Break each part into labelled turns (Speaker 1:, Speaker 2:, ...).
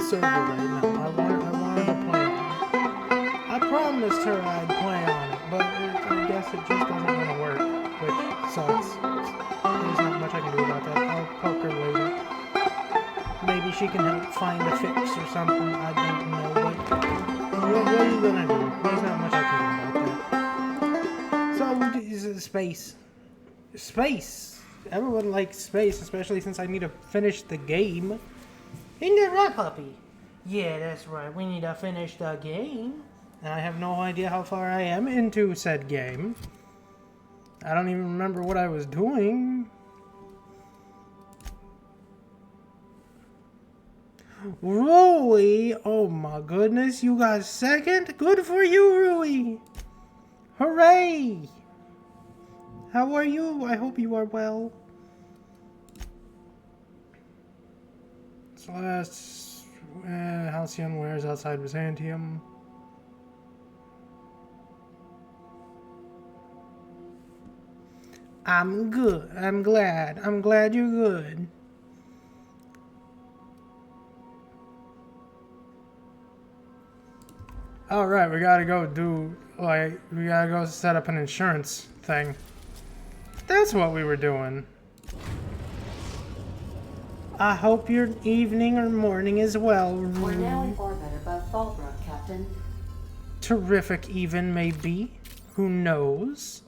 Speaker 1: server right now. I wanted to play on it. I promised her I'd play on it, but I guess it just doesn't want to work, which sucks. There's not much I can do about that. I'll poke her later. Maybe she can help find a fix or something. I don't know. But what are you gonna do? There's not much I can do about that. So, space. Space! Everyone likes space, especially since I need to finish the game. Isn't that right, puppy? Yeah, that's right. We need to finish the game. And I have no idea how far I am into said game. I don't even remember what I was doing. Rui! Oh my goodness, you got second? Good for you, Rui! Hooray! How are you? I hope you are well. Celeste, Halcyon wears outside Byzantium. I'm good. I'm glad. I'm glad you're good. Alright, we gotta go we gotta go set up an insurance thing. That's what we were doing. I hope your evening or morning is well.
Speaker 2: We're now in orbit above Fallbrook, Captain.
Speaker 1: Terrific even, maybe. Who knows?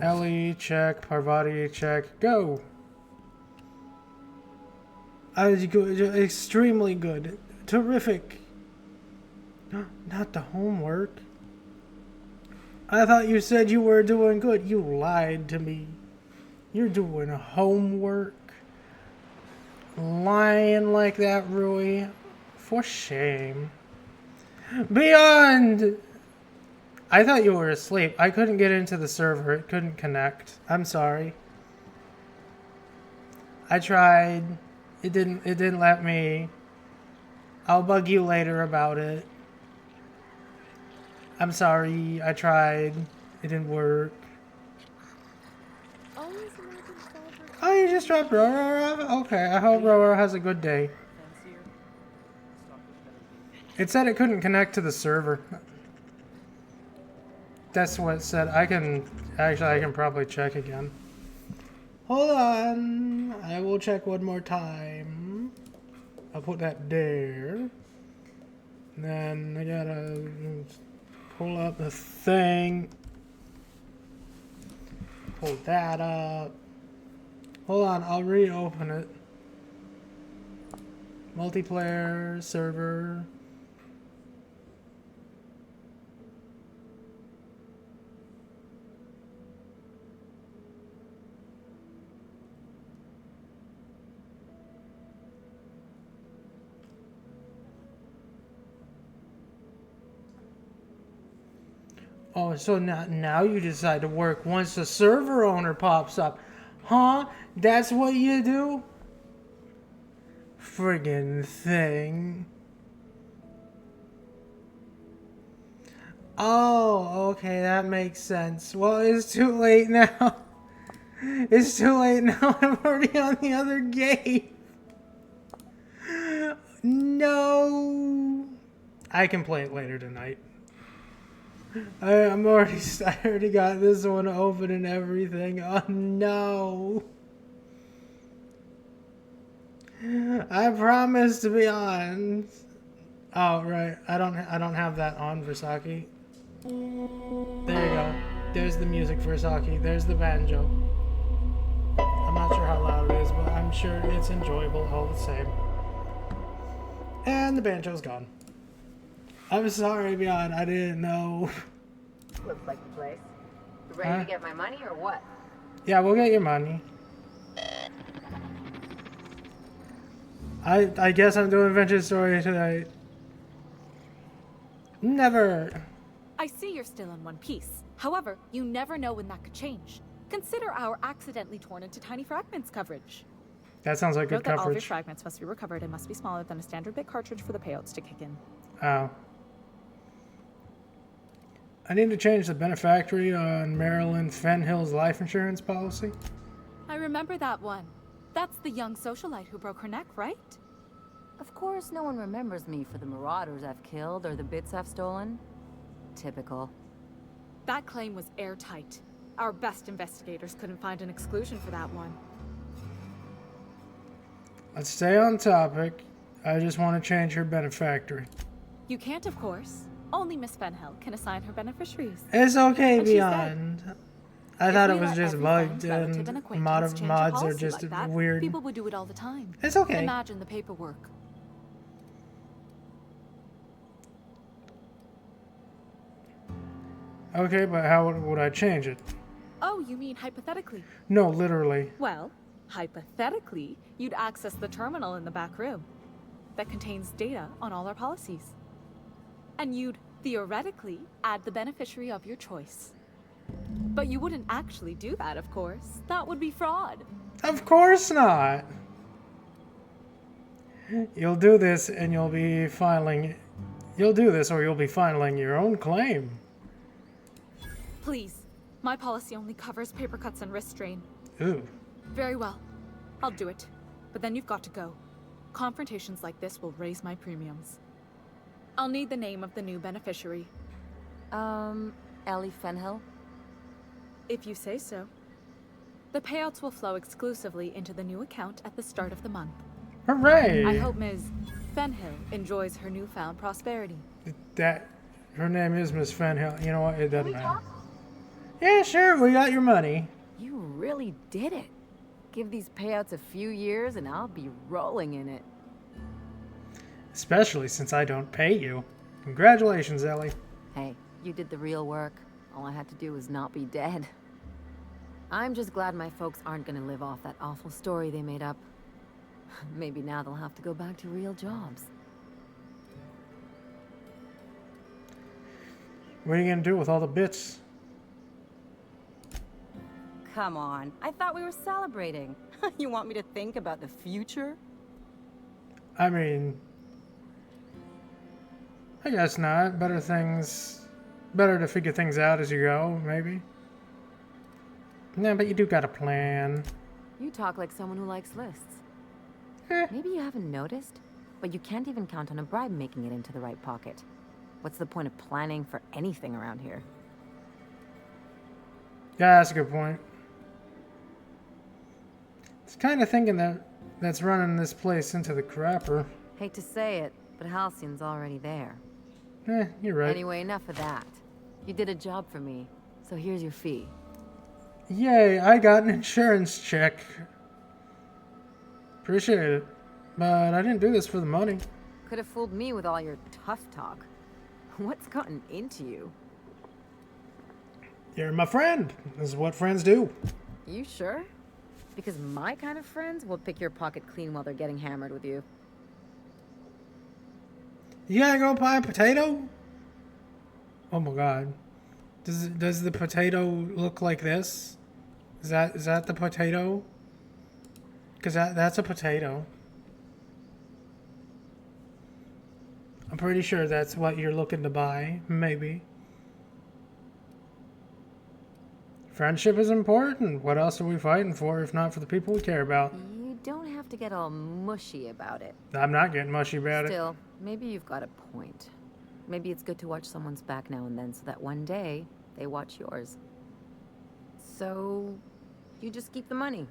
Speaker 1: Ellie, check. Parvati, check. Go! I was good, extremely good. Terrific. Not the homework. I thought you said you were doing good. You lied to me. You're doing homework. Lying like that, Rui. For shame. Beyond! I thought you were asleep. I couldn't get into the server. It couldn't connect. I'm sorry. I tried. It didn't let me. I'll bug you later about it. I'm sorry. I tried. It didn't work. Oh, you just dropped Roro off? Okay, I hope Roro has a good day. It said it couldn't connect to the server. That's what it said. I can probably check again. Hold on. I will check one more time. I'll put that there. Then I gotta pull up the thing. Pull that up. Hold on, I'll reopen it. Multiplayer, server. Oh, so now you decide to work once the server owner pops up. Huh? That's what you do? Friggin' thing. Oh, okay, that makes sense. Well, it's too late now. It's too late now. I'm already on the other game. No. I can play it later tonight. I already got this one open and everything. Oh no. I promise to be on. Oh right, I don't have that on for Saki. There you go. There's the music for Saki. There's the banjo. I'm not sure how loud it is, but I'm sure it's enjoyable all the same. And the banjo's gone. I'm sorry, Beyond. I didn't know.
Speaker 3: Looks like the place. You ready to get my money or what?
Speaker 1: Yeah, we'll get your money. I guess I'm doing Adventure Story tonight. Never.
Speaker 4: I see you're still in one piece. However, you never know when that could change. Consider our accidentally torn into tiny fragments coverage.
Speaker 1: That sounds like good
Speaker 4: Note that all of your
Speaker 1: coverage.
Speaker 4: fragments must be recovered and must be smaller than a standard bit cartridge for the payouts to kick in.
Speaker 1: Oh. I need to change the benefactory on Marilyn Fenhill's life insurance policy.
Speaker 4: I remember that one. That's the young socialite who broke her neck, right?
Speaker 3: Of course, no one remembers me for the marauders I've killed or the bits I've stolen. Typical.
Speaker 4: That claim was airtight. Our best investigators couldn't find an exclusion for that one.
Speaker 1: Let's stay on topic. I just want to change her benefactor.
Speaker 4: You can't, of course. Only Miss Fenhill can assign her beneficiaries.
Speaker 1: It's okay,
Speaker 4: And she's
Speaker 1: Beyond. I thought it
Speaker 4: If we
Speaker 1: was
Speaker 4: let
Speaker 1: just
Speaker 4: every
Speaker 1: bugged
Speaker 4: friend, relative,
Speaker 1: and
Speaker 4: acquaintance change a
Speaker 1: mods are
Speaker 4: policy
Speaker 1: just
Speaker 4: like that,
Speaker 1: weird.
Speaker 4: People would do it all the time.
Speaker 1: It's okay.
Speaker 4: Imagine the paperwork.
Speaker 1: Okay, but how would I change it?
Speaker 4: Oh, you mean hypothetically?
Speaker 1: No, literally.
Speaker 4: Well, hypothetically, you'd access the terminal in the back room that contains data on all our policies. And you'd theoretically add the beneficiary of your choice. But you wouldn't actually do that, of course. That would be fraud.
Speaker 1: Of course not. You'll do this and you'll be filing... You'll do this or you'll be filing your own claim.
Speaker 4: Please, my policy only covers paper cuts and wrist strain.
Speaker 1: Ooh.
Speaker 4: Very well. I'll do it. But then you've got to go. Confrontations like this will raise my premiums. I'll need the name of the new beneficiary.
Speaker 3: Ellie Fenhill?
Speaker 4: If you say so. The payouts will flow exclusively into the new account at the start of the month.
Speaker 1: Hooray!
Speaker 4: I hope Ms. Fenhill enjoys her newfound prosperity.
Speaker 1: That... Her name is Miss Fenhill. You know what? It doesn't matter. Yeah, sure. We got your money.
Speaker 3: You really did it. Give these payouts a few years and I'll be rolling in it.
Speaker 1: Especially since I don't pay you. Congratulations, Ellie.
Speaker 3: Hey, you did the real work. All I had to do was not be dead. I'm just glad my folks aren't gonna live off that awful story they made up. Maybe now they'll have to go back to real jobs.
Speaker 1: What are you gonna do with all the bits?
Speaker 3: Come on, I thought we were celebrating. You want me to think about the future?
Speaker 1: I mean... I guess not. Better to figure things out as you go, maybe. No, but you do got a plan.
Speaker 3: You talk like someone who likes lists.
Speaker 1: Eh.
Speaker 3: Maybe you haven't noticed, but you can't even count on a bribe making it into the right pocket. What's the point of planning for anything around here?
Speaker 1: Yeah, that's a good point. It's kind of thinking that's running this place into the crapper.
Speaker 3: Hate to say it, but Halcyon's already there.
Speaker 1: You're right.
Speaker 3: Anyway, enough of that. You did a job for me, so here's your fee.
Speaker 1: Yay, I got an insurance check. Appreciate it. But I didn't do this for the money.
Speaker 3: Could have fooled me with all your tough talk. What's gotten into you?
Speaker 1: You're my friend. This is what friends do.
Speaker 3: You sure? Because my kind of friends will pick your pocket clean while they're getting hammered with you.
Speaker 1: You gotta go buy a potato? Oh my god. Does the potato look like this? Is that the potato? Because that's a potato. I'm pretty sure that's what you're looking to buy. Maybe. Friendship is important. What else are we fighting for if not for the people we care about?
Speaker 3: You don't have to get all mushy about it.
Speaker 1: I'm not getting mushy about it.
Speaker 3: Still, maybe you've got a point. Maybe it's good to watch someone's back now and then so that one day they watch yours. So, you just keep the money.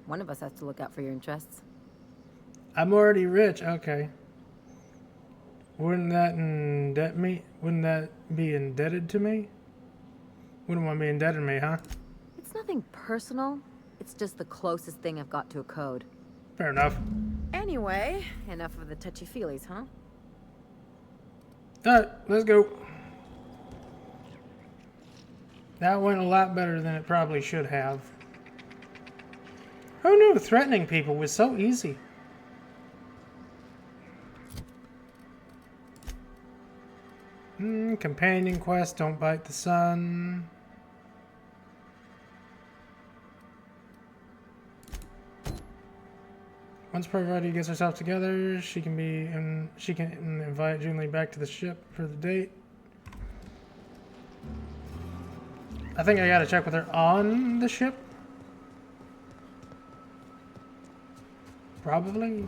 Speaker 3: One of us has to look out for your interests.
Speaker 1: I'm already rich. Okay. Wouldn't that indebt me? Wouldn't that be indebted to me? Wouldn't want to be indebted to me, huh?
Speaker 3: It's nothing personal. It's just the closest thing I've got to a code.
Speaker 1: Fair enough.
Speaker 3: Anyway, enough of the touchy-feelies, huh?
Speaker 1: Alright, let's go. That went a lot better than it probably should have. Who knew threatening people was so easy? Companion quest, don't bite the sun. Once Parvati gets herself together, she can invite Junli back to the ship for the date. I think I gotta check with her on the ship. Probably.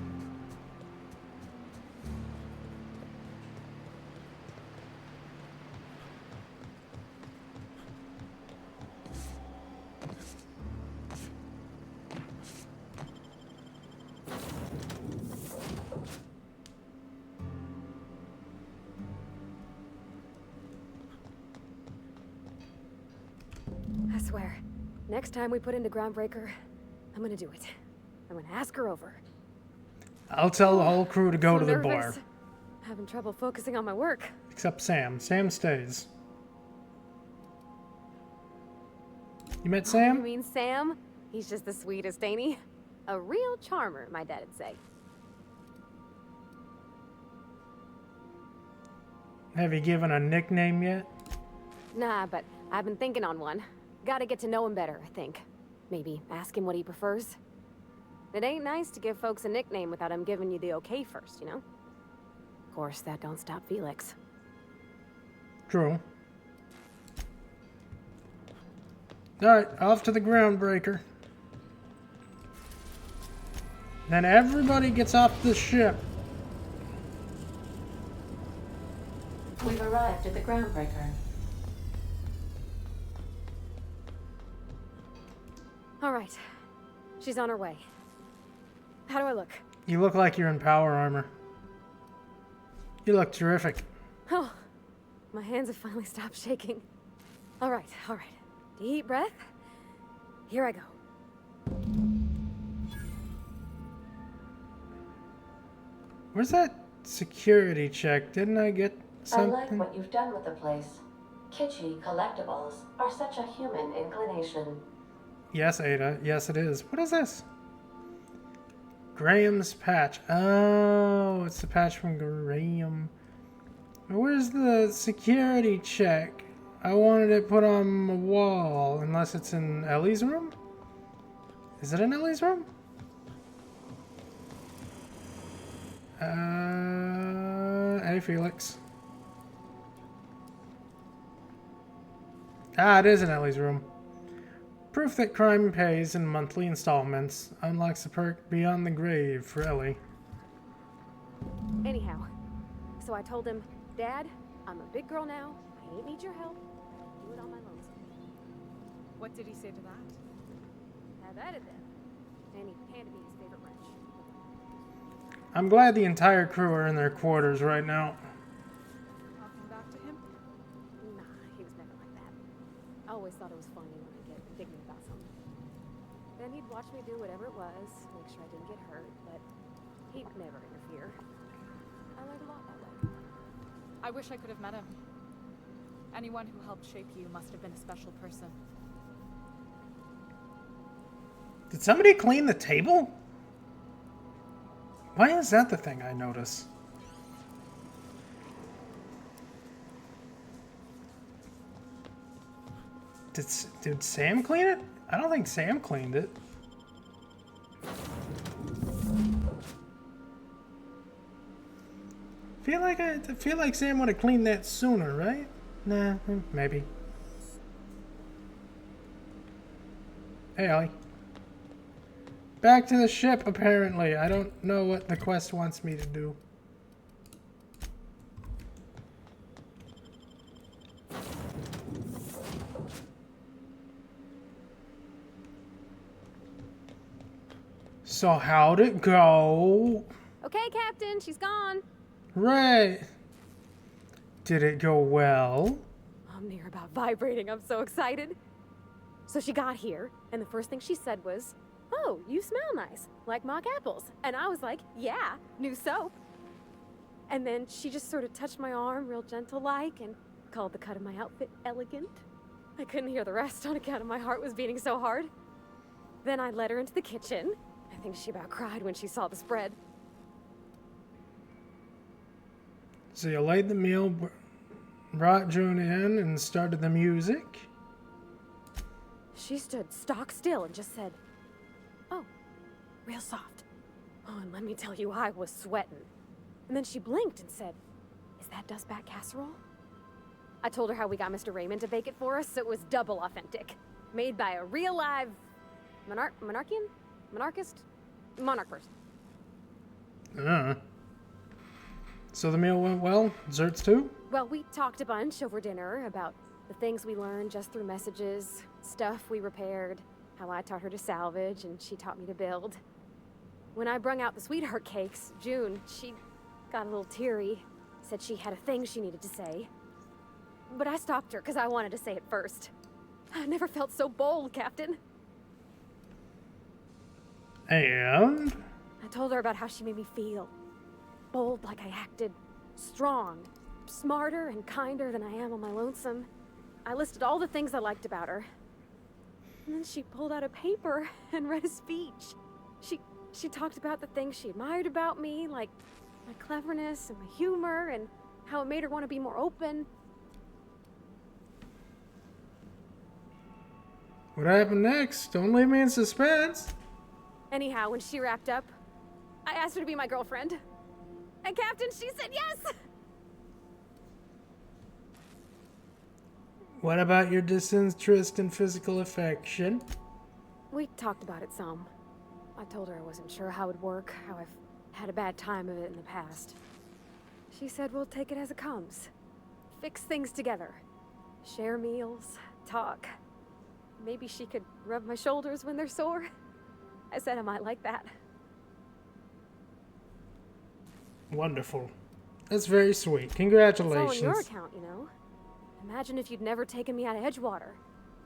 Speaker 5: I swear, next time we put into Groundbreaker, I'm gonna do it. I'm gonna ask her over.
Speaker 1: I'll tell the whole crew to go
Speaker 5: So
Speaker 1: to the
Speaker 5: nervous.
Speaker 1: bar.
Speaker 5: Having trouble focusing on my work.
Speaker 1: Except Sam. Sam stays. You met
Speaker 5: You
Speaker 1: Sam?
Speaker 5: mean Sam? He's just the sweetest, ain't he? A real charmer, my dad'd say.
Speaker 1: Have you given a nickname yet?
Speaker 5: Nah, but I've been thinking on one. Gotta get to know him better, I think. Maybe ask him what he prefers. It ain't nice to give folks a nickname without him giving you the okay first, you know? Of course, that don't stop Felix.
Speaker 1: True. Alright, off to the Groundbreaker. Then everybody gets off the ship.
Speaker 2: We've arrived at the Groundbreaker.
Speaker 5: All right. She's on her way. How do I look?
Speaker 1: You look like you're in power armor. You look terrific.
Speaker 5: Oh, my hands have finally stopped shaking. All right. Deep breath. Here I go.
Speaker 1: Where's that security check? Didn't I get
Speaker 2: I like
Speaker 1: something?
Speaker 2: what you've done with the place. Kitschy collectibles are such a human inclination.
Speaker 1: Yes, Ada. Yes, it is. What is this? Graham's patch. Oh, it's the patch from Graham. Where's the security check? I wanted it put on the wall, unless it's in Ellie's room? Is it in Ellie's room? Hey, Felix. Ah, it is in Ellie's room. Proof that crime pays in monthly installments unlocks the perk Beyond the Grave for Ellie.
Speaker 5: Anyhow, so I told him, Dad, I'm a big girl now. I ain't need your help. I do it on my lonesome.
Speaker 4: What did he say to that?
Speaker 5: Have at it then. And he handed me his favorite wrench.
Speaker 1: I'm glad the entire crew are in their quarters right now.
Speaker 4: Talking back to him?
Speaker 5: Nah, he was never like that. I always thought it was funny when I'd get indignant about something. Then he'd watch me do whatever it was, make sure I didn't get hurt, but he'd never interfere. I learned a lot that way.
Speaker 4: I wish I could have met him. Anyone who helped shape you must have been a special person.
Speaker 1: Did somebody clean the table? Why is that the thing I notice? Did Sam clean it? I don't think Sam cleaned it. I feel like Sam would have cleaned that sooner, right? Nah, maybe. Hey, Ollie. Back to the ship, apparently. I don't know what the quest wants me to do. So how'd it go?
Speaker 5: Okay, Captain, she's gone.
Speaker 1: Right. Did it go well?
Speaker 5: I'm near about vibrating. I'm so excited. So she got here, and the first thing she said was, "Oh, you smell nice, like mock apples." And I was like, "Yeah, new soap." And then she just sort of touched my arm real gentle-like and called the cut of my outfit elegant. I couldn't hear the rest on account of my heart was beating so hard. Then I led her into the kitchen. I think she about cried when she saw the spread.
Speaker 1: So you laid the meal, brought June in, and started the music.
Speaker 5: She stood stock still and just said, "Oh, real soft." Oh, and let me tell you, I was sweating. And then she blinked and said, "Is that dustback casserole?" I told her how we got Mr. Raymond to bake it for us, so it was double authentic. Made by a real live monarch person.
Speaker 1: So the meal went well? Desserts too?
Speaker 5: Well, we talked a bunch over dinner about the things we learned just through messages, stuff we repaired, how I taught her to salvage and she taught me to build. When I brung out the sweetheart cakes, June, she got a little teary, said she had a thing she needed to say. But I stopped her because I wanted to say it first. I never felt so bold, Captain.
Speaker 1: And?
Speaker 5: I told her about how she made me feel. Bold like I acted, strong, smarter and kinder than I am on my lonesome. I listed all the things I liked about her. And then she pulled out a paper and read a speech. She talked about the things she admired about me, like my cleverness and my humor, and how it made her want to be more open.
Speaker 1: What happened next? Don't leave me in suspense.
Speaker 5: Anyhow, when she wrapped up, I asked her to be my girlfriend. And Captain, she said yes!
Speaker 1: What about your disinterest in physical affection?
Speaker 5: We talked about it some. I told her I wasn't sure how it'd work, how I've had a bad time of it in the past. She said we'll take it as it comes. Fix things together. Share meals, talk. Maybe she could rub my shoulders when they're sore. I said I might like that.
Speaker 1: Wonderful. That's very sweet. Congratulations.
Speaker 5: It's all on your account, you know. Imagine if you'd never taken me out of Edgewater.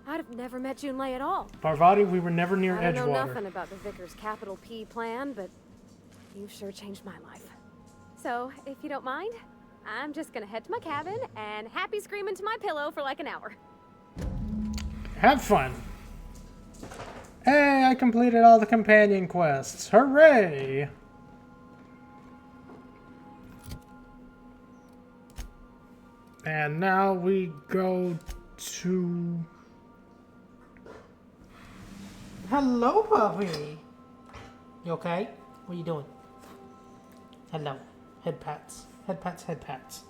Speaker 5: I'd have never met Junlei at all.
Speaker 1: Parvati, we were never near
Speaker 5: I don't know
Speaker 1: Edgewater.
Speaker 5: nothing about the Vicar's capital P plan, but you've sure changed my life. So, if you don't mind, I'm just gonna head to my cabin and happy scream into my pillow for like an hour.
Speaker 1: Have fun. Hey, I completed all the companion quests. Hooray! And now we go to... Hello, puppy. You okay? What are you doing? Hello. Head pats. Head pats, head pats.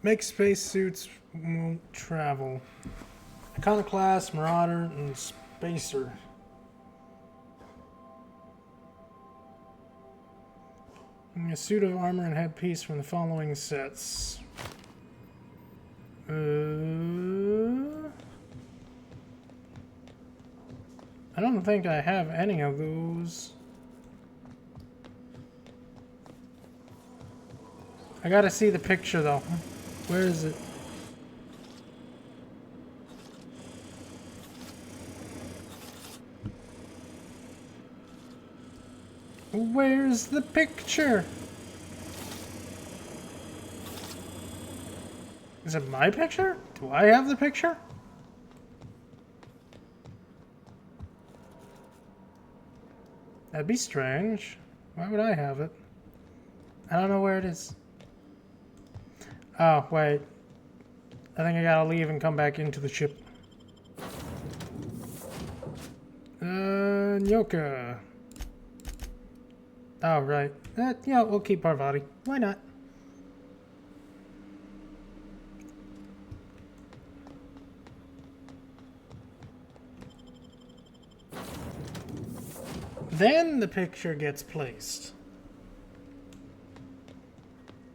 Speaker 1: Make spacesuits won't travel. Iconoclast, Marauder, and Spacer. A suit of armor and headpiece from the following sets. I don't think I have any of those. I gotta see the picture though. Where is it? Where's the picture? Is it my picture? Do I have the picture? That'd be strange. Why would I have it? I don't know where it is. Oh, wait. I think I gotta leave and come back into the ship. Nyoka. Oh, right. Yeah, we'll keep Parvati. Why not? Then the picture gets placed.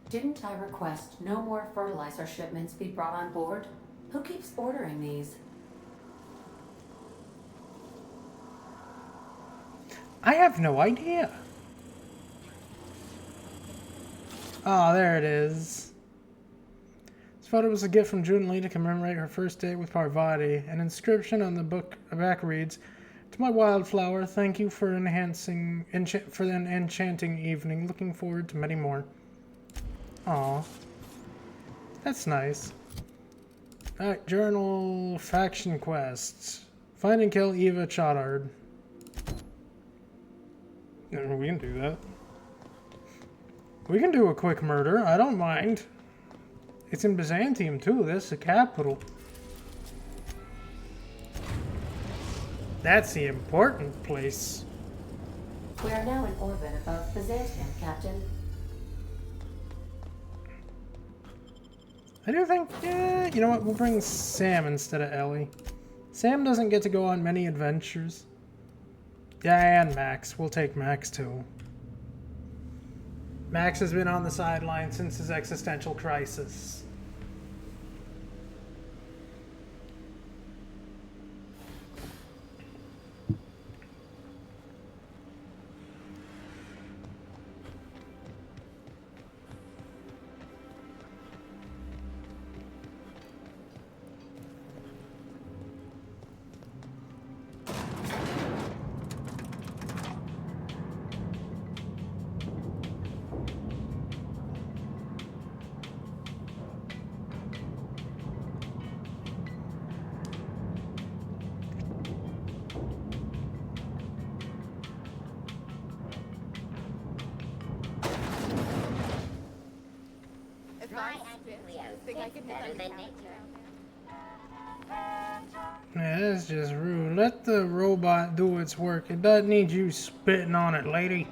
Speaker 2: Didn't I request no more fertilizer shipments be brought on board? Who keeps ordering these?
Speaker 1: I have no idea. Oh, there it is. This photo was a gift from Junlei to commemorate her first date with Parvati. An inscription on the back reads, "To my wildflower, thank you for an enchanting evening. Looking forward to many more." Aw. That's nice. Alright, journal faction quests. Find and kill Eva Chodard. We can do that. We can do a quick murder. I don't mind. It's in Byzantium too. That's the capital. That's the important place.
Speaker 2: We are now in orbit above Byzantium, Captain.
Speaker 1: I do think, yeah, you know what? We'll bring Sam instead of Ellie. Sam doesn't get to go on many adventures. Yeah, and Max. We'll take Max too. Max has been on the sideline since his existential crisis. Yeah, that's just rude. Let the robot do its work. It doesn't need you spitting on it, lady.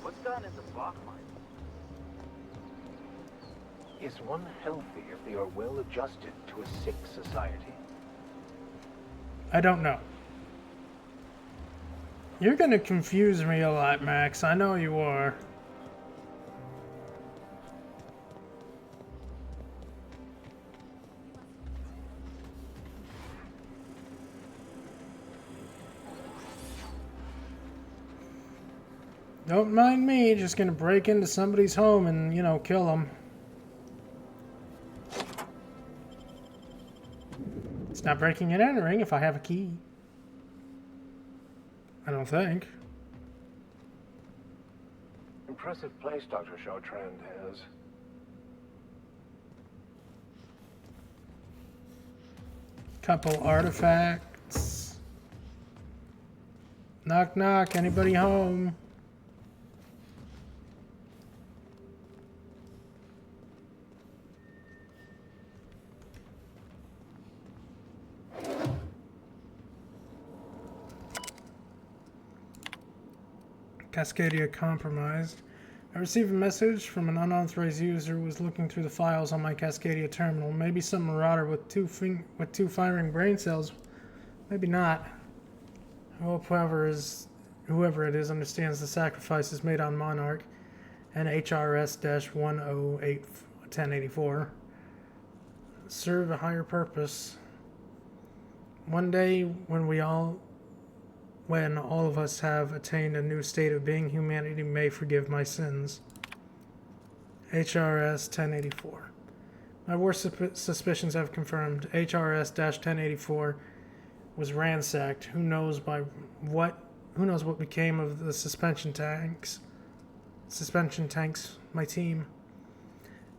Speaker 6: What's done in the block mine? Is one healthy if they are well adjusted to a sick society?
Speaker 1: I don't know. You're gonna confuse me a lot, Max. I know you are. Don't mind me, just gonna break into somebody's home and, you know, kill them. It's not breaking and entering if I have a key. I don't think.
Speaker 6: Impressive place Dr. Chartrand has.
Speaker 1: Couple artifacts. Knock knock, anybody home? Cascadia compromised. I received a message from an unauthorized user who was looking through the files on my Cascadia terminal. Maybe some marauder with two firing brain cells. Maybe not. I hope whoever it is understands the sacrifices made on Monarch and HRS-108-1084 serve a higher purpose. One day when all of us have attained a new state of being, humanity may forgive my sins. HRS-1084. My worst suspicions have confirmed. HRS-1084 was ransacked. Who knows what became of the suspension tanks, my team.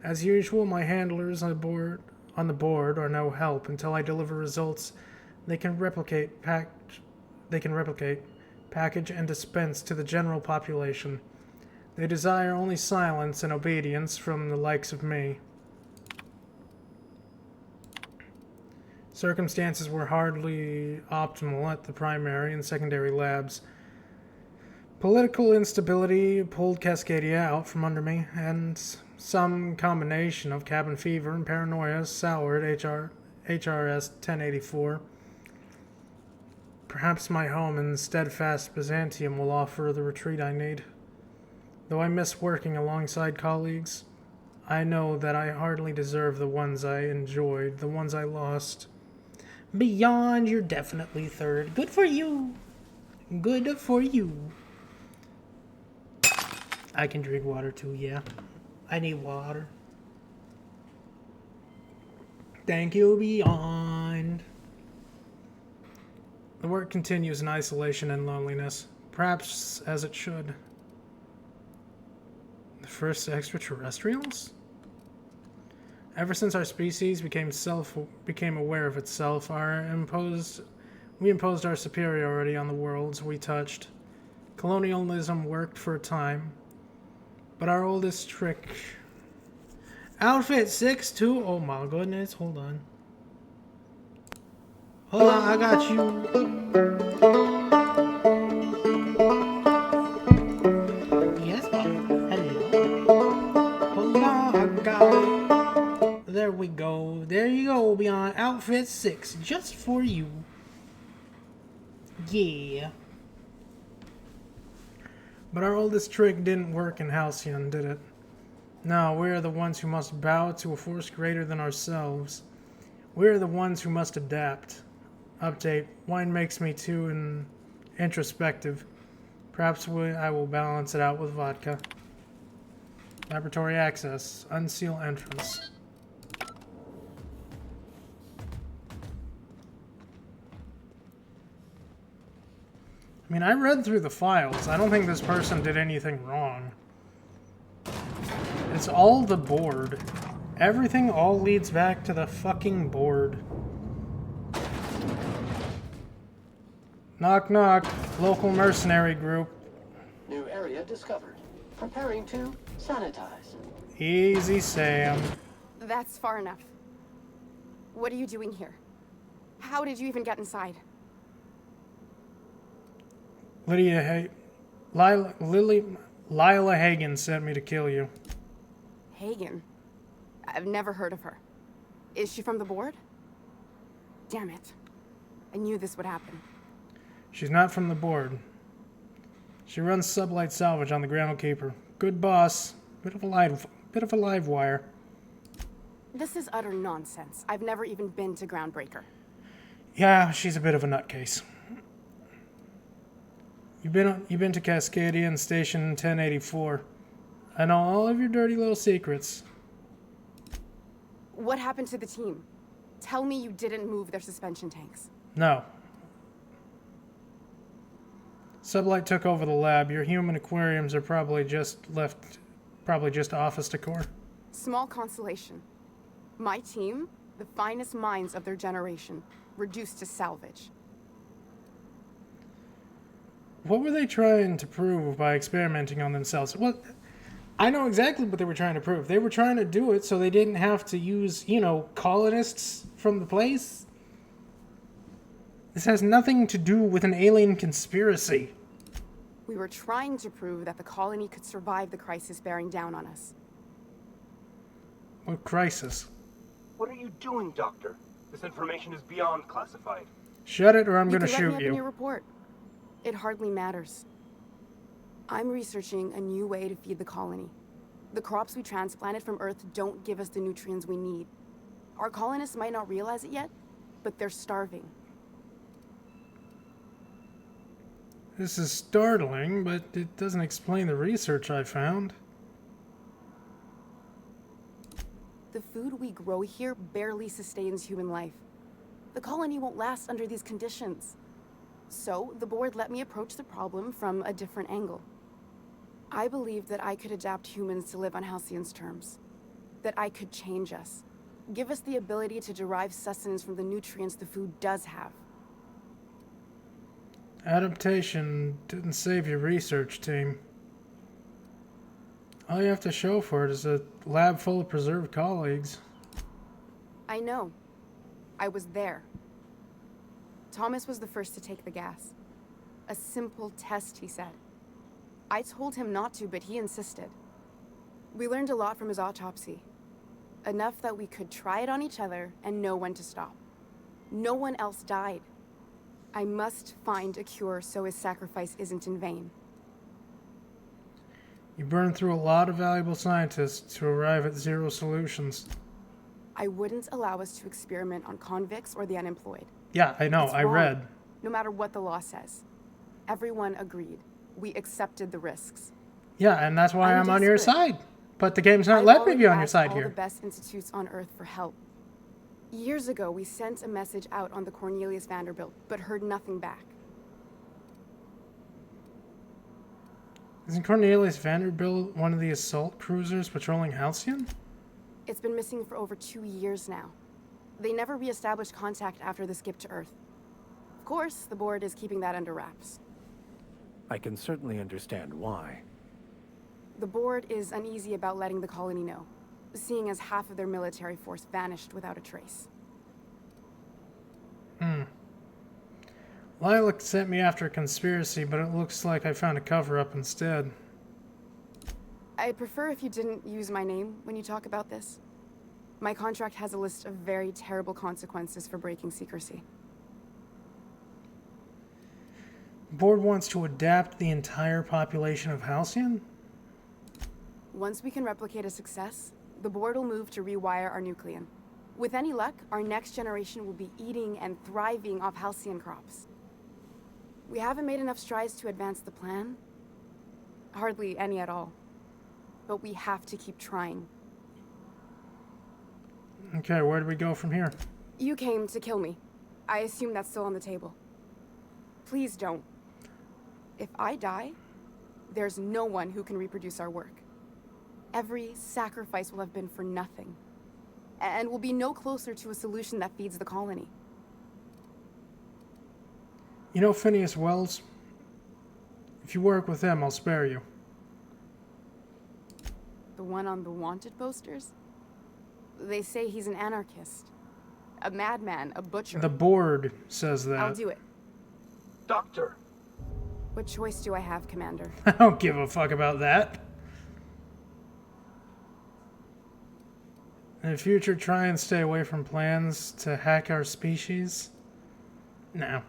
Speaker 1: As usual, my handlers on the board are no help until I deliver results they can replicate, package, and dispense to the general population. They desire only silence and obedience from the likes of me. Circumstances were hardly optimal at the primary and secondary labs. Political instability pulled Cascadia out from under me, and some combination of cabin fever and paranoia soured HRS-1084. Perhaps my home in steadfast Byzantium will offer the retreat I need. Though I miss working alongside colleagues, I know that I hardly deserve the ones I enjoyed, the ones I lost. Beyond, you're definitely third. Good for you. Good for you. I can drink water too, yeah. I need water. Thank you, Beyond. The work continues in isolation and loneliness, perhaps as it should. The first extraterrestrials? Ever since our species became aware of itself, we imposed our superiority on the worlds we touched. Colonialism worked for a time, but our oldest trick... Outfit 6-2? Oh my goodness, hold on. Hold on, I got you. Golly. There we go. There you go, Beyond. Outfit 6, just for you. Yeah. But our oldest trick didn't work in Halcyon, did it? No, we are the ones who must bow to a force greater than ourselves. We are the ones who must adapt. Update. Wine makes me too introspective. Perhaps I will balance it out with vodka. Laboratory access. Unseal entrance. I mean, I read through the files. I don't think this person did anything wrong. It's all the board. Everything all leads back to the fucking board. Knock knock. Local mercenary group.
Speaker 7: New area discovered. Preparing to sanitize.
Speaker 1: Easy, Sam.
Speaker 5: That's far enough. What are you doing here? How did you even get inside?
Speaker 1: Lila Hagen sent me to kill you.
Speaker 5: Hagen? I've never heard of her. Is she from the board? Damn it. I knew this would happen.
Speaker 1: She's not from the board. She runs sublight salvage on the Groundkeeper. Good boss. Bit of a live wire.
Speaker 5: This is utter nonsense. I've never even been to Groundbreaker.
Speaker 1: Yeah, she's a bit of a nutcase. You've been to Cascadian Station 1084. I know all of your dirty little secrets.
Speaker 5: What happened to the team? Tell me you didn't move their suspension tanks.
Speaker 1: No. Sublight took over the lab. Your human aquariums are probably just office decor.
Speaker 5: Small consolation. My team, the finest minds of their generation, reduced to salvage.
Speaker 1: What were they trying to prove by experimenting on themselves? Well, I know exactly what they were trying to prove. They were trying to do it so they didn't have to use, colonists from the place. This has nothing to do with an alien conspiracy.
Speaker 5: We were trying to prove that the colony could survive the crisis bearing down on us.
Speaker 1: What crisis?
Speaker 6: What are you doing, Doctor? This information is beyond classified.
Speaker 1: Shut it or I'm
Speaker 5: You
Speaker 1: gonna
Speaker 5: can write me
Speaker 1: shoot
Speaker 5: up in your
Speaker 1: you.
Speaker 5: report. It hardly matters. I'm researching a new way to feed the colony. The crops we transplanted from Earth don't give us the nutrients we need. Our colonists might not realize it yet, but they're starving.
Speaker 1: This is startling, but it doesn't explain the research I found.
Speaker 5: The food we grow here barely sustains human life. The colony won't last under these conditions. So, the board let me approach the problem from a different angle. I believed that I could adapt humans to live on Halcyon's terms. That I could change us. Give us the ability to derive sustenance from the nutrients the food does have.
Speaker 1: Adaptation didn't save your research team. All you have to show for it is a lab full of preserved colleagues.
Speaker 5: I know. I was there. Thomas was the first to take the gas. A simple test, he said. I told him not to, but he insisted. We learned a lot from his autopsy. Enough that we could try it on each other and know when to stop. No one else died. I must find a cure so his sacrifice isn't in vain.
Speaker 1: You burned through a lot of valuable scientists to arrive at zero solutions.
Speaker 5: I wouldn't allow us to experiment on convicts or the unemployed.
Speaker 1: Yeah, I know,
Speaker 5: It's
Speaker 1: I
Speaker 5: wrong,
Speaker 1: read.
Speaker 5: No matter what the law says. Everyone agreed. We accepted the risks.
Speaker 1: Yeah, and that's why I'm on your
Speaker 5: desperate.
Speaker 1: side. But the game's not
Speaker 5: I've
Speaker 1: letting me
Speaker 5: already
Speaker 1: be on your
Speaker 5: asked
Speaker 1: side
Speaker 5: all
Speaker 1: here.
Speaker 5: the best institutes on Earth for help. Years ago, we sent a message out on the Cornelius Vanderbilt, but heard nothing back.
Speaker 1: Isn't Cornelius Vanderbilt one of the assault cruisers patrolling Halcyon?
Speaker 5: It's been missing for over 2 years now. They never re-established contact after the skip to Earth. Of course, the board is keeping that under wraps.
Speaker 7: I can certainly understand why.
Speaker 5: The board is uneasy about letting the colony know, seeing as half of their military force vanished without a trace.
Speaker 1: Lilac sent me after a conspiracy, but it looks like I found a cover-up instead.
Speaker 8: I'd prefer if you didn't use my name when you talk about this. My contract has a list of very terrible consequences for breaking secrecy.
Speaker 1: Board wants to adapt the entire population of Halcyon?
Speaker 8: Once we can replicate a success, the board will move to rewire our nucleon. With any luck, our next generation will be eating and thriving off Halcyon crops. We haven't made enough strides to advance the plan. Hardly any at all. But we have to keep trying.
Speaker 1: Okay, where do we go from here?
Speaker 8: You came to kill me. I assume that's still on the table. Please don't. If I die, there's no one who can reproduce our work. Every sacrifice will have been for nothing. And we'll be no closer to a solution that feeds the colony.
Speaker 1: You know Phineas Wells? If you work with him, I'll spare you.
Speaker 8: The one on the wanted posters? They say he's an anarchist. A madman, a butcher.
Speaker 1: The board says that.
Speaker 8: I'll do it.
Speaker 6: Doctor!
Speaker 8: What choice do I have, Commander?
Speaker 1: I don't give a fuck about that. In the future, try and stay away from plans to hack our species. No.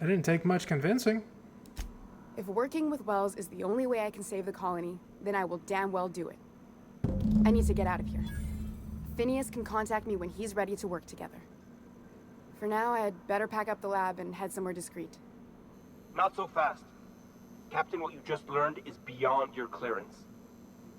Speaker 1: That didn't take much convincing.
Speaker 8: If working with Wells is the only way I can save the colony, then I will damn well do it. I need to get out of here. Phineas can contact me when he's ready to work together. For now, I'd better pack up the lab and head somewhere discreet.
Speaker 6: Not so fast. Captain, what you just learned is beyond your clearance.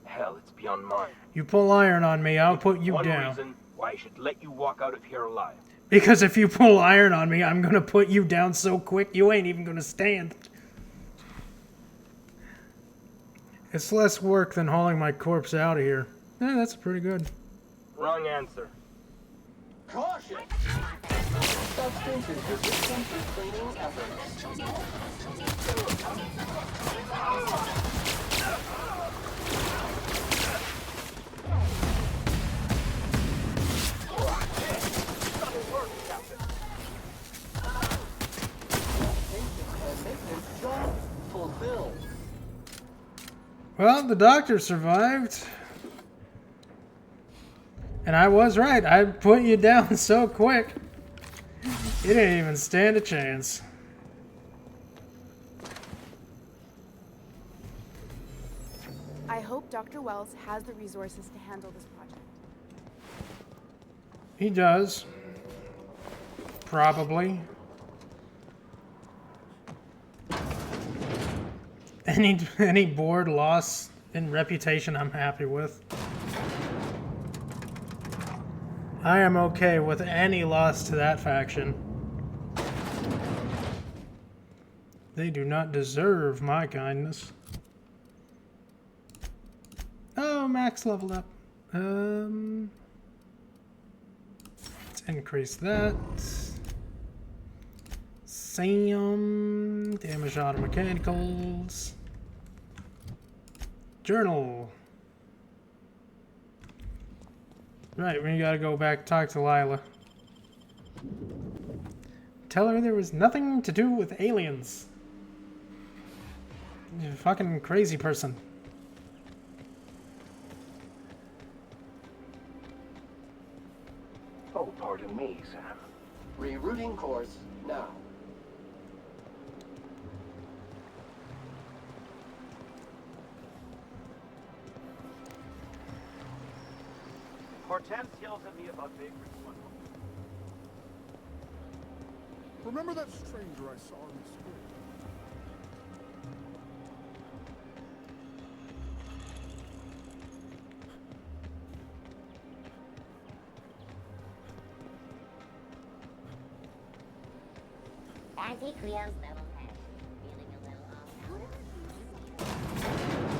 Speaker 6: Hell, it's beyond mine.
Speaker 1: You pull iron on me, I'll put you
Speaker 6: One
Speaker 1: down.
Speaker 6: reason why I should let you walk out of here alive.
Speaker 1: Because if you pull iron on me, I'm gonna put you down so quick you ain't even gonna stand. It's less work than hauling my corpse out of here. Yeah, that's pretty good.
Speaker 6: Wrong answer.
Speaker 7: Caution! Substance is resistant to cleaning efforts. Job fulfilled.
Speaker 1: Well, the doctor survived. And I was right. I put you down so quick. You didn't even stand a chance.
Speaker 8: I hope Dr. Wells has the resources to handle this project.
Speaker 1: He does. Probably. Any board loss in reputation I'm happy with. I am okay with any loss to that faction. They do not deserve my kindness. Oh, Max leveled up. Let's increase that. Sam, damage auto mechanicals. Journal. Right, we gotta go back talk to Lila. Tell her there was nothing to do with aliens. You're a fucking crazy person.
Speaker 6: Oh, pardon me, Sam.
Speaker 7: Rerouting course now.
Speaker 6: Hortense yells at me about bakery.
Speaker 9: Remember that stranger I saw in the school?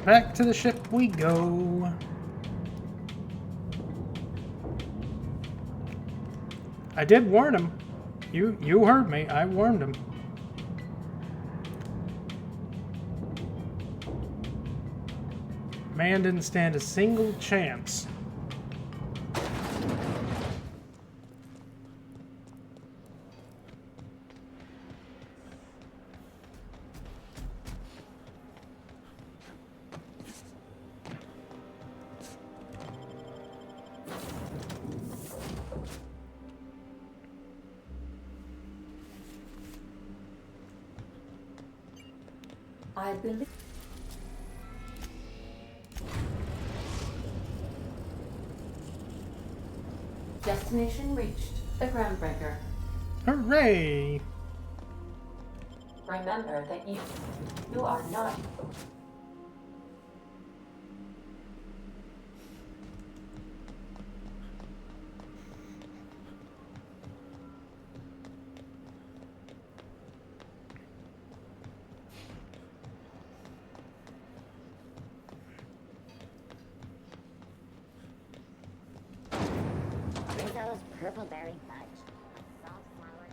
Speaker 1: Back to the ship we go. I did warn him. You heard me. I warned him. Man didn't stand a single chance.
Speaker 2: I believe. Destination reached. The Groundbreaker.
Speaker 1: Hooray!
Speaker 2: Remember that you are not.
Speaker 10: Rizzo's purple berry fudge. Salt flour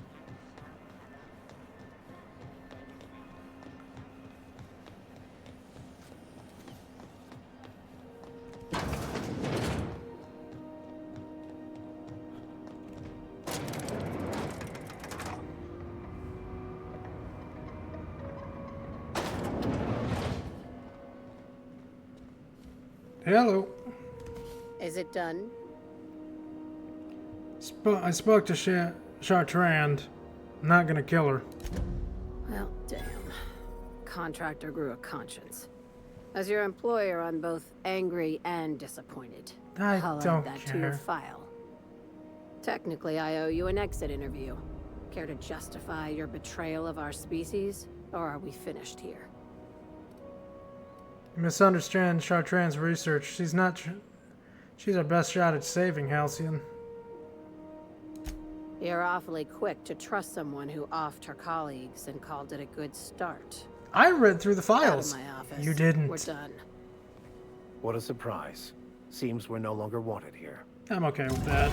Speaker 1: Hello.
Speaker 5: Is it done?
Speaker 1: I spoke to Chartrand. I'm not gonna kill her.
Speaker 5: Well, damn. Contractor grew a conscience. As your employer, I'm both angry and disappointed.
Speaker 1: I
Speaker 5: I'll
Speaker 1: don't
Speaker 5: add that to your
Speaker 1: care.
Speaker 5: file. Technically, I owe you an exit interview. Care to justify your betrayal of our species? Or are we finished here?
Speaker 1: You misunderstand Chartrand's research. She's not. She's our best shot at saving Halcyon.
Speaker 5: You're awfully quick to trust someone who offed her colleagues and called it a good start.
Speaker 1: I read through the
Speaker 5: Out of
Speaker 1: files.
Speaker 5: my office.
Speaker 1: You didn't.
Speaker 5: We're done.
Speaker 11: What a surprise. Seems we're no longer wanted here.
Speaker 1: I'm okay with that.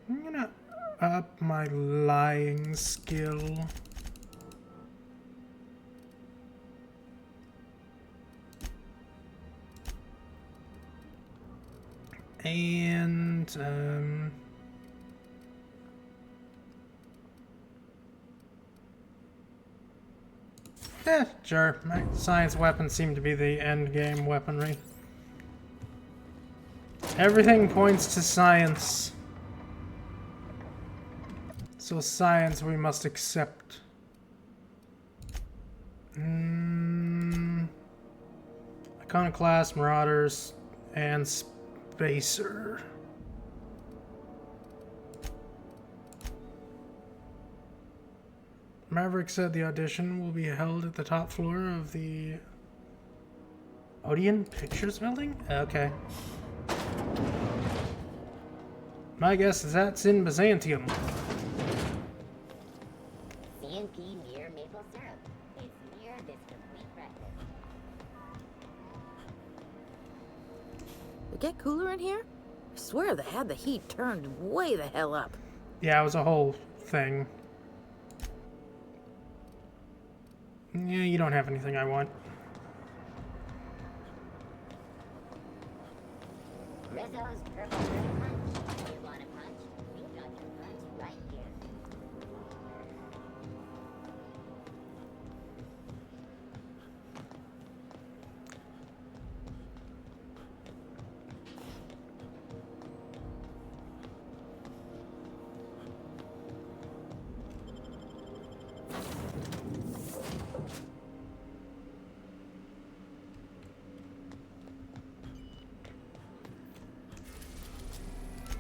Speaker 1: I'm gonna up my lying skill. And sure. My science weapons seem to be the end game weaponry. Everything points to science. So science we must accept. Iconoclast, Marauders, and Spacer. Maverick said the audition will be held at the top floor of the Odeon Pictures building? Okay. My guess is that's in Byzantium.
Speaker 10: CNP near maple syrup. It's near this complete breakfast.
Speaker 3: It get cooler in here? I swear they had the heat turned way the hell up.
Speaker 1: Yeah, it was a whole thing. Yeah, you don't have anything I want.
Speaker 10: Rizzo's purple berry punch. You want a punch? We got your punch right here.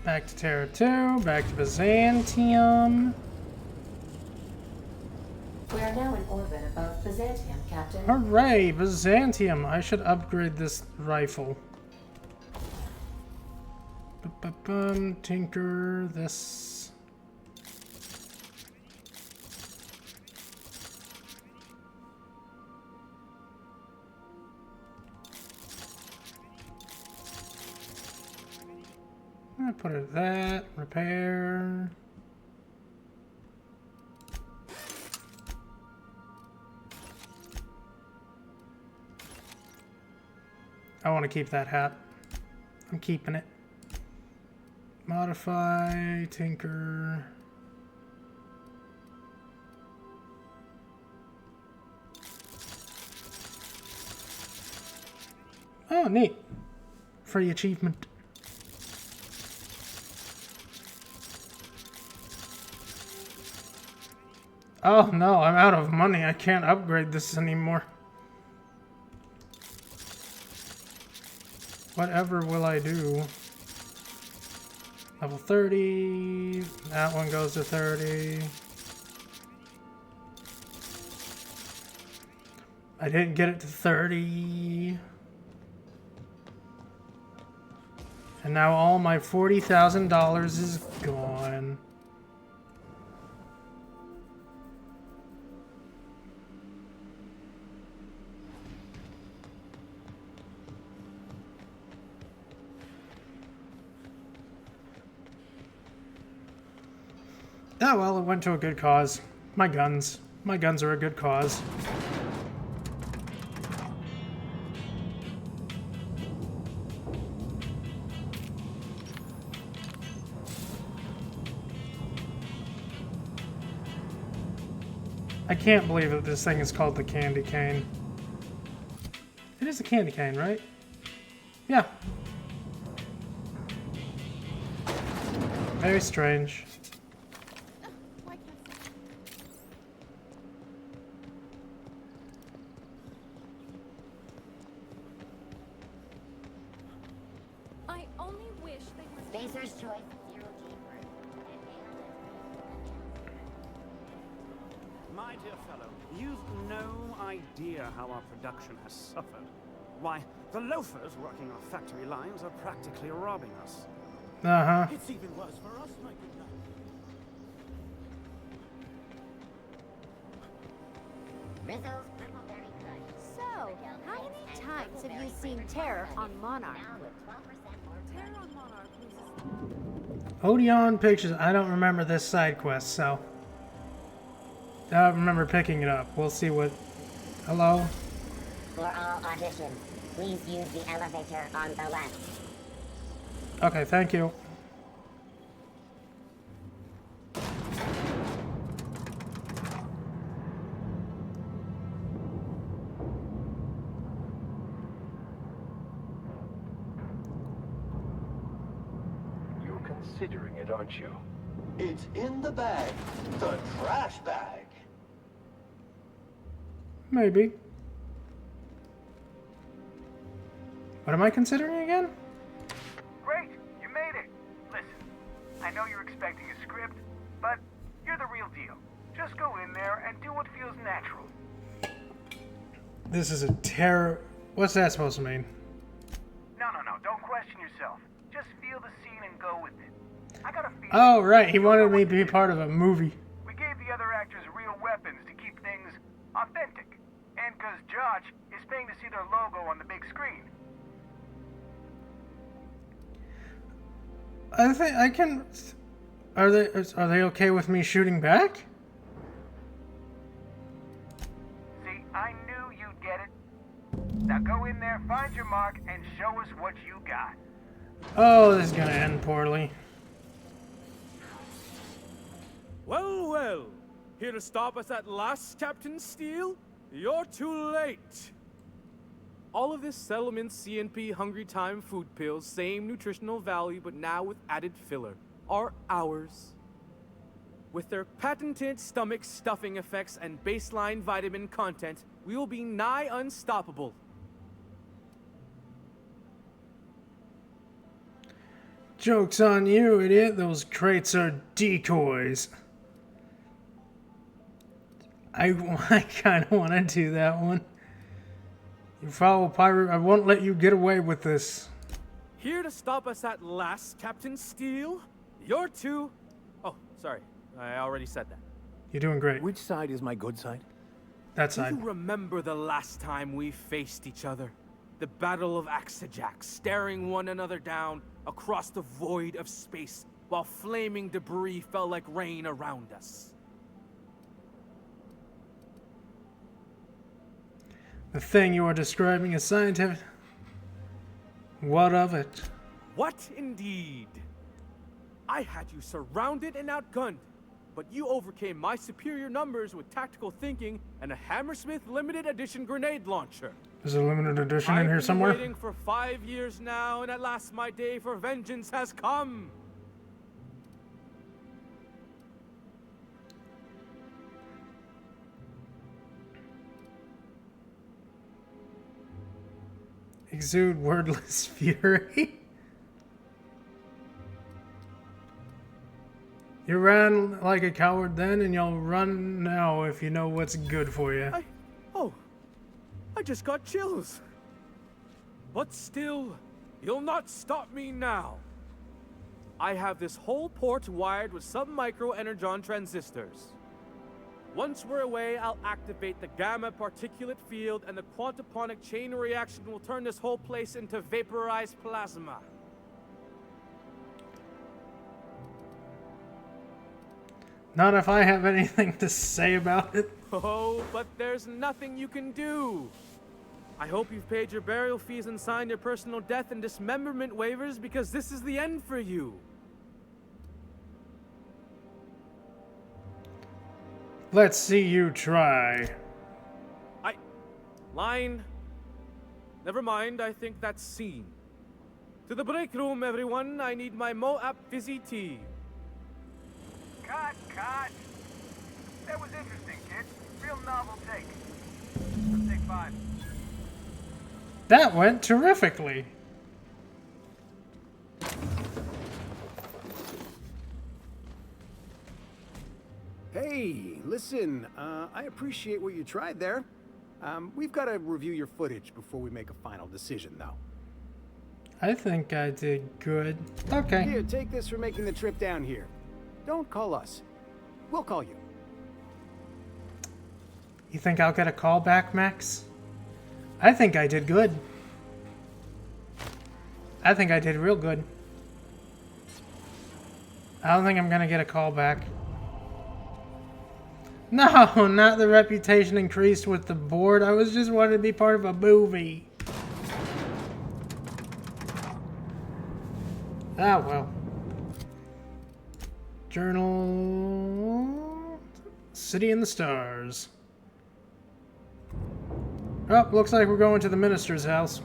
Speaker 1: Back to Terra 2, back to Byzantium.
Speaker 2: We are now in orbit above Byzantium, Captain.
Speaker 1: Hooray, Byzantium! I should upgrade this rifle. Tinker this. I'm gonna put it at that. Repair. I want to keep that hat. I'm keeping it. Modify, tinker. Oh, neat. Free achievement. Oh no, I'm out of money. I can't upgrade this anymore. Whatever will I do? Level 30. That one goes to 30. I didn't get it to 30. And now all my $40,000 is gone. Oh well, it went to a good cause. My guns. My guns are a good cause. I can't believe that this thing is called the candy cane. It is a candy cane, right? Yeah. Very strange.
Speaker 5: I only wish they were.
Speaker 10: Spacer's choice, 0G for
Speaker 12: My dear fellow, you've no idea how our production has suffered. Why, the loafers working our factory lines are practically robbing us.
Speaker 1: Uh-huh.
Speaker 9: It's even worse for us, my good man.
Speaker 10: Rizzo's Purpleberry Crush.
Speaker 13: So, how many times have you seen Terror on Monarch?
Speaker 10: Now with 12% more
Speaker 5: Terror on Monarch loses.
Speaker 1: Odeon Pictures. I don't remember this side quest, so I don't remember picking it up. We'll see what... Hello?
Speaker 10: For all auditions, please use the elevator on the left.
Speaker 1: Okay, thank you.
Speaker 6: You're considering it, aren't you?
Speaker 7: It's in the bag. The trash bag.
Speaker 1: Maybe. What am I considering again?
Speaker 14: Great, you made it. Listen, I know you're expecting a script, but you're the real deal. Just go in there and do what feels natural.
Speaker 1: This is a terror... What's that supposed to mean?
Speaker 14: No, don't question yourself. Just feel the scene and go with it. I got a feeling...
Speaker 1: Oh, right. He wanted me to be part of a movie.
Speaker 14: We gave the other actors real weapons to keep things authentic. And because Josh is paying to see their logo on the big screen.
Speaker 1: I think I can... Are they okay with me shooting back?
Speaker 14: See, I knew you'd get it. Now go in there, find your mark, and show us what you got.
Speaker 1: Oh, this is gonna end poorly.
Speaker 15: Well, well. Here to stop us at last, Captain Steele? You're too late. All of this settlement CNP Hungry Time food pills, same nutritional value, but now with added filler, are ours. With their patented stomach stuffing effects and baseline vitamin content, we will be nigh unstoppable.
Speaker 1: Joke's on you, idiot. Those crates are decoys. I kind of want to do that one. You foul pirate, I won't let you get away with this.
Speaker 15: Here to stop us at last, Captain Steele? You're too... Oh, sorry. I already said that.
Speaker 1: You're doing great.
Speaker 11: Which side is my good side?
Speaker 1: That
Speaker 15: Do
Speaker 1: side.
Speaker 15: you remember the last time we faced each other? The Battle of Axajack, staring one another down across the void of space while flaming debris fell like rain around us.
Speaker 1: The thing you are describing is scientific. What of it?
Speaker 15: What indeed? I had you surrounded and outgunned, but you overcame my superior numbers with tactical thinking and a Hammersmith limited edition grenade launcher.
Speaker 1: There's a limited edition in
Speaker 15: I've
Speaker 1: here
Speaker 15: been
Speaker 1: somewhere.
Speaker 15: waiting for 5 years now, and at last my day for vengeance has come.
Speaker 1: Exude wordless fury. You ran like a coward then, and you'll run now if you know what's good for you.
Speaker 15: I just got chills. But still, you'll not stop me now. I have this whole port wired with sub-micro energon transistors. Once we're away, I'll activate the gamma particulate field, and the quantaponic chain reaction will turn this whole place into vaporized plasma.
Speaker 1: Not if I have anything to say about it.
Speaker 15: Oh, but there's nothing you can do. I hope you've paid your burial fees and signed your personal death and dismemberment waivers, because this is the end for you.
Speaker 1: Let's see you try.
Speaker 15: Line. Never mind, I think that's scene. To the break room, everyone. I need my Moab fizzy tea.
Speaker 14: Cut! That was interesting, kid. Real novel take. Let's take 5.
Speaker 1: That went terrifically.
Speaker 16: Hey, listen, I appreciate what you tried there. We've got to review your footage before we make a final decision, though.
Speaker 1: I think I did good. Okay.
Speaker 16: Here, take this for making the trip down here. Don't call us. We'll call you.
Speaker 1: You think I'll get a call back, Max? I think I did good. I think I did real good. I don't think I'm gonna get a call back. No, not the reputation increased with the board. I was just wanting to be part of a movie. Ah, well. Journal... City in the Stars. Oh, looks like we're going to the minister's house.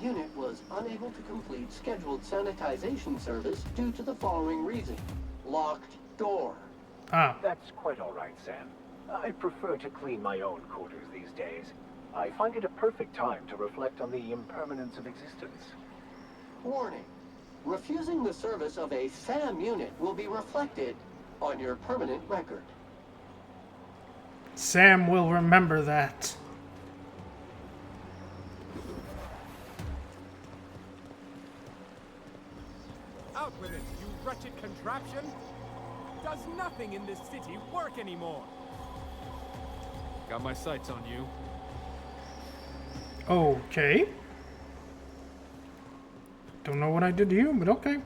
Speaker 7: Unit was unable to complete scheduled sanitization service due to the following reason. Locked door.
Speaker 11: That's quite all right, Sam. I prefer to clean my own quarters these days. I find it a perfect time to reflect on the impermanence of existence.
Speaker 7: Warning. Refusing the service of a SAM unit will be reflected on your permanent record.
Speaker 1: Sam will remember that.
Speaker 15: Out with it, you wretched contraption! Does nothing in this city work anymore? Got my sights on you.
Speaker 1: Okay. Don't know what I did to you, but okay.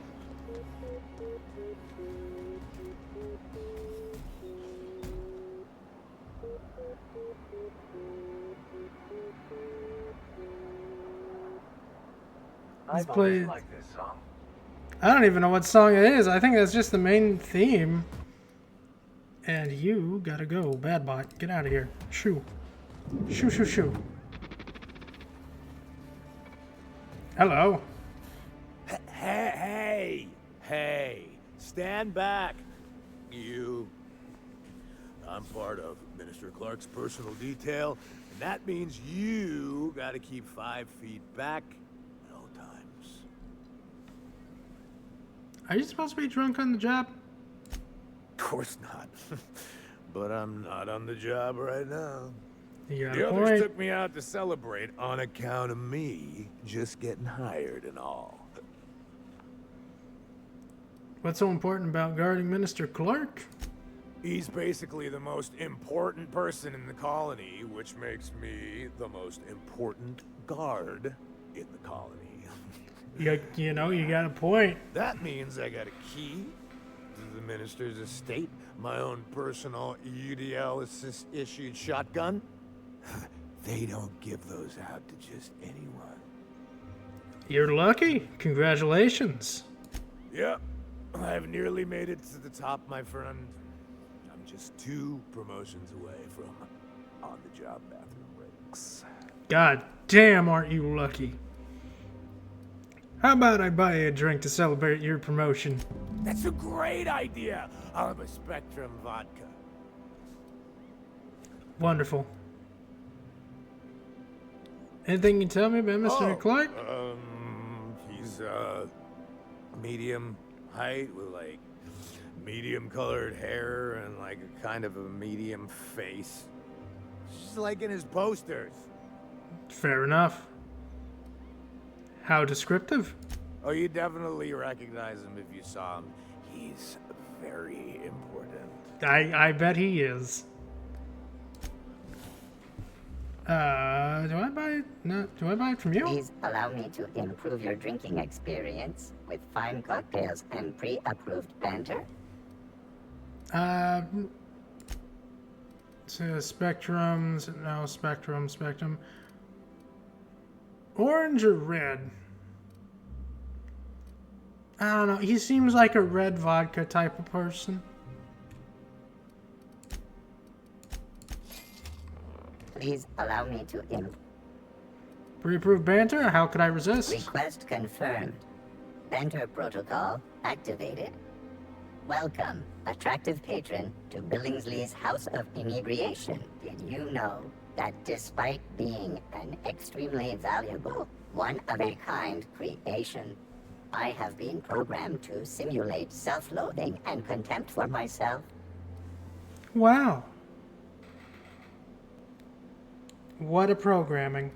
Speaker 11: I've always liked this song.
Speaker 1: I don't even know what song it is. I think that's just the main theme. And you gotta go, bad bot. Get out of here. Shoo. Shoo, shoo, shoo. Hello.
Speaker 17: Hey, stand back. You. I'm part of Minister Clark's personal detail, and that means you gotta keep 5 feet back at all times.
Speaker 1: Are you supposed to be drunk on the job?
Speaker 17: Of course not. But I'm not on the job right now.
Speaker 1: You got
Speaker 17: The
Speaker 1: a
Speaker 17: others
Speaker 1: point.
Speaker 17: took me out to celebrate on account of me just getting hired and all.
Speaker 1: What's so important about guarding Minister Clark?
Speaker 17: He's basically the most important person in the colony, which makes me the most important guard in the colony.
Speaker 1: You know, you got a point.
Speaker 17: That means I got a key to the minister's estate, my own personal UDL-issued shotgun. They don't give those out to just anyone.
Speaker 1: You're lucky. Congratulations.
Speaker 17: Yep, I've nearly made it to the top, my friend. I'm just 2 promotions away from on-the-job bathroom breaks.
Speaker 1: God damn, aren't you lucky? How about I buy you a drink to celebrate your promotion?
Speaker 17: That's a great idea! I'll have a Spectrum vodka.
Speaker 1: Wonderful. Anything you can tell me about Mr. Clark?
Speaker 17: He's, medium height with, like, medium-colored hair and, like, a kind of a medium face. Just like in his posters.
Speaker 1: Fair enough. How descriptive?
Speaker 17: Oh, you definitely recognize him if you saw him. He's very important.
Speaker 1: I bet he is. Do I buy it? No, do I buy it from you?
Speaker 10: Please allow me to improve your drinking experience with fine cocktails and pre-approved banter.
Speaker 1: So spectrums, no, spectrum. Orange or red? I don't know. He seems like a red vodka type of person.
Speaker 10: Please allow me to
Speaker 1: Pre-approved banter? How could I resist?
Speaker 10: Request confirmed. Banter protocol activated. Welcome, attractive patron, to Billingsley's House of Inebriation. Did you know that despite being an extremely valuable, one-of-a-kind creation, I have been programmed to simulate self-loathing and contempt for myself?
Speaker 1: Wow. What a programming.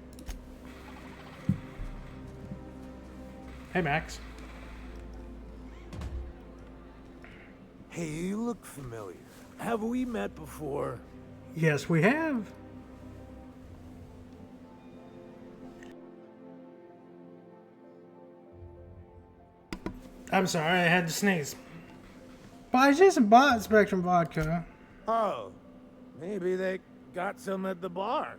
Speaker 1: Hey, Max.
Speaker 17: Hey, you look familiar. Have we met before?
Speaker 1: Yes, we have. I'm sorry, I had to sneeze. But I just bought Spectrum vodka.
Speaker 17: Oh, maybe they got some at the bar.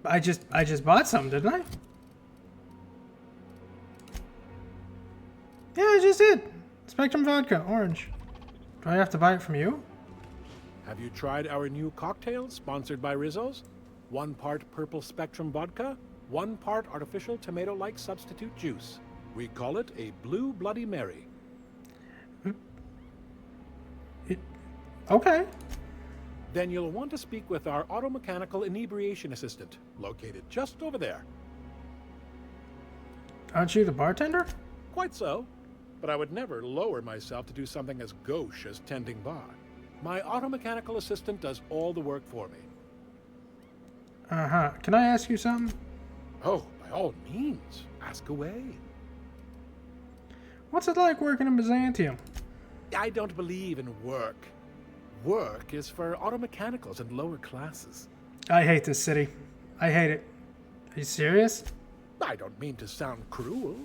Speaker 1: I just bought some, didn't I? Yeah, I just did. Spectrum vodka, orange. Do I have to buy it from you?
Speaker 9: Have you tried our new cocktail sponsored by Rizzo's? 1 part purple Spectrum vodka, 1 part artificial tomato-like substitute juice. We call it a Blue Bloody Mary.
Speaker 1: Okay.
Speaker 9: Then you'll want to speak with our automechanical inebriation assistant, located just over there.
Speaker 1: Aren't you the bartender?
Speaker 9: Quite so, but I would never lower myself to do something as gauche as tending bar. My automechanical assistant does all the work for me.
Speaker 1: Uh-huh. Can I ask you something?
Speaker 9: Oh, by all means, ask away.
Speaker 1: What's it like working in Byzantium?
Speaker 9: I don't believe in work. Work is for automechanicals and lower classes.
Speaker 1: I hate this city. I hate it. Are you serious?
Speaker 9: I don't mean to sound cruel.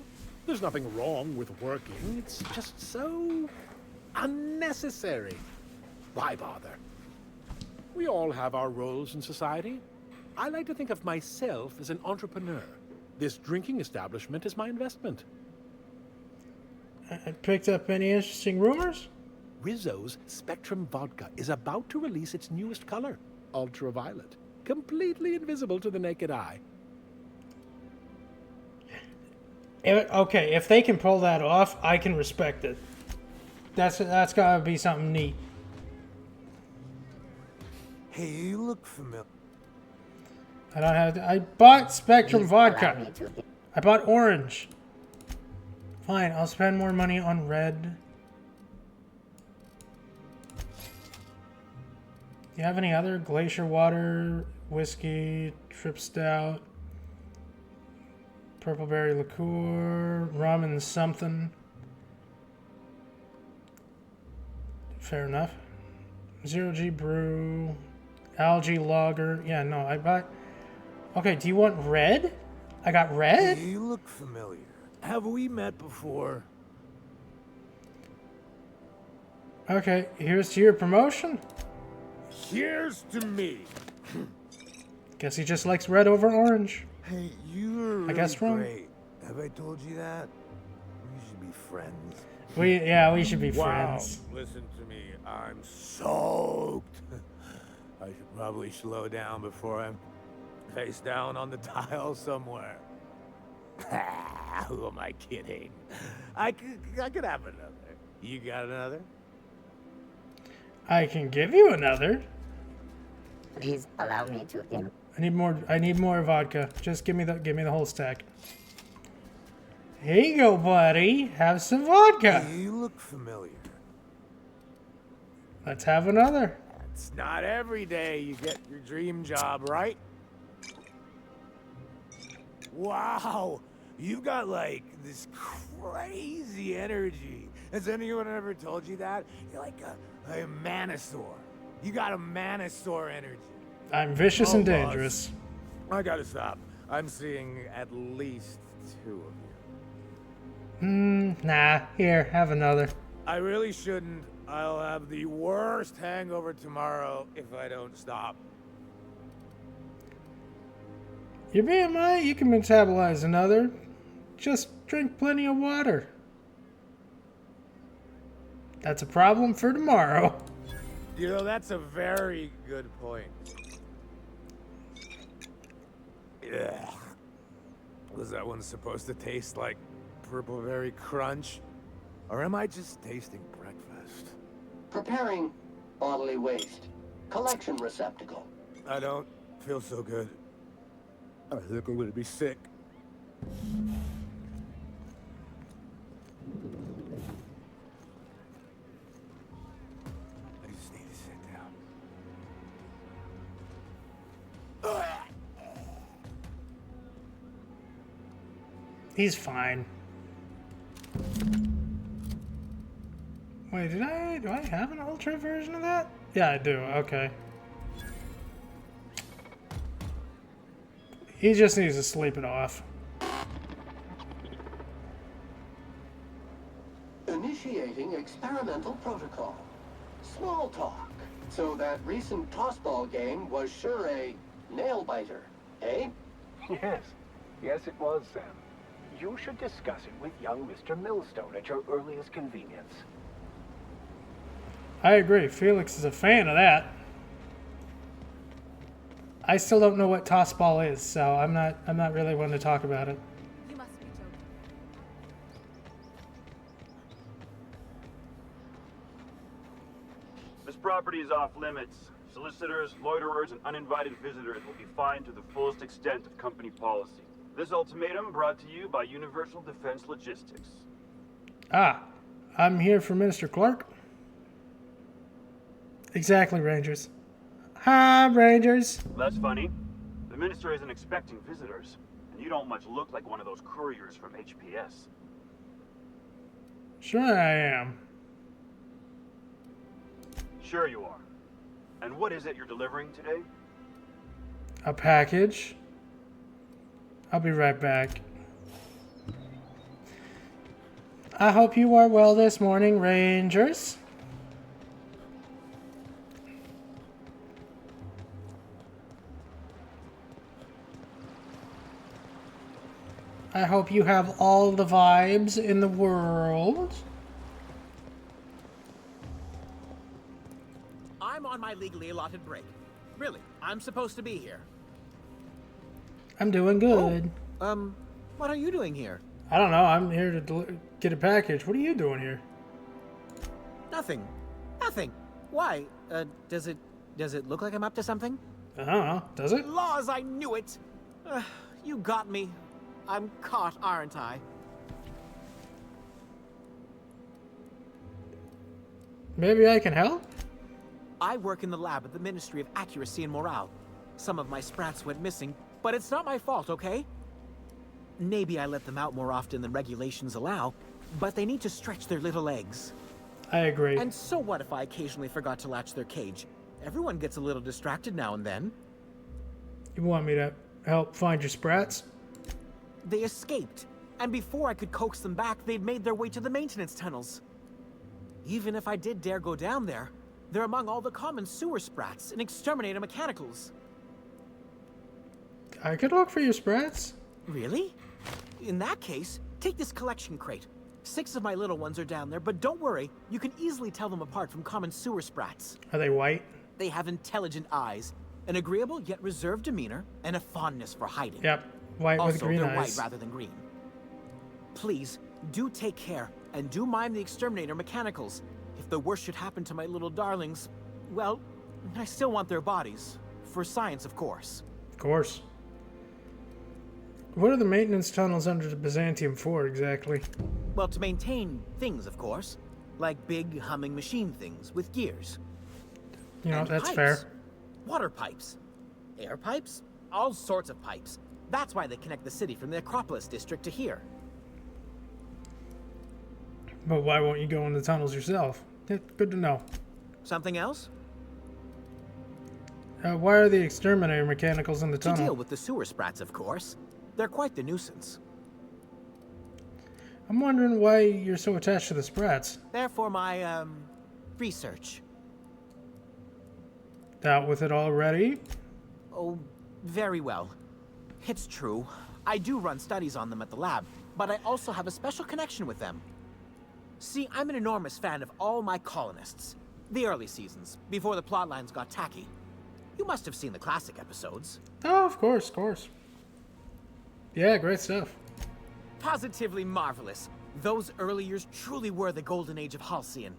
Speaker 9: There's nothing wrong with working. It's just so unnecessary. Why bother? We all have our roles in society. I like to think of myself as an entrepreneur. This drinking establishment is my investment.
Speaker 1: I picked up any interesting rumors?
Speaker 9: Rizzo's Spectrum Vodka is about to release its newest color, ultraviolet, completely invisible to the naked eye.
Speaker 1: Okay, if they can pull that off, I can respect it. That's gotta be something neat.
Speaker 17: Hey, you look familiar.
Speaker 1: I don't have to, I bought Spectrum vodka. I bought orange. Fine, I'll spend more money on red. Do you have any other glacier water, whiskey, trip stout, purple berry liqueur, rum and something? Fair enough. 0G brew, algae lager. Yeah, no, I bought. Okay, do you want red? I got red?
Speaker 17: Hey, you look familiar. Have we met before?
Speaker 1: Okay, here's to your promotion.
Speaker 17: Here's to me.
Speaker 1: Guess he just likes red over orange.
Speaker 17: Hey, you're really
Speaker 1: I guess wrong.
Speaker 17: great. Have I told you that? We should be friends.
Speaker 1: We should be
Speaker 17: wow.
Speaker 1: friends.
Speaker 17: Listen to me. I'm soaked. I should probably slow down before I'm face down on the tile somewhere. Who am I kidding? I could have another. You got another?
Speaker 1: I can give you another.
Speaker 10: Please allow me to
Speaker 1: I need more vodka. Just give me the whole stack. Here you go, buddy. Have some vodka.
Speaker 17: You look familiar.
Speaker 1: Let's have another.
Speaker 17: It's not every day you get your dream job, right? Wow, you got like this crazy energy. Has anyone ever told you that? You're like a manosaur. You got a manosaur energy.
Speaker 1: I'm vicious and dangerous.
Speaker 17: I gotta stop. I'm seeing at least 2 of you.
Speaker 1: Nah. Here, have another.
Speaker 17: I really shouldn't. I'll have the worst hangover tomorrow if I don't stop.
Speaker 1: Your BMI, you can metabolize another. Just drink plenty of water. That's a problem for tomorrow.
Speaker 17: You know, that's a very good point. Yeah. Was that one supposed to taste like Purple Berry Crunch? Or am I just tasting breakfast?
Speaker 7: Preparing bodily waste. Collection receptacle.
Speaker 17: I don't feel so good. I think I'm gonna be sick. I just need to sit down.
Speaker 1: He's fine. Wait, do I have an ultra version of that? Yeah, I do. Okay. He just needs to sleep it off.
Speaker 7: Initiating experimental protocol. Small talk. So that recent tossball game was sure a nail-biter, eh?
Speaker 11: Yes. Yes, it was, Sam. You should discuss it with young Mr. Millstone at your earliest convenience.
Speaker 1: I agree. Felix is a fan of that. I still don't know what tossball is, so I'm not really one to talk about it.
Speaker 4: You must be joking.
Speaker 18: This property is off limits. Solicitors, loiterers, and uninvited visitors will be fined to the fullest extent of company policy. This ultimatum brought to you by Universal Defense Logistics.
Speaker 1: Ah, I'm here for Minister Clark. Exactly, Rangers. Hi, Rangers.
Speaker 18: That's funny. The minister isn't expecting visitors, and you don't much look like one of those couriers from HPS.
Speaker 1: Sure I am.
Speaker 18: Sure you are. And what is it you're delivering today?
Speaker 1: A package. I'll be right back. I hope you are well this morning, Rangers. I hope you have all the vibes in the world.
Speaker 19: I'm on my legally allotted break. Really, I'm supposed to be here.
Speaker 1: I'm doing good.
Speaker 19: What are you doing here?
Speaker 1: I don't know. I'm here to get a package. What are you doing here?
Speaker 19: Nothing. Nothing. Why? Does it look like I'm up to something?
Speaker 1: I don't know. Does it?
Speaker 19: Laws, I knew it. You got me. I'm caught, aren't I?
Speaker 1: Maybe I can help?
Speaker 19: I work in the lab at the Ministry of Accuracy and Morale. Some of my sprats went missing, but it's not my fault, okay? Maybe I let them out more often than regulations allow, but they need to stretch their little legs.
Speaker 1: I agree.
Speaker 19: And so what if I occasionally forgot to latch their cage? Everyone gets a little distracted now and then.
Speaker 1: You want me to help find your sprats?
Speaker 19: They escaped, and before I could coax them back, they'd made their way to the maintenance tunnels. Even if I did dare go down there, they're among all the common sewer sprats and exterminator mechanicals.
Speaker 1: I could look for your sprats.
Speaker 19: Really? In that case, take this collection crate. 6 of my little ones are down there, but don't worry, you can easily tell them apart from common sewer sprats.
Speaker 1: Are they white?
Speaker 19: They have intelligent eyes, an agreeable yet reserved demeanor, and a fondness for hiding.
Speaker 1: Yep, white
Speaker 19: also,
Speaker 1: with green
Speaker 19: they're
Speaker 1: eyes.
Speaker 19: white rather than green. Please, do take care, and do mind the exterminator mechanicals. If the worst should happen to my little darlings, well, I still want their bodies. For science, of course.
Speaker 1: Of course. What are the maintenance tunnels under the Byzantium for, exactly?
Speaker 19: Well, to maintain things, of course. Like big, humming machine things with gears.
Speaker 1: You know,
Speaker 19: And
Speaker 1: that's
Speaker 19: pipes.
Speaker 1: fair.
Speaker 19: Water pipes. Air pipes. All sorts of pipes. That's why they connect the city from the Acropolis district to here.
Speaker 1: But why won't you go in the tunnels yourself? Yeah, good to know.
Speaker 19: Something else?
Speaker 1: Why are the exterminator mechanicals in the
Speaker 19: To deal
Speaker 1: tunnel?
Speaker 19: with the sewer sprats, of course. They're quite the nuisance.
Speaker 1: I'm wondering why you're so attached to the sprats.
Speaker 19: Therefore, my, research.
Speaker 1: Out with it already?
Speaker 19: Oh, very well. It's true. I do run studies on them at the lab, but I also have a special connection with them. See, I'm an enormous fan of all my colonists. The early seasons, before the plotlines got tacky. You must have seen the classic episodes.
Speaker 1: Oh, of course, of course. Yeah, great stuff.
Speaker 19: Positively marvelous. Those early years truly were the golden age of Halcyon.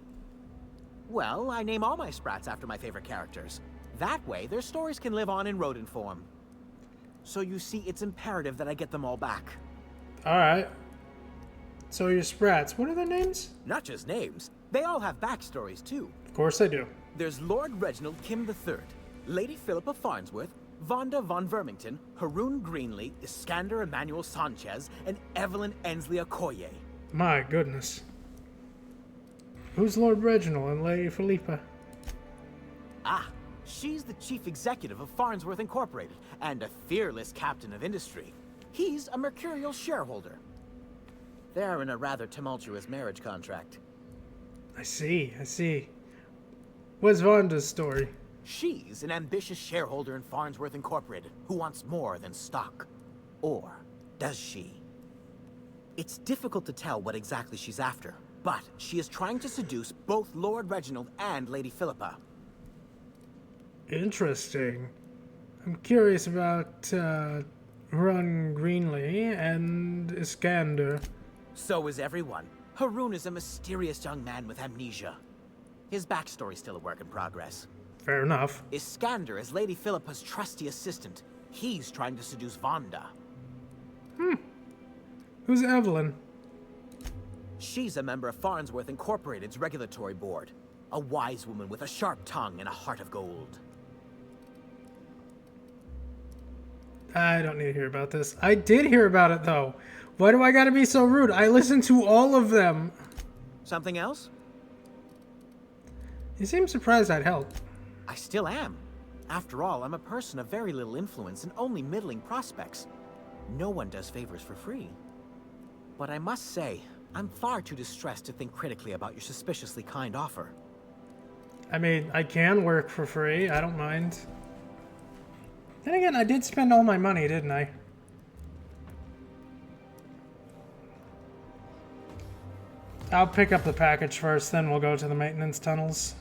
Speaker 19: Well, I name all my sprats after my favorite characters. That way, their stories can live on in rodent form. So you see, it's imperative that I get them all back.
Speaker 1: Alright. So your sprats, what are their names?
Speaker 19: Not just names. They all have backstories, too.
Speaker 1: Of course they do.
Speaker 19: There's Lord Reginald Kim III, Lady Philippa Farnsworth, Vonda von Vermington, Haroon Greenlee, Iskander Emmanuel Sanchez, and Evelyn Ensley Okoye.
Speaker 1: My goodness. Who's Lord Reginald and Lady Philippa?
Speaker 19: Ah, she's the chief executive of Farnsworth Incorporated, and a fearless captain of industry. He's a mercurial shareholder. They're in a rather tumultuous marriage contract.
Speaker 1: I see, I see. What's Vonda's story?
Speaker 19: She's an ambitious shareholder in Farnsworth Incorporated who wants more than stock. Or does she? It's difficult to tell what exactly she's after, but she is trying to seduce both Lord Reginald and Lady Philippa.
Speaker 1: Interesting. I'm curious about Haroon Greenlee and Iskander.
Speaker 19: So is everyone. Haroon is a mysterious young man with amnesia. His backstory's still a work in progress.
Speaker 1: Fair enough.
Speaker 19: Iskander is Lady Philippa's trusty assistant. He's trying to seduce Vonda.
Speaker 1: Who's Evelyn?
Speaker 19: She's a member of Farnsworth Incorporated's regulatory board. A wise woman with a sharp tongue and a heart of gold.
Speaker 1: I don't need to hear about this. I did hear about it, though. Why do I gotta be so rude? I listened to all of them.
Speaker 19: Something else?
Speaker 1: You seem surprised I'd help.
Speaker 19: I still am. After all, I'm a person of very little influence and only middling prospects. No one does favors for free. But I must say, I'm far too distressed to think critically about your suspiciously kind offer.
Speaker 1: I mean, I can work for free. I don't mind. Then again, I did spend all my money, didn't I? I'll pick up the package first, then we'll go to the maintenance tunnels.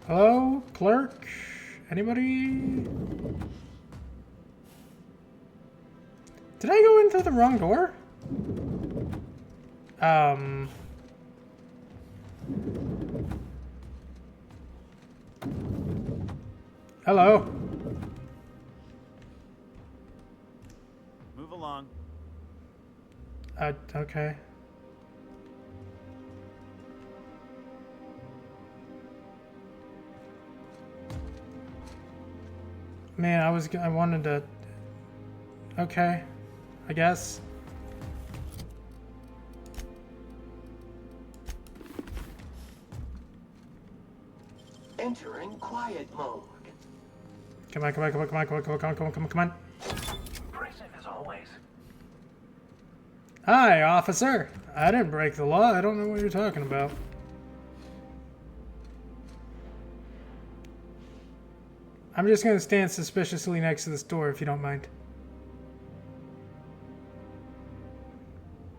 Speaker 1: Hello? Clerk? Anybody? Did I go in through the wrong door? Hello?
Speaker 20: Move along.
Speaker 1: Okay. Man, I wanted to... Okay, I guess.
Speaker 7: entering quiet mode.
Speaker 1: Come on, come on, come on, come on, come on, come on, come on, come on, come on, come on.
Speaker 11: Prison as always.
Speaker 1: Hi, officer. I didn't break the law. I don't know what you're talking about. I'm just gonna stand suspiciously next to this door if you don't mind.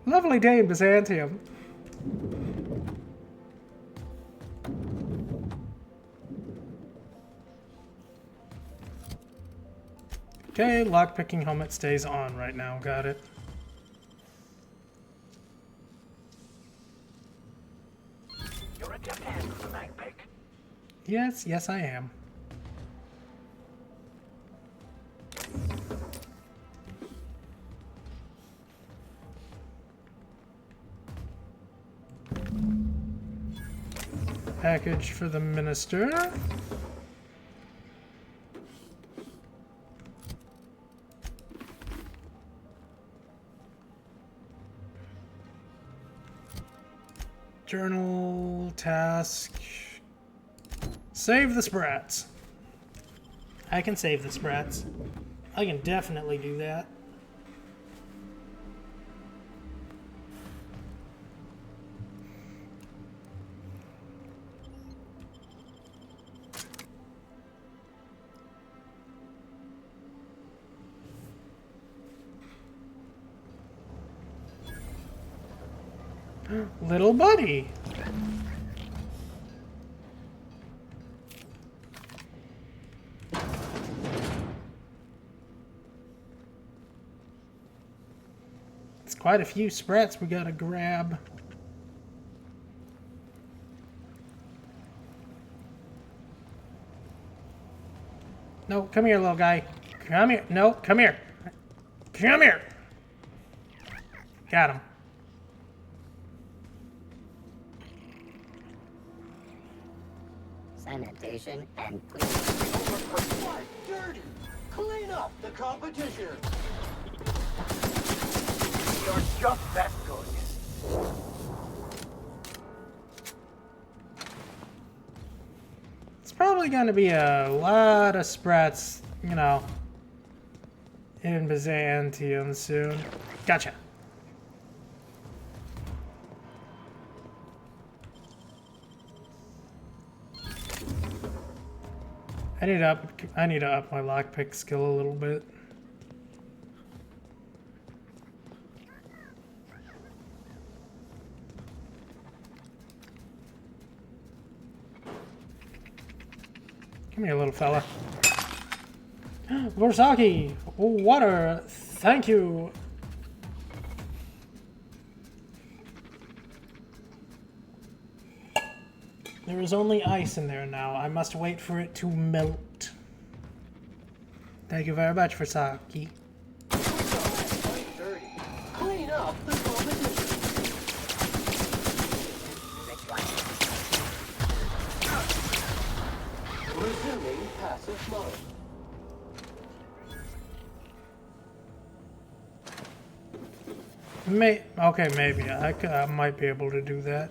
Speaker 1: Lovely day in Byzantium. Okay, lockpicking helmet stays on right now. Got it.
Speaker 11: You're a deft hand with the mag pick.
Speaker 1: Yes, yes I am. Package for the minister. Journal, task. Save the sprats. I can save the sprats. I can definitely do that. Little buddy. It's quite a few sprats we gotta grab. No, come here, little guy. Come here. No, come here. Come here. Got him.
Speaker 10: Sanitation and cleaning.
Speaker 7: What? Dirty! Clean up the competition!
Speaker 11: You're just that good.
Speaker 1: It's probably going to be a lot of sprats, you know, in Byzantium soon. Gotcha. I need to up my lockpick skill a little bit. Come here, little fella. Vorsaki, water, thank you. There is only ice in there now. I must wait for it to melt. Thank you very much, Vorsaki.
Speaker 7: Clean up the competition! Resuming passive mode.
Speaker 1: Okay, maybe. I might be able to do that.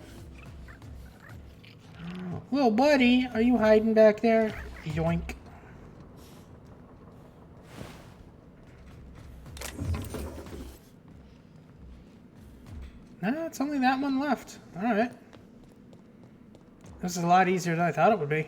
Speaker 1: Little buddy, are you hiding back there? Yoink. Nah, it's only that one left. Alright. This is a lot easier than I thought it would be.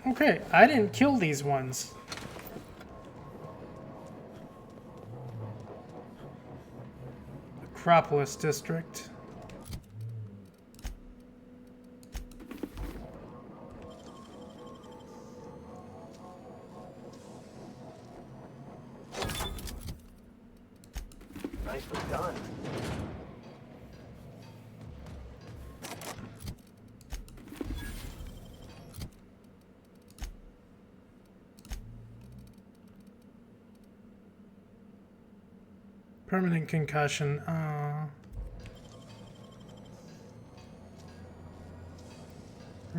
Speaker 1: Okay, I didn't kill these ones. Acropolis District.
Speaker 11: Nicely done.
Speaker 1: Permanent concussion.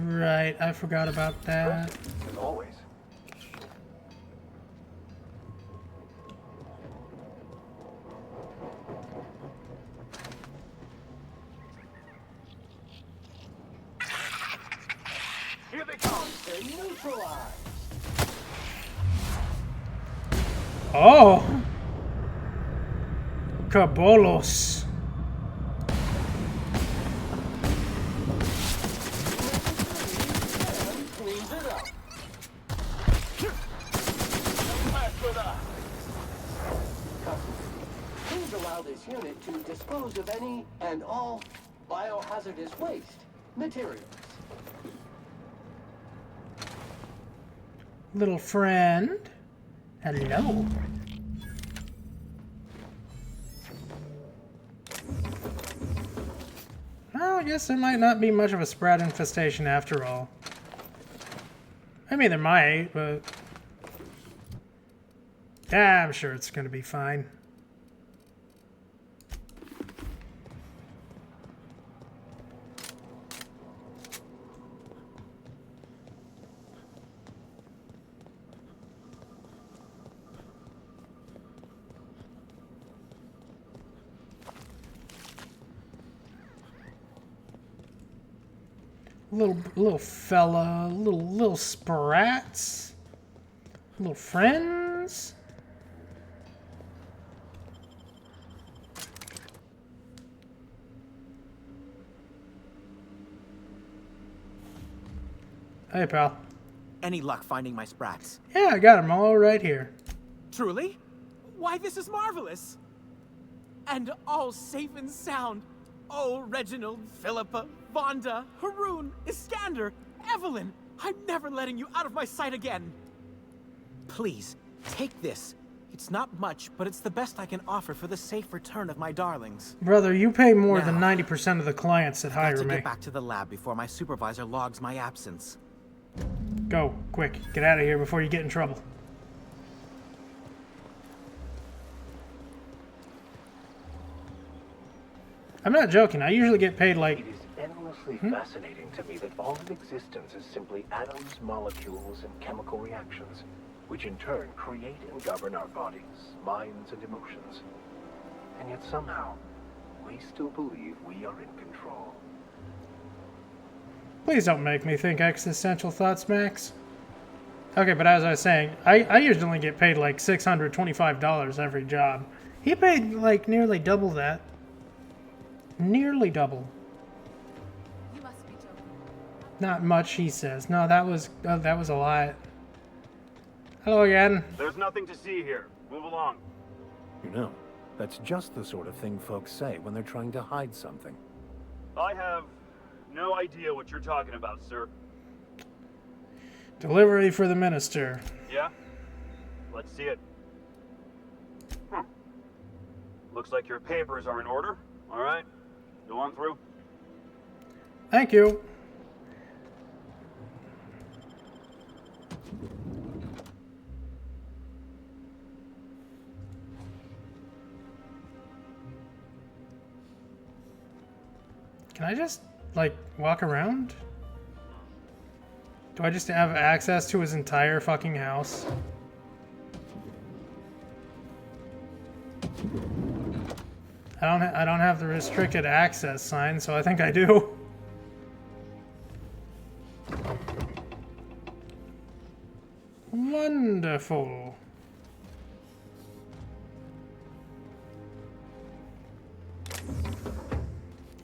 Speaker 1: Right, I forgot about that.
Speaker 11: As always.
Speaker 7: Here they come. They're neutralized.
Speaker 1: Oh! Cabolos.
Speaker 7: Cleans it up. Please allow this unit to dispose of any and all biohazardous waste materials.
Speaker 1: Little friend. Hello. Well, I guess there might not be much of a spread infestation after all. I mean, there might, but... yeah, I'm sure it's gonna be fine. Little fella, little sprats, little friends. Hey, pal.
Speaker 19: Any luck finding my sprats?
Speaker 1: Yeah, I got them all right here.
Speaker 19: Truly? Why, this is marvelous! And all safe and sound. Oh, Reginald, Philippa, Vonda, Haroon, Iskander, Evelyn! I'm never letting you out of my sight again! Please, take this. It's not much, but it's the best I can offer for the safe return of my darlings.
Speaker 1: Brother, you pay more
Speaker 19: Now,
Speaker 1: than 90% of the clients that hire
Speaker 19: Got to
Speaker 1: me.
Speaker 19: get back to the lab before my supervisor logs my absence.
Speaker 1: Go, quick. Get out of here before you get in trouble. I'm not joking. I usually get paid like...
Speaker 11: It is endlessly fascinating to me that all of existence is simply atoms, molecules, and chemical reactions, which in turn create and govern our bodies, minds, and emotions. And yet somehow, we still believe we are in control.
Speaker 1: Please don't make me think existential thoughts, Max. Okay, but as I was saying, I usually only get paid like $625 every job. He paid like nearly double that. Nearly double.
Speaker 4: You must be joking.
Speaker 1: Not much, he says. No, that was a lot. Hello again.
Speaker 18: There's nothing to see here. Move along.
Speaker 11: You know, that's just the sort of thing folks say when they're trying to hide something.
Speaker 18: I have no idea what you're talking about, sir.
Speaker 1: Delivery for the minister.
Speaker 18: Yeah? Let's see it. Looks like your papers are in order. All right. Go on through.
Speaker 1: Thank you. Can I just, like, walk around? Do I just have access to his entire fucking house? I don't have the restricted access sign, so I think I do. Wonderful.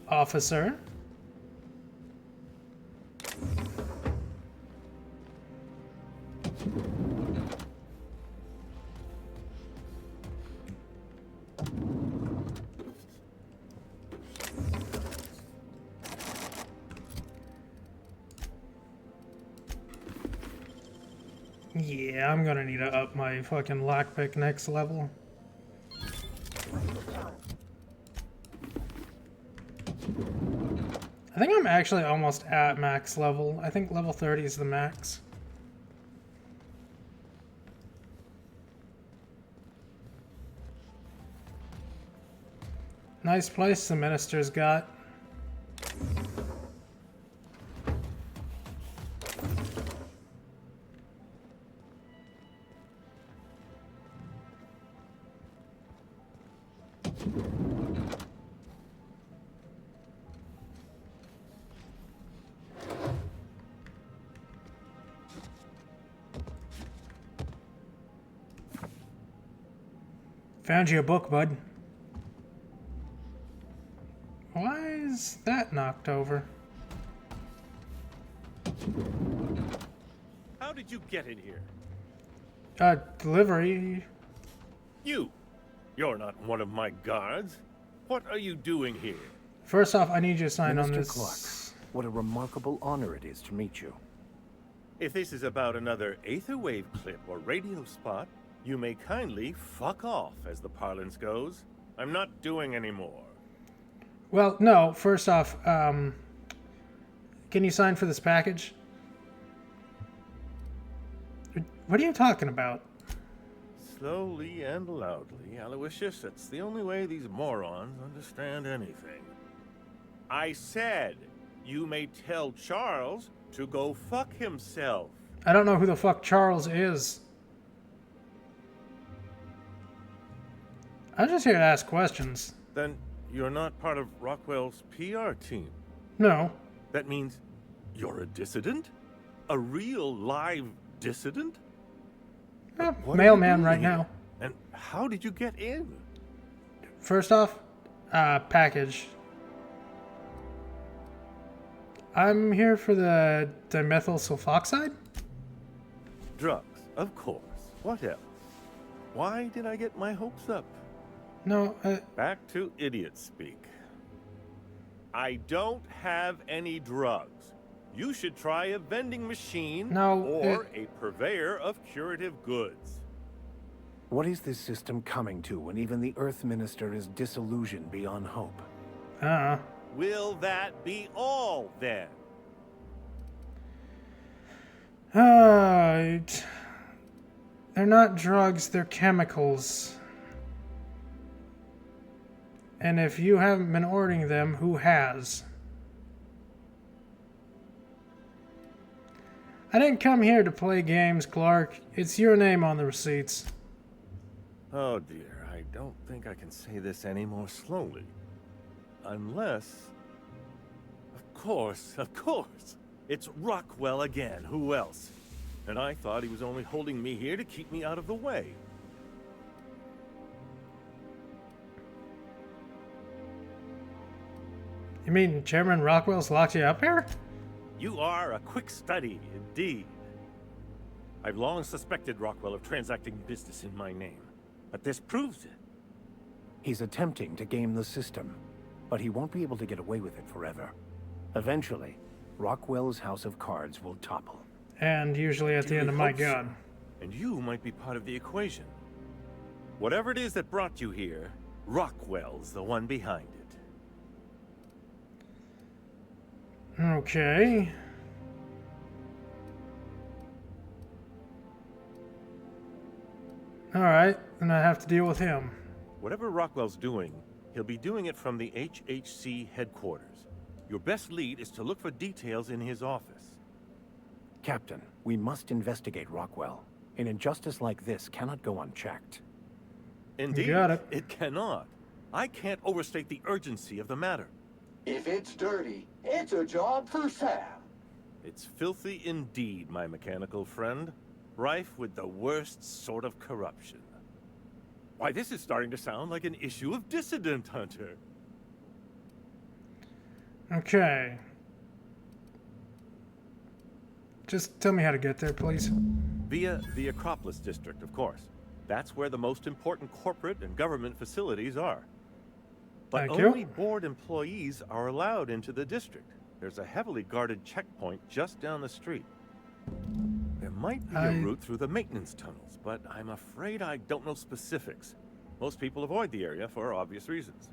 Speaker 1: Officer. Yeah, I'm gonna need to up my fucking lockpick next level. I think I'm actually almost at max level. I think level 30 is the max. Nice place the minister's got. Found you a book, bud. Why is that knocked over?
Speaker 20: How did you get in here?
Speaker 1: Delivery.
Speaker 20: You're not one of my guards. What are you doing here?
Speaker 1: First off, I need you to sign on
Speaker 11: Minister
Speaker 1: this.
Speaker 11: Clark, what a remarkable honor it is to meet you.
Speaker 20: If this is about another Aetherwave clip or radio spot, you may kindly fuck off, as the parlance goes. I'm not doing any more.
Speaker 1: Well, no. First off, can you sign for this package? What are you talking about?
Speaker 20: Slowly and loudly, Aloysius, it's the only way these morons understand anything. I said, you may tell Charles to go fuck himself.
Speaker 1: I don't know who the fuck Charles is. I'm just here to ask questions.
Speaker 20: Then you're not part of Rockwell's PR team.
Speaker 1: No.
Speaker 20: That means you're a dissident? A real live dissident?
Speaker 1: Mailman right now.
Speaker 20: And how did you get in?
Speaker 1: First off, package. I'm here for the dimethyl sulfoxide?
Speaker 20: Drugs, of course. What else? Why did I get my hopes up?
Speaker 1: No,
Speaker 20: Back to idiot speak. I don't have any drugs. You should try a vending machine or a purveyor of curative goods.
Speaker 11: What is this system coming to when even the Earth Minister is disillusioned beyond hope?
Speaker 20: Will that be all, then?
Speaker 1: Alright. They're not drugs, they're chemicals. And if you haven't been ordering them, who has? I didn't come here to play games, Clark. It's your name on the receipts.
Speaker 20: Oh dear, I don't think I can say this any more slowly. Unless... Of course. It's Rockwell again. Who else? And I thought he was only holding me here to keep me out of the way.
Speaker 1: You mean Chairman Rockwell's locked you up here?
Speaker 20: You are a quick study, indeed. I've long suspected Rockwell of transacting business in my name, but this proves it.
Speaker 11: He's attempting to game the system, but he won't be able to get away with it forever. Eventually, Rockwell's house of cards will topple.
Speaker 1: And usually at the end of my gun.
Speaker 20: And you might be part of the equation. Whatever it is that brought you here, Rockwell's the one behind it.
Speaker 1: Okay. Alright, then I have to deal with him.
Speaker 20: Whatever Rockwell's doing, he'll be doing it from the HHC headquarters. Your best lead is to look for details in his office.
Speaker 11: Captain, we must investigate Rockwell. An injustice like this cannot go unchecked.
Speaker 20: Indeed,
Speaker 1: You got it.
Speaker 20: It cannot. I can't overstate the urgency of the matter.
Speaker 7: If it's dirty, it's a job for Sam.
Speaker 20: It's filthy indeed, my mechanical friend. Rife with the worst sort of corruption. Why, this is starting to sound like an issue of Dissident Hunter.
Speaker 1: Okay. Just tell me how to get there, please.
Speaker 20: Via the Acropolis District, of course. That's where the most important corporate and government facilities are. But
Speaker 1: Thank you.
Speaker 20: only board employees are allowed into the district. There's a heavily guarded checkpoint just down the street. There might be a route through the maintenance tunnels, but I'm afraid I don't know specifics. Most people avoid the area for obvious reasons.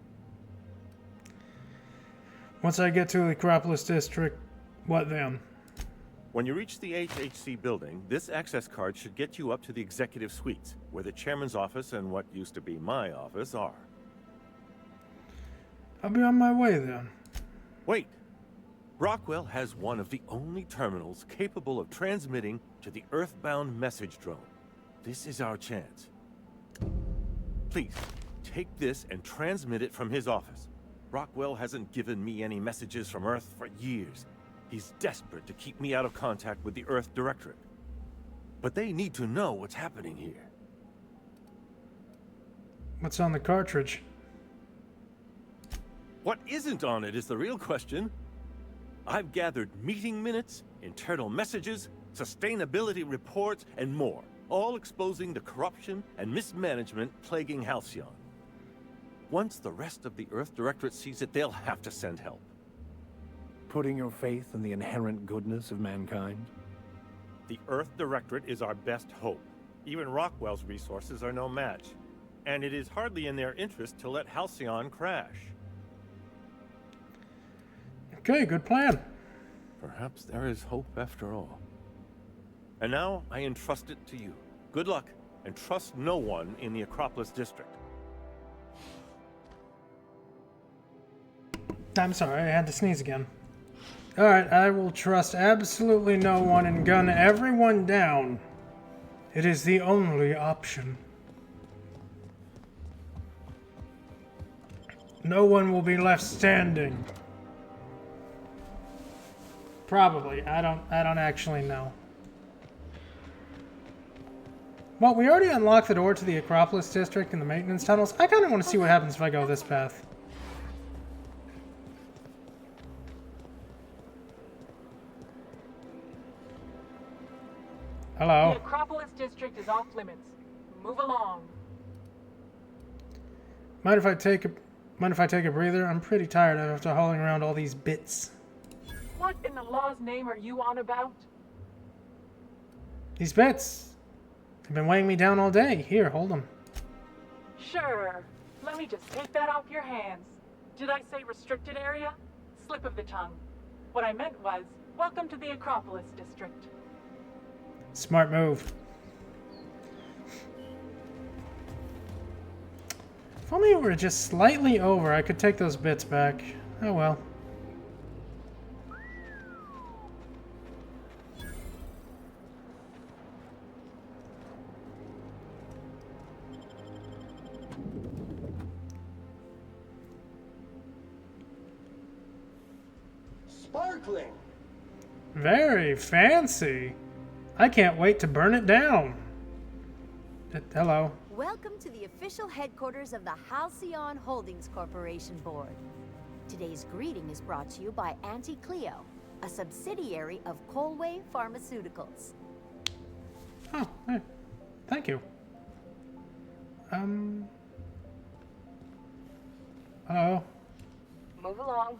Speaker 1: Once I get to the Acropolis District, what then?
Speaker 20: When you reach the HHC building, this access card should get you up to the executive suites, where the chairman's office and what used to be my office are.
Speaker 1: I'll be on my way then.
Speaker 20: Wait. Rockwell has one of the only terminals capable of transmitting to the Earthbound message drone. This is our chance. Please, take this and transmit it from his office. Rockwell hasn't given me any messages from Earth for years. He's desperate to keep me out of contact with the Earth Directorate. But they need to know what's happening here.
Speaker 1: What's on the cartridge?
Speaker 20: What isn't on it is the real question. I've gathered meeting minutes, internal messages, sustainability reports, and more, all exposing the corruption and mismanagement plaguing Halcyon. Once the rest of the Earth Directorate sees it, they'll have to send help.
Speaker 11: Putting your faith in the inherent goodness of mankind?
Speaker 20: The Earth Directorate is our best hope. Even Rockwell's resources are no match. And it is hardly in their interest to let Halcyon crash.
Speaker 1: Okay, good plan.
Speaker 20: Perhaps there is hope after all. And now I entrust it to you. Good luck, and trust no one in the Acropolis District.
Speaker 1: I'm sorry, I had to sneeze again. Alright, I will trust absolutely no one and gun everyone down. It is the only option. No one will be left standing. Probably. I don't actually know. Well, we already unlocked the door to the Acropolis District and the maintenance tunnels. I kind of want to see what happens if I go this path. Hello.
Speaker 21: The Acropolis District is off limits. Move along.
Speaker 1: Mind if I take a breather? I'm pretty tired after hauling around all these bits.
Speaker 21: What in the law's name are you on about?
Speaker 1: These bits. They've been weighing me down all day. Here, hold them.
Speaker 21: Sure. Let me just take that off your hands. Did I say restricted area? Slip of the tongue. What I meant was, welcome to the Acropolis District.
Speaker 1: Smart move. If only it were just slightly over, I could take those bits back. Oh well.
Speaker 7: Sparkling.
Speaker 1: Very fancy. I can't wait to burn it down. Hello.
Speaker 13: Welcome to the official headquarters of the Halcyon Holdings Corporation Board. Today's greeting is brought to you by Auntie Cleo, a subsidiary of Colway Pharmaceuticals.
Speaker 1: Oh, hey. Thank you. Hello.
Speaker 22: Move along.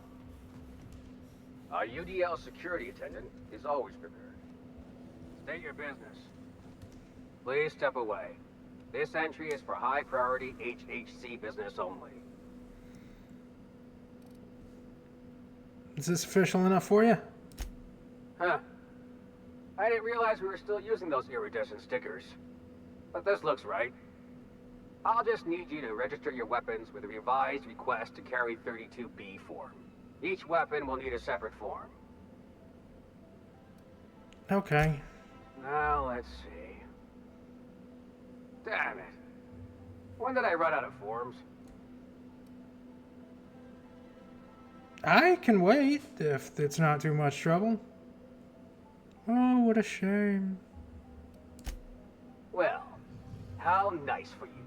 Speaker 22: Our UDL security attendant is always prepared. State your business. Please step away. This entry is for high-priority HHC business only.
Speaker 1: Is this official enough for you?
Speaker 22: Huh. I didn't realize we were still using those iridescent stickers. But this looks right. I'll just need you to register your weapons with a revised request to carry 32B form. Each weapon will need a separate form.
Speaker 1: Okay.
Speaker 22: Now, let's see. Damn it. When did I run out of forms?
Speaker 1: I can wait if it's not too much trouble. Oh, what a shame.
Speaker 22: Well, how nice for you.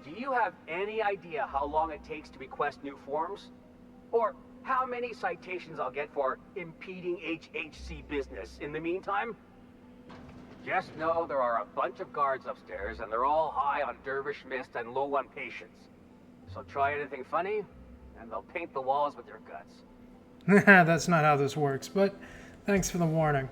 Speaker 22: Do you have any idea how long it takes to request new forms? Or how many citations I'll get for impeding HHC business in the meantime? Just know there are a bunch of guards upstairs, and they're all high on dervish mist and low on patience. So try anything funny, and they'll paint the walls with your guts.
Speaker 1: That's not how this works, but thanks for the warning.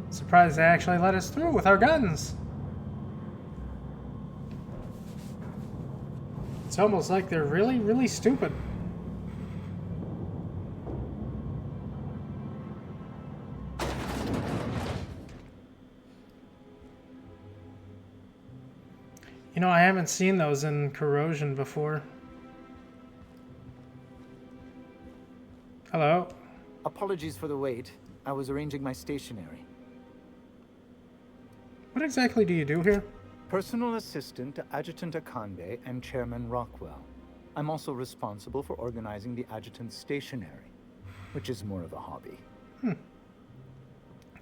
Speaker 1: Surprised they actually let us through with our guns. It's almost like they're really, really stupid. You know, I haven't seen those in Corrosion before. Hello.
Speaker 23: Apologies for the wait.
Speaker 3: I was arranging my stationery.
Speaker 1: What exactly do you do here?
Speaker 3: Personal assistant to Adjutant Akande and Chairman Rockwell. I'm also responsible for organizing the adjutant's stationery, which is more of a hobby.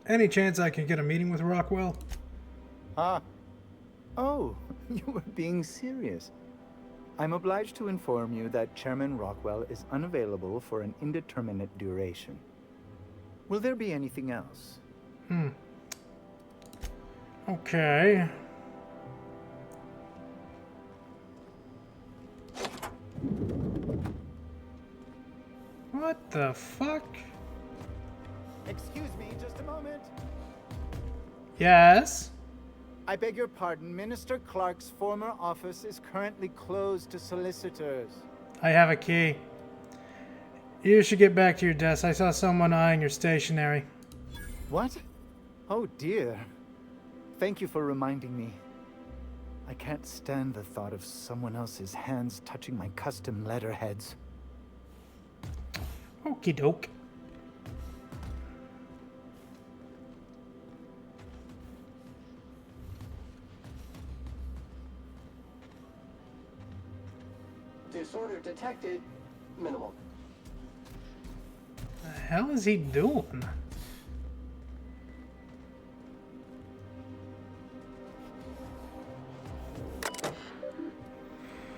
Speaker 1: Any chance I could get a meeting with Rockwell?
Speaker 3: Ah. Oh, you were being serious. I'm obliged to inform you that Chairman Rockwell is unavailable for an indeterminate duration. Will there be anything else?
Speaker 1: Okay. What the fuck?
Speaker 3: Excuse me, just a moment.
Speaker 1: Yes?
Speaker 3: I beg your pardon. Minister Clark's former office is currently closed to solicitors.
Speaker 1: I have a key. You should get back to your desk. I saw someone eyeing your stationery.
Speaker 3: What? Oh dear. Thank you for reminding me. I can't stand the thought of someone else's hands touching my custom letterheads.
Speaker 1: Okie doke.
Speaker 7: Disorder detected. Minimal.
Speaker 1: The hell is he doing?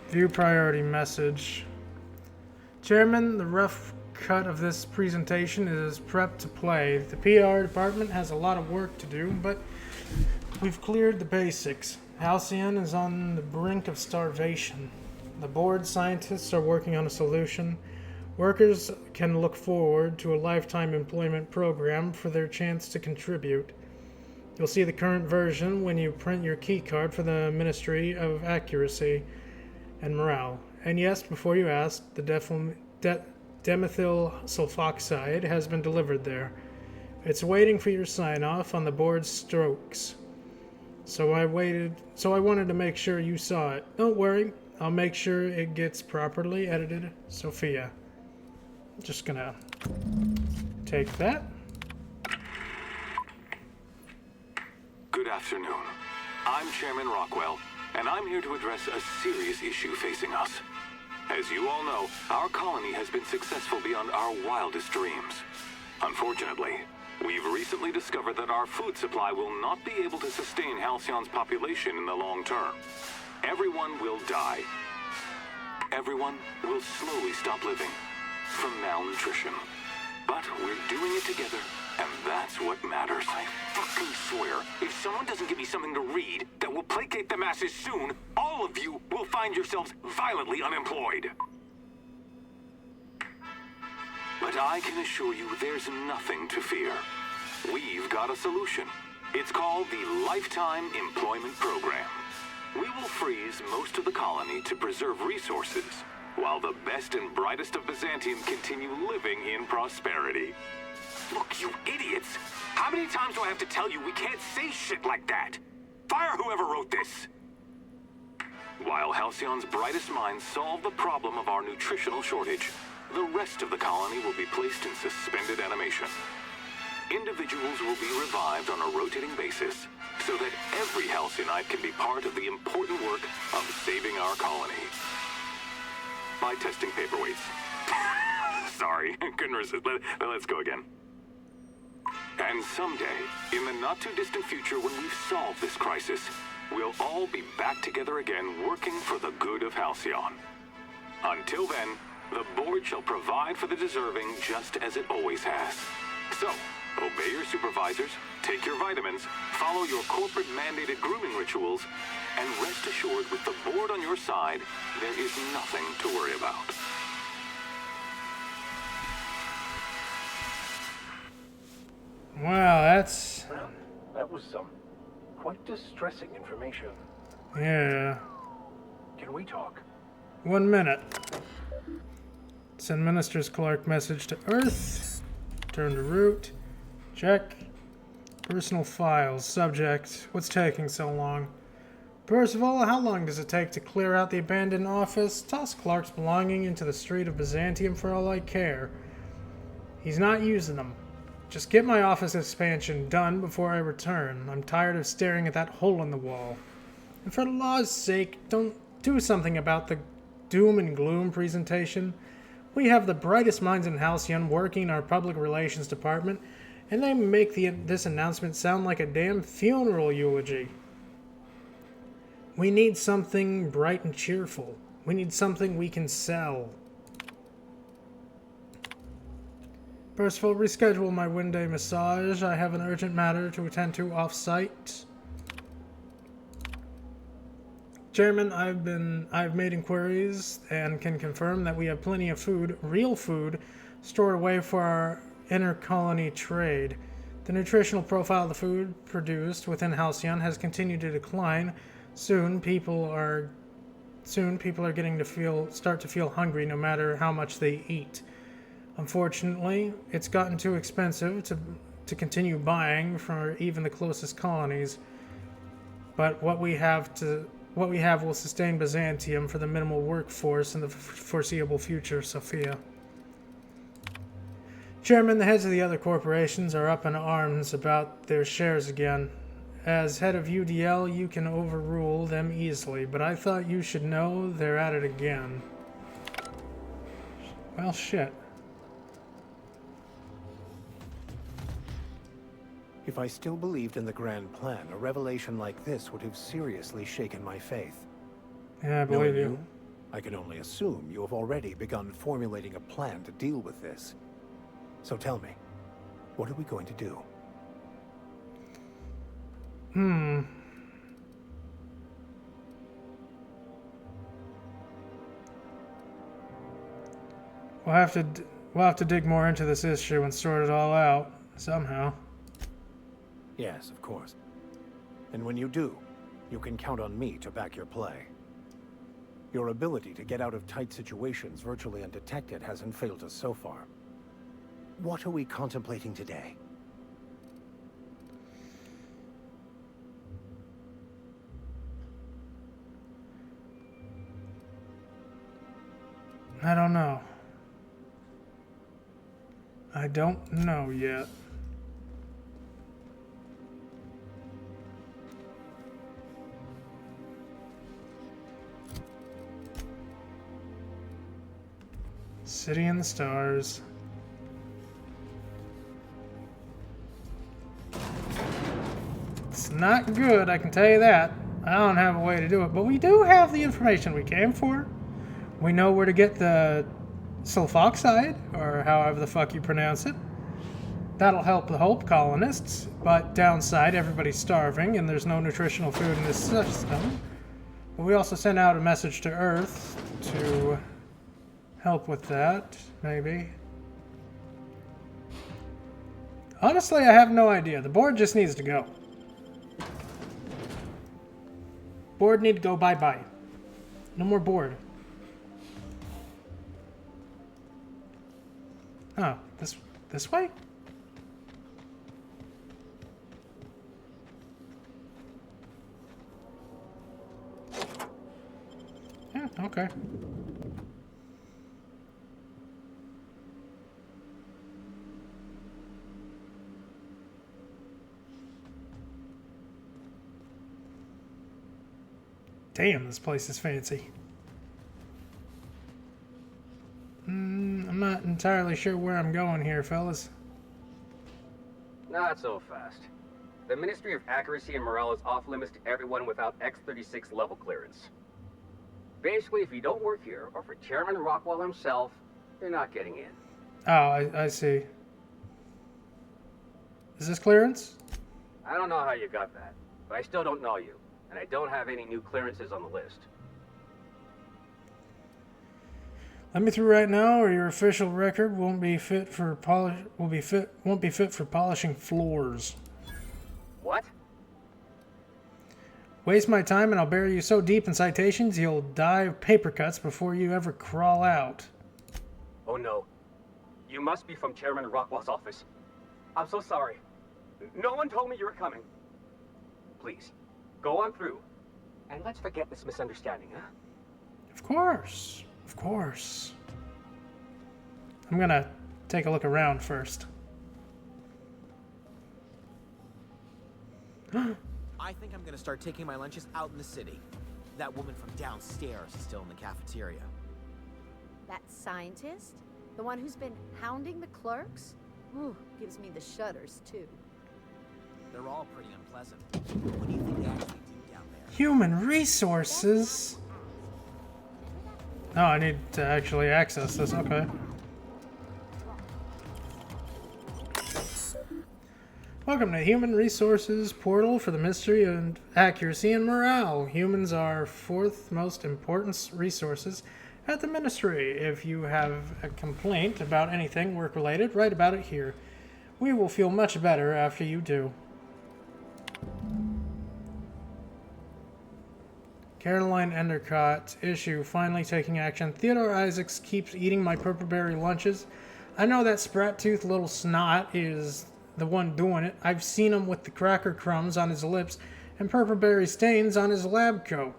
Speaker 1: View priority message. Chairman, the rough cut of this presentation is prepped to play. The PR department has a lot of work to do, but we've cleared the basics. Halcyon is on the brink of starvation. The board scientists are working on a solution. Workers can look forward to a lifetime employment program for their chance to contribute. You'll see the current version when you print your key card for the Ministry of Accuracy and Morale. And yes, before you ask, the demethyl sulfoxide has been delivered there. It's waiting for your sign-off on the board's strokes. So I wanted to make sure you saw it. Don't worry, I'll make sure it gets properly edited. Sophia. Just gonna take that.
Speaker 8: Good afternoon. I'm Chairman Rockwell, and I'm here to address a serious issue facing us. As you all know, our colony has been successful beyond our wildest dreams. Unfortunately, we've recently discovered that our food supply will not be able to sustain Halcyon's population in the long term. Everyone will die. Everyone will slowly stop living from malnutrition. But we're doing it together, and that's what matters. I fucking swear, if someone doesn't give me something to read that will placate the masses soon, all of you will find yourselves violently unemployed. But I can assure you there's nothing to fear. We've got a solution. It's called the Lifetime Employment Program. We will freeze most of the colony to preserve resources, while the best and brightest of Byzantium continue living in prosperity. Look, you idiots! How many times do I have to tell you we can't say shit like that? Fire whoever wrote this! While Halcyon's brightest minds solve the problem of our nutritional shortage, the rest of the colony will be placed in suspended animation. Individuals will be revived on a rotating basis, so that every Halcyonite can be part of the important work of saving our colony. By testing paperweights. Sorry, couldn't resist. Let's go again. And someday, in the not-too-distant future when we've solved this crisis, we'll all be back together again working for the good of Halcyon. Until then, the board shall provide for the deserving just as it always has. So, obey your supervisors, take your vitamins, follow your corporate-mandated grooming rituals, and rest assured with the board on your side, there is nothing to worry about.
Speaker 1: Wow, that's...
Speaker 11: That was some quite distressing information.
Speaker 1: Yeah.
Speaker 11: Can we talk?
Speaker 1: 1 minute. Send Minister's Clark message to Earth. Turn to root. Check. Personal files. Subject. What's taking so long? Percival, how long does it take to clear out the abandoned office? Toss Clark's belongings into the street of Byzantium for all I care. He's not using them. Just get my office expansion done before I return. I'm tired of staring at that hole in the wall. And for the law's sake, don't do something about the doom and gloom presentation. We have the brightest minds in Halcyon working our public relations department, and they make this announcement sound like a damn funeral eulogy. We need something bright and cheerful. We need something we can sell. Percival, reschedule my one-day massage. I have an urgent matter to attend to off-site. Chairman, I've made inquiries and can confirm that we have plenty of food, real food, stored away for our inter-colony trade. The nutritional profile of the food produced within Halcyon has continued to decline. Soon people are getting to start to feel hungry no matter how much they eat. Unfortunately, it's gotten too expensive to continue buying from even the closest colonies. But what we have will sustain Byzantium for the minimal workforce in the foreseeable future, Sophia. Chairman, the heads of the other corporations are up in arms about their shares again. As head of UDL, you can overrule them easily, but I thought you should know they're at it again. Well, shit.
Speaker 16: If I still believed in the grand plan, a revelation like this would have seriously shaken my faith.
Speaker 1: Yeah, I believe
Speaker 16: Knowing
Speaker 1: you.
Speaker 16: I can only assume you have already begun formulating a plan to deal with this. So tell me, what are we going to do?
Speaker 1: We'll have to dig more into this issue and sort it all out somehow.
Speaker 16: Yes, of course. And when you do, you can count on me to back your play. Your ability to get out of tight situations virtually undetected hasn't failed us so far. What are we contemplating today?
Speaker 1: I don't know. I don't know yet. City in the Stars. It's not good, I can tell you that. I don't have a way to do it, but we do have the information we came for. We know where to get the sulfoxide, or however the fuck you pronounce it. That'll help the Hope colonists, but downside, everybody's starving and there's no nutritional food in this system. But we also sent out a message to Earth to help with that, maybe. Honestly, I have no idea. The board just needs to go. Board need to go bye-bye. No more board. Oh, this way? Yeah, okay. Damn, this place is fancy. I'm not entirely sure where I'm going here, fellas.
Speaker 22: Not so fast. The Ministry of Accuracy and Morale is off limits to everyone without X-36 level clearance. Basically, if you don't work here, or for Chairman Rockwell himself, you're not getting in.
Speaker 1: Oh, I see. Is this clearance?
Speaker 22: I don't know how you got that, but I still don't know you, and I don't have any new clearances on the list.
Speaker 1: Let me through right now, or your official record won't be fit for won't be fit for polishing floors.
Speaker 22: What?
Speaker 1: Waste my time and I'll bury you so deep in citations you'll die of paper cuts before you ever crawl out.
Speaker 22: Oh no. You must be from Chairman Rockwell's office. I'm so sorry. No one told me you were coming. Please, go on through. And let's forget this misunderstanding, huh?
Speaker 1: Of course. Of course. I'm gonna take a look around first.
Speaker 19: I think I'm gonna start taking my lunches out in the city. That woman from downstairs is still in the cafeteria.
Speaker 13: That scientist? The one who's been hounding the clerks? Ooh, gives me the shudders, too.
Speaker 19: They're all pretty unpleasant. What do you think they actually do down there?
Speaker 1: Human resources? Oh, I need to actually access this. Okay. Welcome to Human Resources Portal for the Mystery and Accuracy and Morale. Humans are fourth most important resources at the Ministry. If you have a complaint about anything work-related, write about it here. We will feel much better after you do. Caroline Endicott, issue, finally taking action. Theodore Isaacs keeps eating my purple berry lunches. I know that sprat-toothed little snot is the one doing it. I've seen him with the cracker crumbs on his lips and purple berry stains on his lab coat.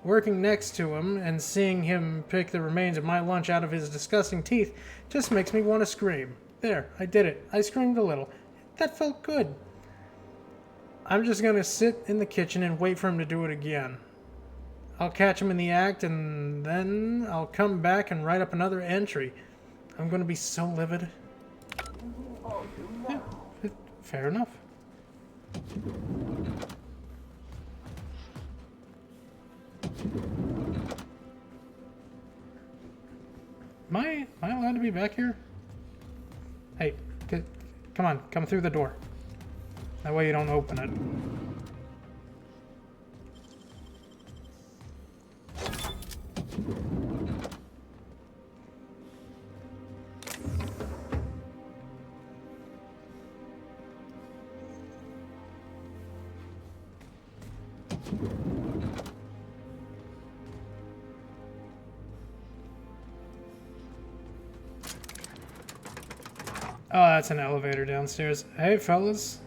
Speaker 1: Working next to him and seeing him pick the remains of my lunch out of his disgusting teeth just makes me want to scream. There, I did it. I screamed a little. That felt good. I'm just going to sit in the kitchen and wait for him to do it again. I'll catch him in the act, and then I'll come back and write up another entry. I'm going to be so livid. Yeah, fair enough. Am I allowed to be back here? Hey, come on, come through the door. That way you don't open it. Oh, that's an elevator downstairs. Hey, fellas.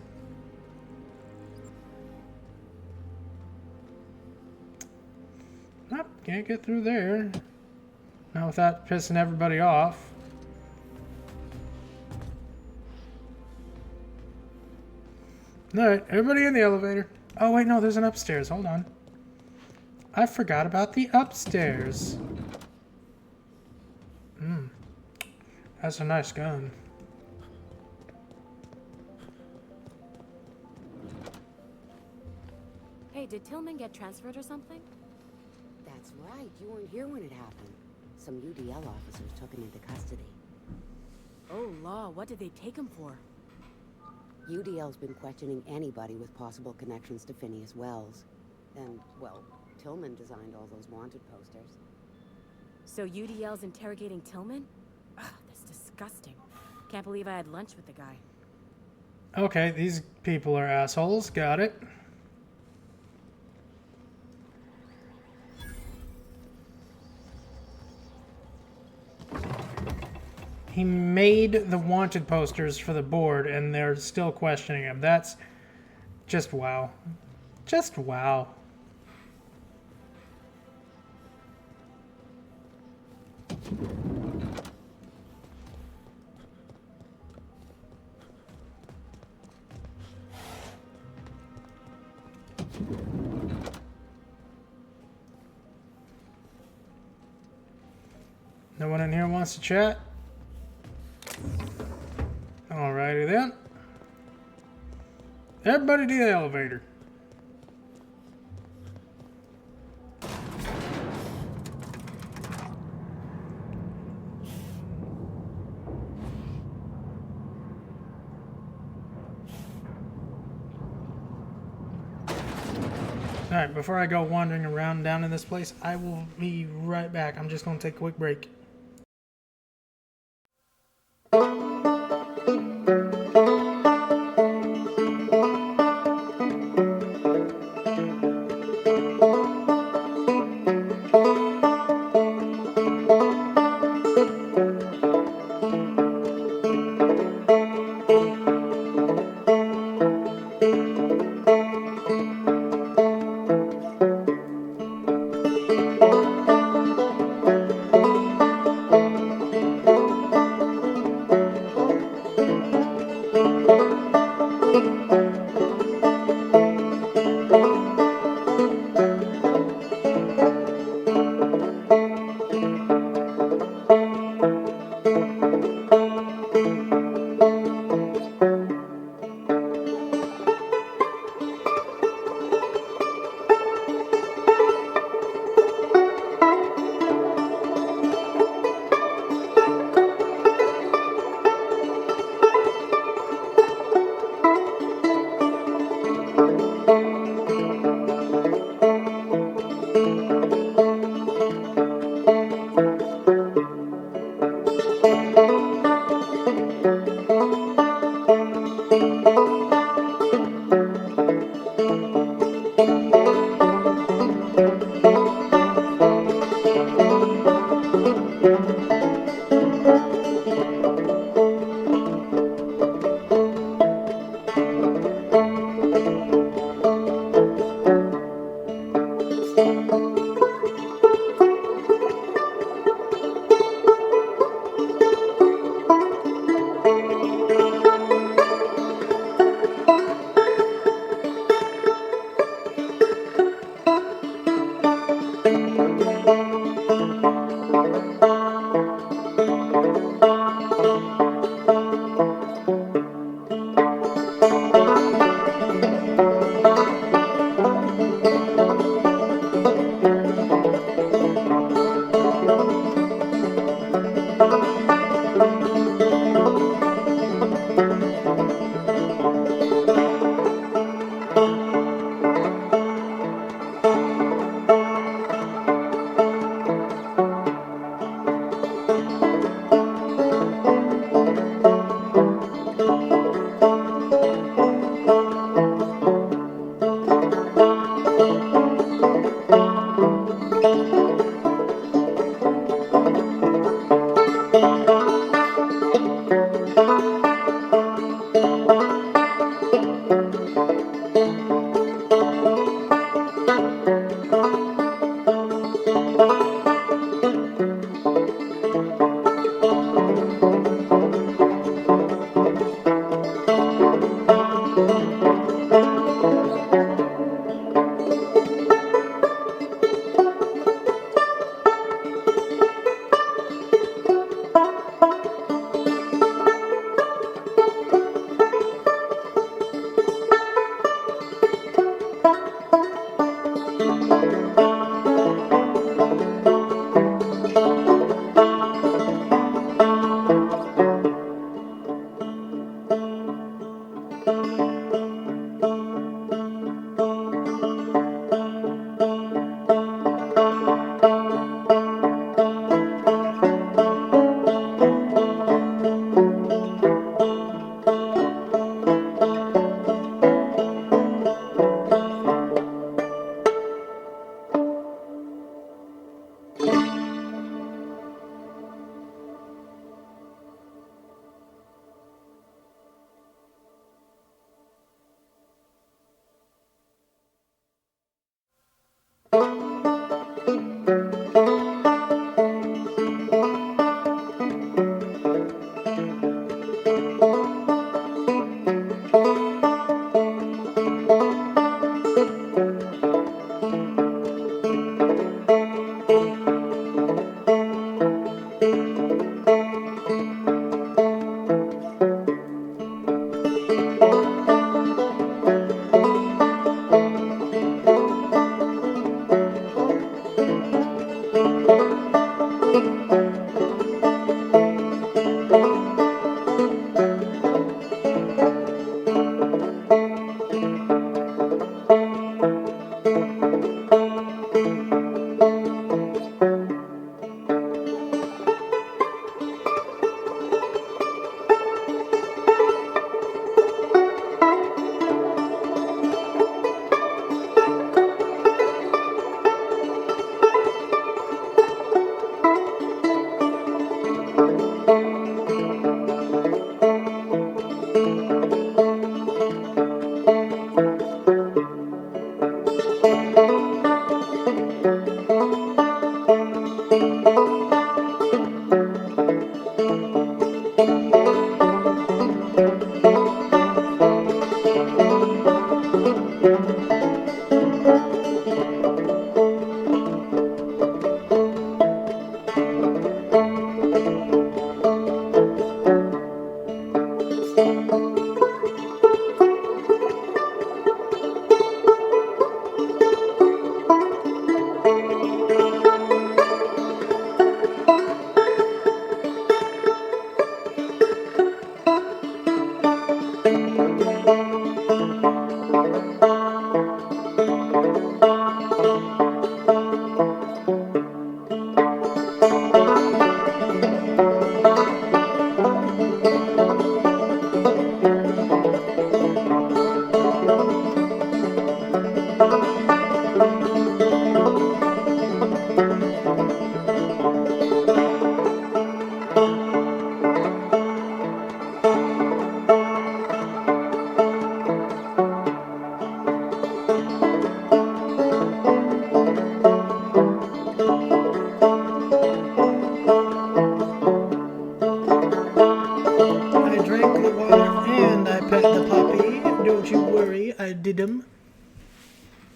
Speaker 1: Nope, can't get through there. Not without pissing everybody off. Alright, everybody in the elevator. Oh, wait, no, there's an upstairs. Hold on. I forgot about the upstairs. That's a nice gun.
Speaker 5: Hey, did Tillman get transferred or something?
Speaker 2: That's right. You weren't here when it happened. Some UDL officers took him into custody.
Speaker 5: Oh, law, what did they take him for?
Speaker 2: UDL's been questioning anybody with possible connections to Phineas Wells. And, well, Tillman designed all those wanted posters.
Speaker 5: So UDL's interrogating Tillman? Ugh, that's disgusting. Can't believe I had lunch with the guy.
Speaker 1: Okay, these people are assholes. Got it. He made the wanted posters for the board, and they're still questioning him. That's just wow. Just wow. No one in here wants to chat? Alrighty then. Everybody to the elevator. Alright, before I go wandering around down in this place, I will be right back. I'm just going to take a quick break.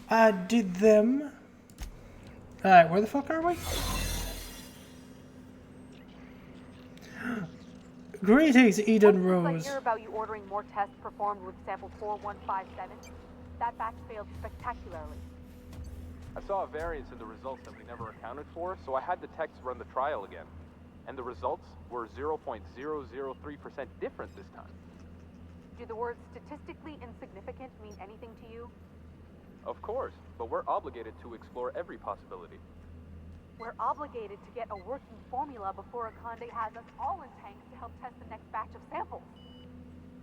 Speaker 1: I did them. Alright, where the fuck are we? Greetings, Eden Rose.
Speaker 5: I hear about you ordering more tests performed with sample 4157. That batch failed spectacularly.
Speaker 6: I saw a variance in the results that we never accounted for, so I had the techs run the trial again. And the results were 0.003% different this time.
Speaker 5: Do the words statistically insignificant mean anything to you?
Speaker 6: Of course, but we're obligated to explore every possibility.
Speaker 5: We're obligated to get a working formula before Akande has us all in tanks to help test the next batch of samples.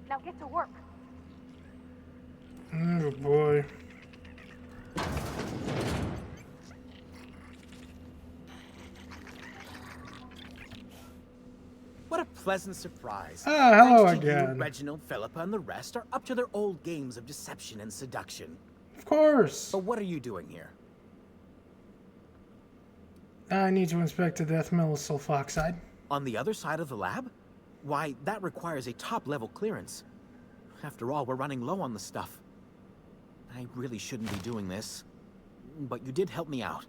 Speaker 5: Now get to work.
Speaker 1: Oh boy.
Speaker 19: What a pleasant surprise.
Speaker 1: Ah, hello
Speaker 19: Thanks to
Speaker 1: again.
Speaker 19: You, Reginald, Philippa, and the rest are up to their old games of deception and seduction.
Speaker 1: Of course.
Speaker 19: But what are you doing here?
Speaker 1: I need to inspect the death mill sulfoxide.
Speaker 19: On the other side of the lab? Why, that requires a top-level clearance. After all, we're running low on the stuff. I really shouldn't be doing this. But you did help me out.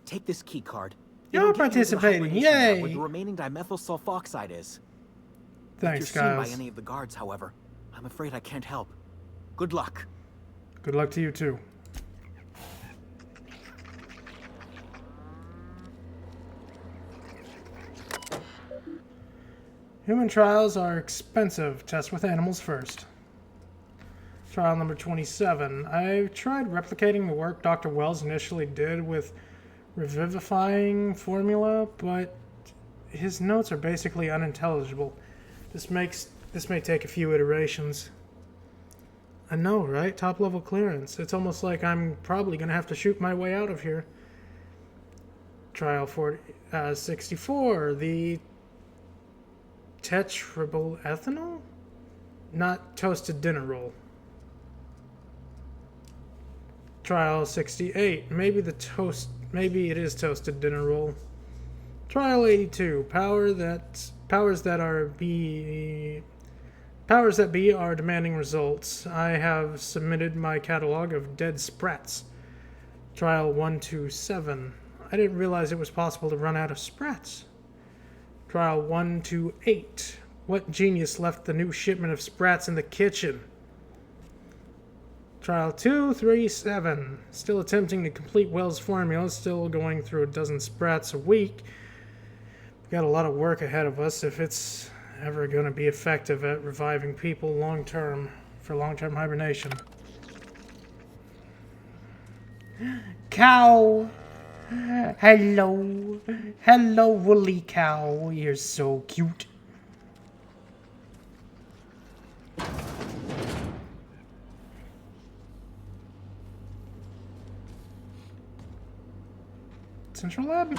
Speaker 19: Take this key card.
Speaker 1: You're participating, yay!
Speaker 19: Where the remaining dimethyl sulfoxide is.
Speaker 1: Thanks,
Speaker 19: if you're seen
Speaker 1: guys.
Speaker 19: by any of the guards, however, I'm afraid I can't help. Good luck.
Speaker 1: Good luck to you, too. Human trials are expensive. Test with animals first. Trial number 27. I've tried replicating the work Dr. Wells initially did with revivifying formula, but his notes are basically unintelligible. This may take a few iterations. I know, right? Top level clearance. It's almost like I'm probably gonna have to shoot my way out of here. Trial 64. The tetrable ethanol? Not toasted dinner roll. Trial 68. Maybe it is toasted dinner roll. Trial 82. Powers that be are demanding results. I have submitted my catalog of dead sprats. Trial 127. I didn't realize it was possible to run out of sprats. Trial 128. What genius left the new shipment of sprats in the kitchen? Trial 237. Still attempting to complete Wells' formula, still going through a dozen sprats a week. We've got a lot of work ahead of us if it's ever going to be effective at reviving people for long-term hibernation. Cow! Hello. Hello, woolly cow. You're so cute. Central lab?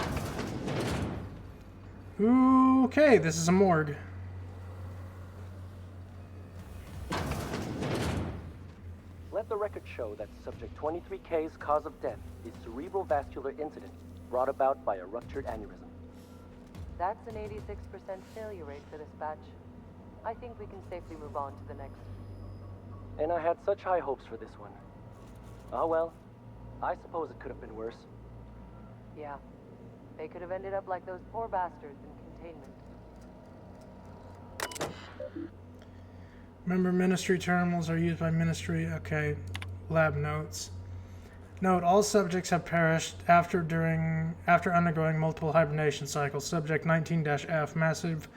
Speaker 1: Okay, this is a morgue.
Speaker 12: Let the record show that Subject 23K's cause of death is cerebral vascular incident brought about by a ruptured aneurysm.
Speaker 23: That's an 86% failure rate for this batch. I think we can safely move on to the next.
Speaker 12: And I had such high hopes for this one. Ah well, I suppose it could have been worse.
Speaker 23: Yeah, they could have ended up like those poor bastards in containment.
Speaker 1: Remember, ministry terminals are used by ministry. Okay, lab notes. Note, all subjects have perished after undergoing multiple hibernation cycles. Subject 19-F, massive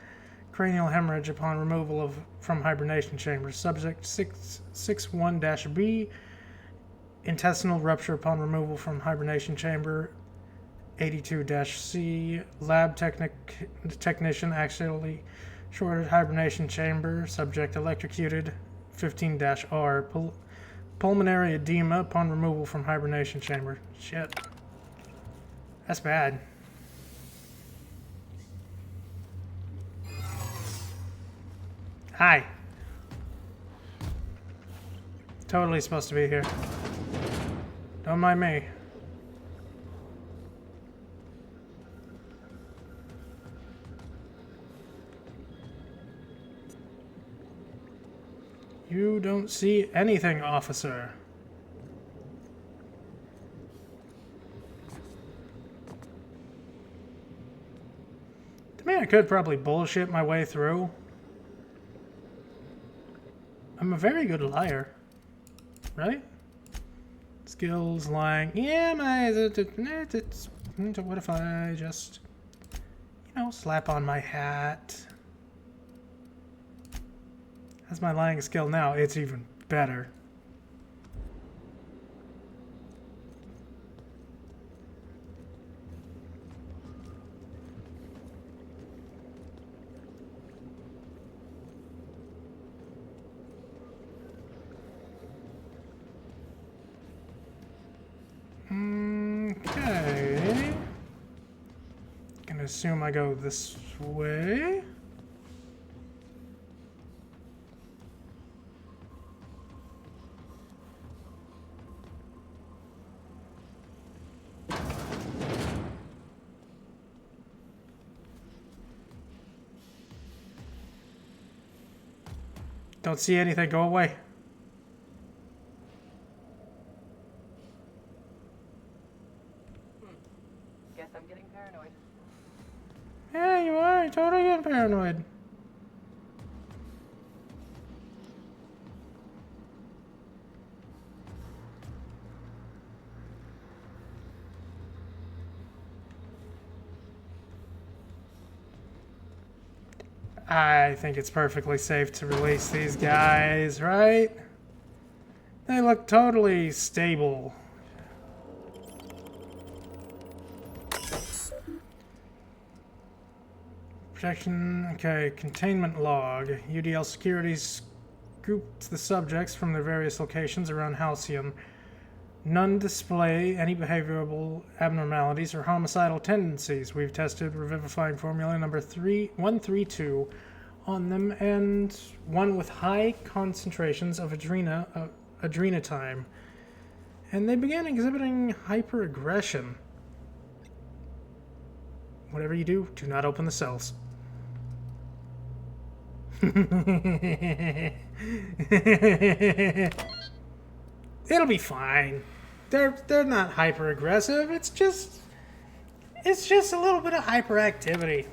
Speaker 1: cranial hemorrhage upon removal from hibernation chambers. Subject 61-B, intestinal rupture upon removal from hibernation chamber. 82-C. Lab technician actually shorted hibernation chamber. Subject electrocuted. 15-R. Pulmonary edema upon removal from hibernation chamber. Shit. That's bad. Hi. Totally supposed to be here. Don't mind me. You don't see anything, officer. I mean, I could probably bullshit my way through. I'm a very good liar. Right? Skills, lying. Yeah, what if I just, you know, slap on my hat? That's my lying skill now. It's even better. Okay. Gonna assume I go this way. Don't see anything. Go away.
Speaker 23: Guess I'm getting paranoid.
Speaker 1: Yeah, you are. You're totally getting paranoid. I think it's perfectly safe to release these guys, right? They look totally stable. Protection, okay, containment log. UDL securities grouped the subjects from their various locations around Halcyon. None display any behavioral abnormalities or homicidal tendencies. We've tested revivifying formula number 132 on them, and one with high concentrations of adrenatime. And they began exhibiting hyperaggression. Whatever you do, do not open the cells. It'll be fine. They're not hyper aggressive. It's just a little bit of hyperactivity.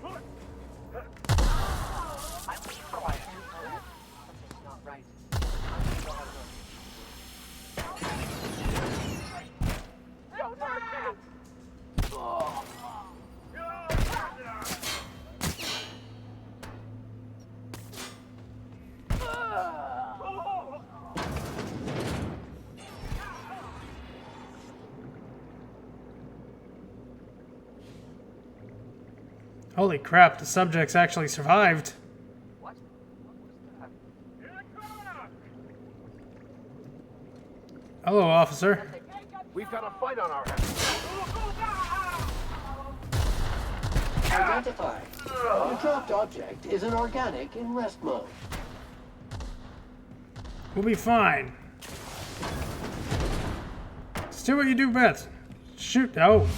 Speaker 1: Holy crap, the subjects actually survived.
Speaker 22: What?
Speaker 1: Hello, officer.
Speaker 11: We've got a fight on our hands.
Speaker 7: Identified. The dropped object is an organic in rest mode.
Speaker 1: We'll be fine. Just do what you do best. Shoot. Oh.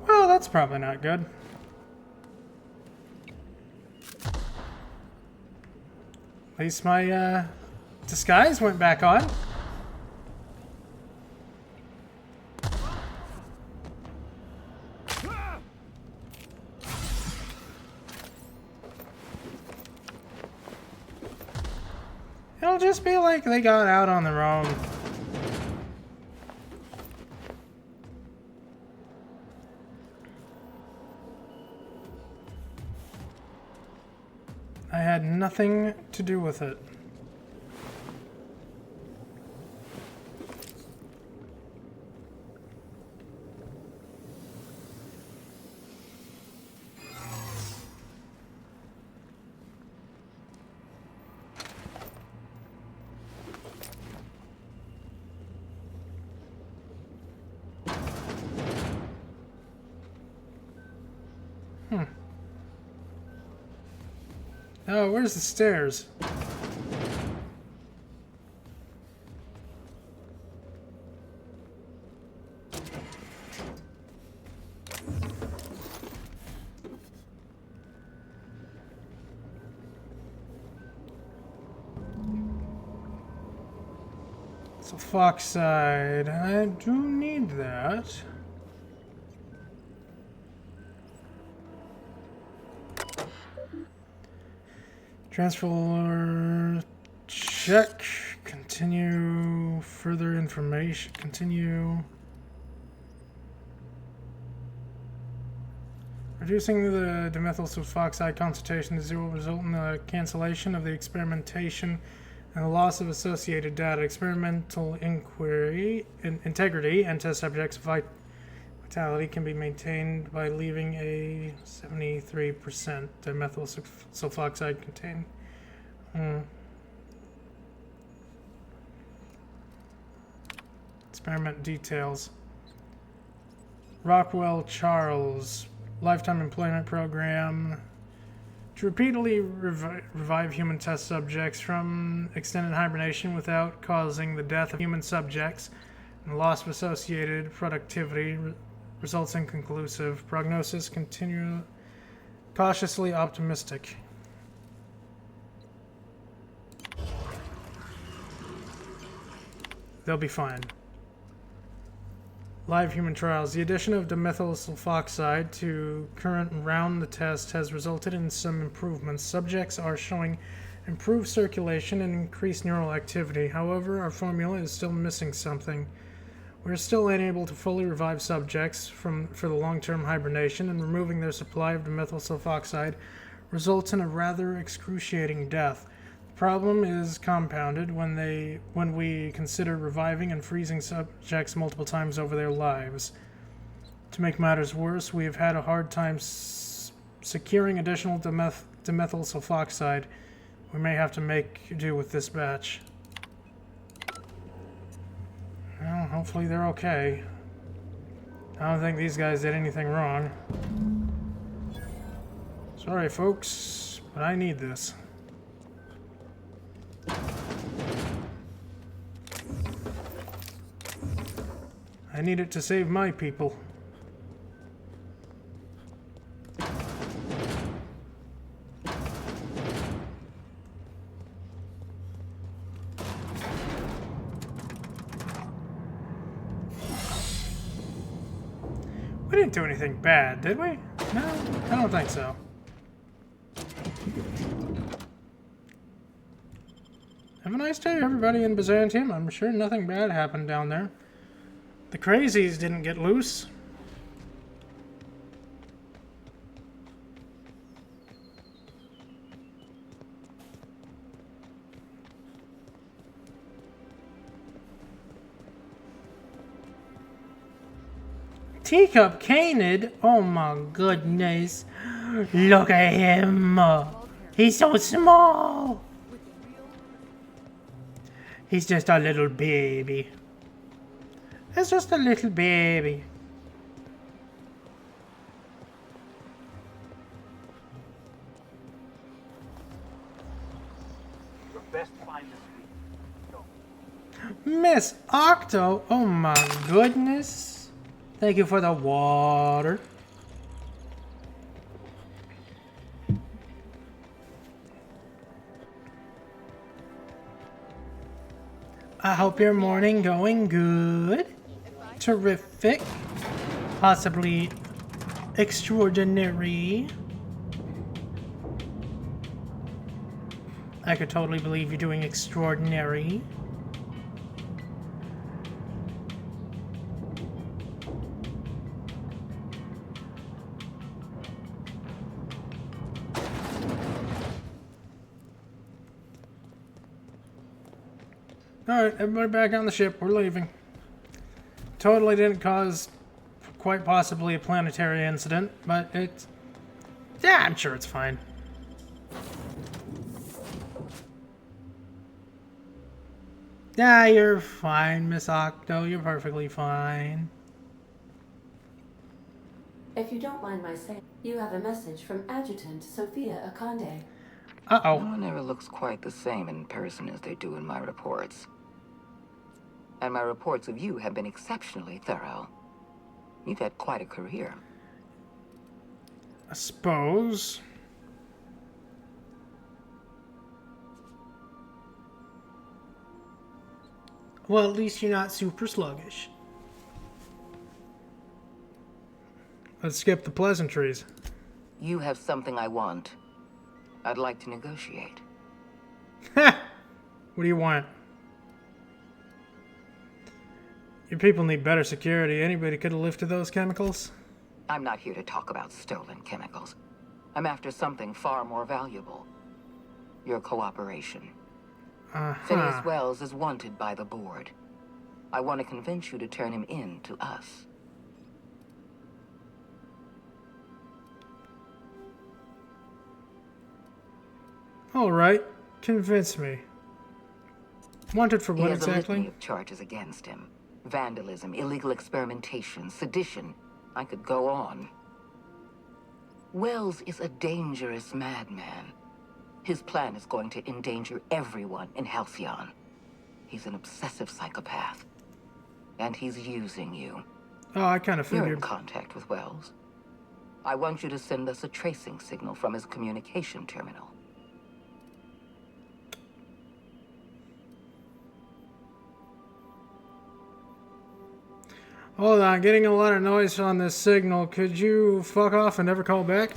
Speaker 1: Well, that's probably not good. At least my disguise went back on. It'll just be like they got out on their own. I had nothing to do with it. Oh, where's the stairs? So Foxside, I do need that. Transfer check. Continue further information. Continue. Reducing the dimethyl sulfoxide concentration to 0 will result in the cancellation of the experimentation and the loss of associated data. Experimental integrity and test subjects' vitality can be maintained by leaving a 73% dimethyl sulfoxide contained. Experiment details. Rockwell Charles, lifetime employment program. To repeatedly revive human test subjects from extended hibernation without causing the death of human subjects and the loss of associated productivity results in conclusive prognosis. Continue cautiously optimistic. They'll be fine. Live human trials. The addition of dimethyl sulfoxide to current round the test has resulted in some improvements. Subjects are showing improved circulation and increased neural activity. However, our formula is still missing something. We're still unable to fully revive subjects for the long-term hibernation, and removing their supply of dimethyl sulfoxide results in a rather excruciating death. The problem is compounded when we consider reviving and freezing subjects multiple times over their lives. To make matters worse, we have had a hard time securing additional dimethyl sulfoxide. We may have to make do with this batch. Well, hopefully they're okay. I don't think these guys did anything wrong. Sorry, folks, but I need this. I need it to save my people. We didn't do anything bad, did we? No, I don't think so. Have a nice day, everybody in Byzantium. I'm sure nothing bad happened down there. The crazies didn't get loose. Teacup Canid? Oh my goodness. Look at him. He's so small. He's just a little baby. It's just a little baby.
Speaker 11: Your best find this week. Go.
Speaker 1: Miss Octo? Oh my goodness. Thank you for the water. I hope your morning going good. Terrific. Possibly extraordinary. I could totally believe you're doing extraordinary. Alright, everybody back on the ship. We're leaving. Totally didn't cause quite possibly a planetary incident, but it's... Yeah, I'm sure it's fine. Yeah, you're fine, Miss Octo. You're perfectly fine.
Speaker 9: If you don't mind my saying, you have a message from Adjutant Sophia Akande.
Speaker 1: Uh-oh.
Speaker 14: No one never looks quite the same in person as they do in my reports. And my reports of you have been exceptionally thorough. You've had quite a career.
Speaker 1: I suppose. Well, at least you're not super sluggish. Let's skip the pleasantries.
Speaker 14: You have something I want. I'd like to negotiate.
Speaker 1: What do you want? Your people need better security. Anybody could have lifted those chemicals?
Speaker 14: I'm not here to talk about stolen chemicals. I'm after something far more valuable. Your cooperation. Phineas Wells is wanted by the board. I want to convince you to turn him in to us.
Speaker 1: Alright, convince me. Wanted for what
Speaker 14: He has
Speaker 1: exactly?
Speaker 14: a litany of charges against him. Vandalism, illegal experimentation, sedition. I could go on. Wells is a dangerous madman. His plan is going to endanger everyone in Halcyon. He's an obsessive psychopath. And he's using you.
Speaker 1: Oh, I kind of
Speaker 14: You're in
Speaker 1: figured.
Speaker 14: contact with Wells. I want you to send us a tracing signal from his communication terminal.
Speaker 1: Hold on, getting a lot of noise on this signal. Could you fuck off and never call back?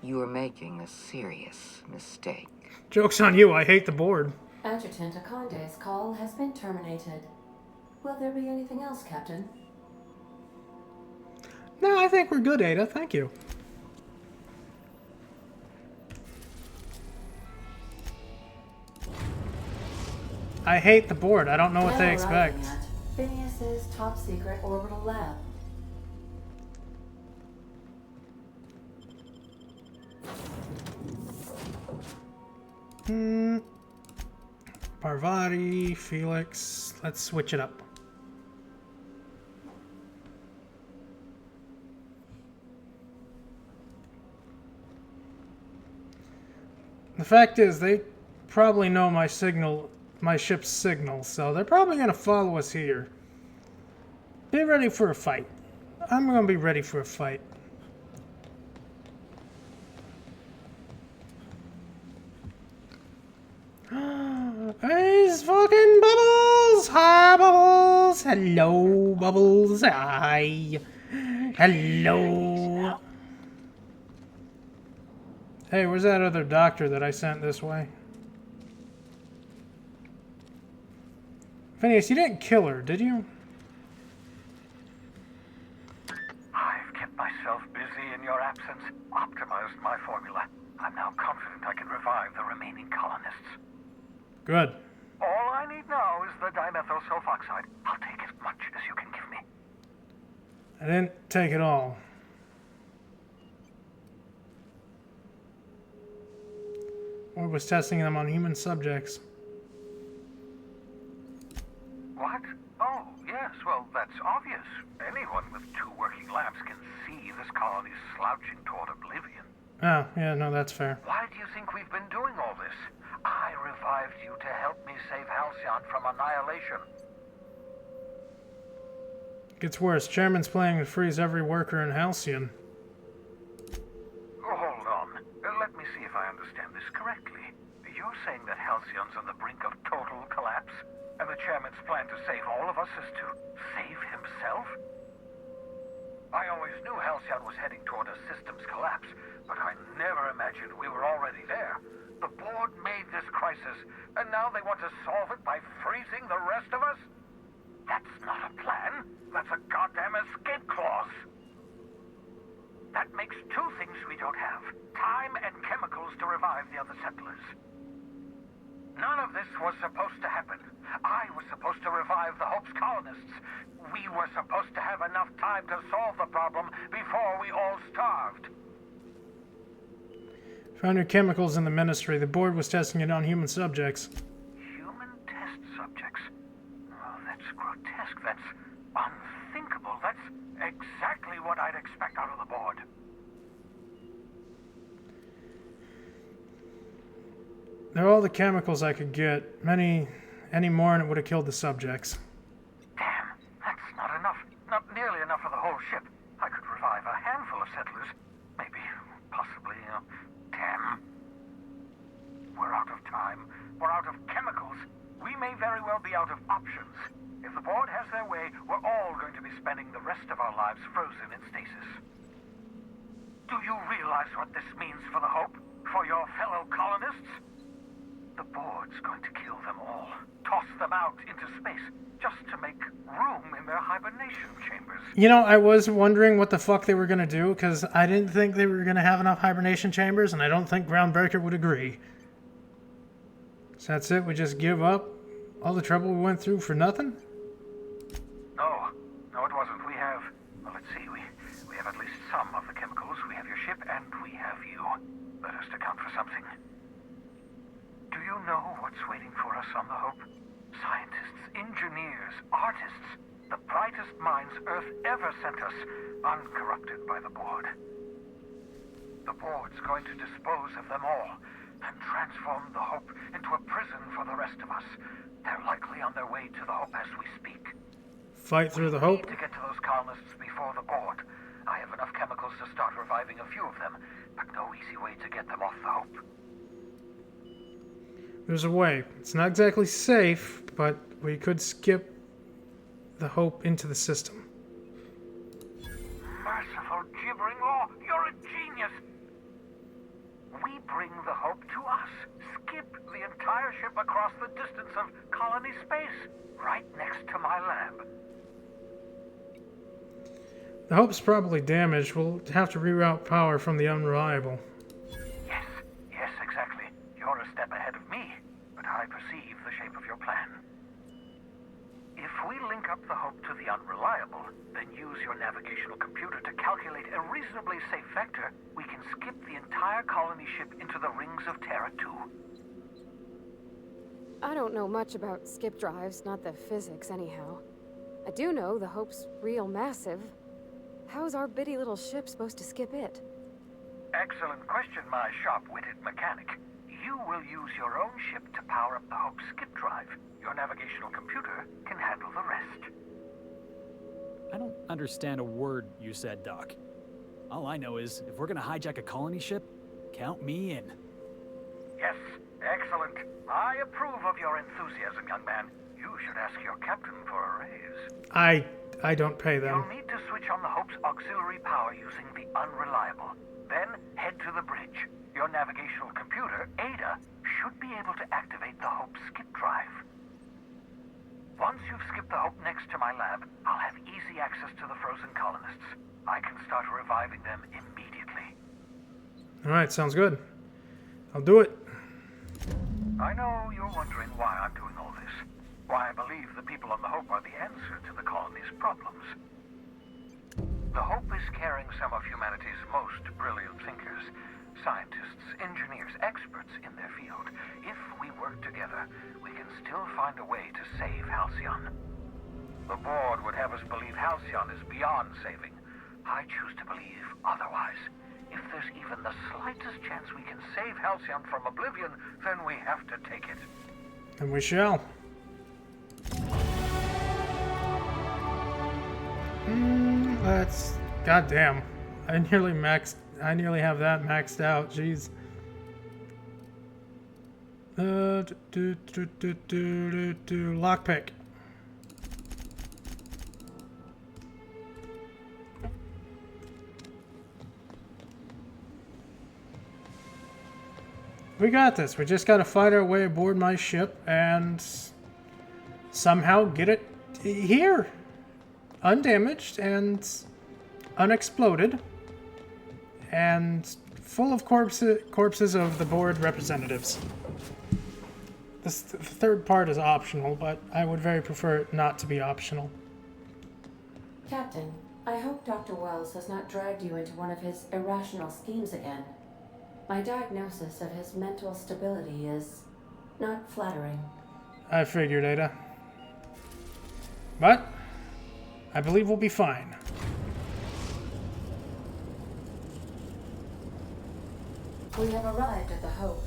Speaker 14: You are making a serious mistake.
Speaker 1: Joke's on you, I hate the board.
Speaker 9: Adjutant Akande's call has been terminated. Will there be anything else, Captain?
Speaker 1: No, I think we're good, Ada. Thank you. I hate the board. I don't know what
Speaker 9: Now
Speaker 1: they
Speaker 9: arriving
Speaker 1: expect.
Speaker 9: at Phineas's top secret orbital lab.
Speaker 1: Parvati, Felix. Let's switch it up. The fact is, they probably know my signal, my ship's signal, so they're probably going to follow us here. Be ready for a fight. I'm going to be ready for a fight. It's fucking Bubbles! Hi, Bubbles! Hello, Bubbles! Hi! Hello! Hey, where's that other doctor that I sent this way? Phineas, you didn't kill her, did you?
Speaker 11: I've kept myself busy in your absence, optimized my formula. I'm now confident I can revive the remaining colonists.
Speaker 1: Good.
Speaker 11: All I need now is the dimethyl sulfoxide. I'll take as much as you can give me.
Speaker 1: I didn't take it all. Or was testing them on human subjects.
Speaker 11: What? Oh, yes, well, that's obvious. Anyone with 2 working labs can see this colony's slouching toward oblivion.
Speaker 1: Oh, yeah, no, that's fair.
Speaker 11: Why do you think we've been doing all this? I revived you to help me save Halcyon from annihilation.
Speaker 1: Gets worse. Chairman's planning to freeze every worker in Halcyon.
Speaker 11: Oh, hold on. Let me see if I understand this correctly. You're saying that Halcyon's on the brink of total collapse, and the chairman's plan to save all of us is to save himself? I always knew Halcyon was heading toward a systems collapse, but I never imagined we were already there. The board made this crisis, and now they want to solve it by freezing the rest of us? That's not a plan. That's a goddamn escape clause. That makes 2 things we don't have. Time and chemicals to revive the other settlers. None of this was supposed to happen.
Speaker 10: I was supposed to revive the Hope's colonists. We were supposed to have enough time to solve the problem before we all starved.
Speaker 1: Found new chemicals in the Ministry. The board was testing it on human subjects.
Speaker 10: Human test subjects? Oh, that's grotesque. That's unthinkable. That's exactly what I'd expect out of the board.
Speaker 1: They're all the chemicals I could get. Any more and it would have killed the subjects.
Speaker 10: Damn, that's not enough. Not nearly enough for the whole ship. I could revive a handful of settlers. Maybe, possibly, 10. We're out of time. We're out of chemicals. We may very well be out of options. If the board has their way, we're all going to be spending the rest of our lives frozen in stasis. Do you realize what this means for the Hope? For your fellow colonists? The board's going to kill them all. Toss them out into space, just to make room in their hibernation chambers.
Speaker 1: You know, I was wondering what the fuck they were going to do, because I didn't think they were going to have enough hibernation chambers, and I don't think Groundbreaker would agree. So that's it? We just give up all the trouble we went through for nothing?
Speaker 10: No, it wasn't. We have, well, let's see, we have at least some of the chemicals. We have your ship, and we have you. Let us account for something. Do you know what's waiting for us on the Hope? Scientists, engineers, artists, the brightest minds Earth ever sent us, uncorrupted by the board. The board's going to dispose of them all and transform the Hope into a prison for the rest of us. They're likely on their way to the Hope as we speak.
Speaker 1: Fight through the Hope?
Speaker 10: We need to get to those colonists before the board. I have enough chemicals to start reviving a few of them, but no easy way to get them off the Hope.
Speaker 1: There's a way. It's not exactly safe, but we could skip the Hope into the system.
Speaker 10: Merciful gibbering law, you're a genius! We bring the Hope to us. Skip the entire ship across the distance of colony space, right next to my lab.
Speaker 1: The Hope's probably damaged. We'll have to reroute power from the unreliable.
Speaker 10: Yes, exactly. You're a step ahead of me, but I perceive the shape of your plan. If we link up the Hope to the unreliable, then use your navigational computer to calculate a reasonably safe vector, we can skip the entire colony ship into the rings of Terra 2.
Speaker 5: I don't know much about skip drives, not the physics anyhow. I do know the Hope's real massive. How's our bitty little ship supposed to skip it?
Speaker 10: Excellent question, my sharp-witted mechanic. You will use your own ship to power up the Hope's skip drive. Your navigational computer can handle the rest.
Speaker 15: I don't understand a word you said, Doc. All I know is, if we're gonna hijack a colony ship, count me in.
Speaker 10: Yes, excellent. I approve of your enthusiasm, young man. You should ask your captain for a raise.
Speaker 1: I don't pay them.
Speaker 10: You'll need to switch on the Hope's auxiliary power using the unreliable. Then head to the bridge. Your navigational computer, Ada, should be able to activate the Hope's skip drive. Once you've skipped the Hope next to my lab, I'll have easy access to the frozen colonists. I can start reviving them immediately.
Speaker 1: Alright, sounds good. I'll do it.
Speaker 10: I know you're wondering why I'm doing all this. Why I believe the people on the Hope are the answer to the colony's problems. The Hope is carrying some of humanity's most brilliant thinkers, scientists, engineers, experts in their field. If we work together, we can still find a way to save Halcyon. The board would have us believe Halcyon is beyond saving. I choose to believe otherwise. If there's even the slightest chance we can save Halcyon from oblivion, then we have to take it.
Speaker 1: And we shall. That's... goddamn. I nearly have that maxed out. Jeez. Lockpick. We got this. We just gotta fight our way aboard my ship and somehow get it here. Undamaged and unexploded. And full of corpses of the board representatives. The third part is optional, but I would very prefer it not to be optional.
Speaker 9: Captain, I hope Dr. Wells has not dragged you into one of his irrational schemes again. My diagnosis of his mental stability is not flattering.
Speaker 1: I figured, Ada. But I believe we'll be fine.
Speaker 9: We have arrived at the Hope.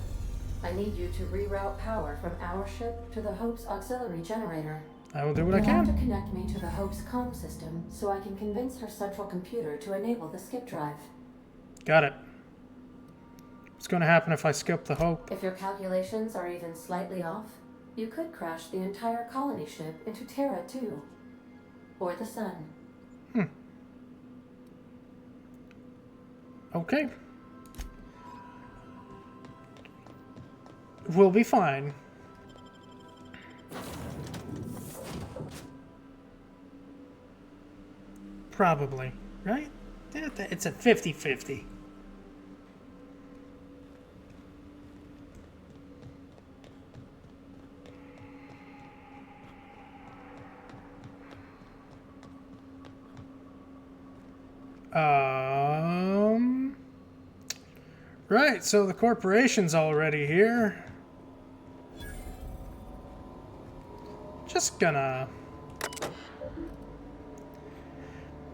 Speaker 9: I need you to reroute power from our ship to the Hope's auxiliary generator.
Speaker 1: I will do what I
Speaker 9: You'll
Speaker 1: can.
Speaker 9: have to connect me to the Hope's comm system so I can convince her central computer to enable the skip drive.
Speaker 1: Got it. What's going to happen if I skip the Hope?
Speaker 9: If your calculations are even slightly off, you could crash the entire colony ship into Terra 2. Or the Sun.
Speaker 1: Okay. We'll be fine. Probably, right? It's a 50-50. Right, so the corporation's already here. Just gonna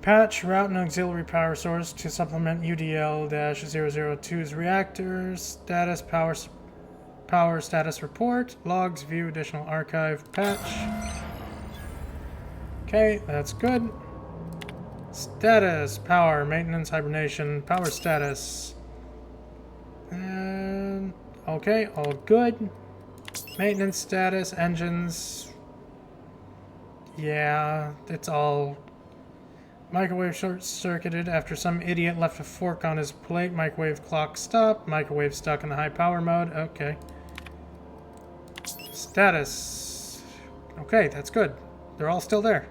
Speaker 1: patch route and auxiliary power source to supplement UDL-002's reactors. Status power status report. Logs view additional archive patch. Okay, that's good. Status power maintenance hibernation power status. And okay, all good. Maintenance status engines. Yeah, it's all microwave short-circuited after some idiot left a fork on his plate. Microwave clock stopped. Microwave stuck in the high power mode. Okay. Status. Okay, that's good. They're all still there.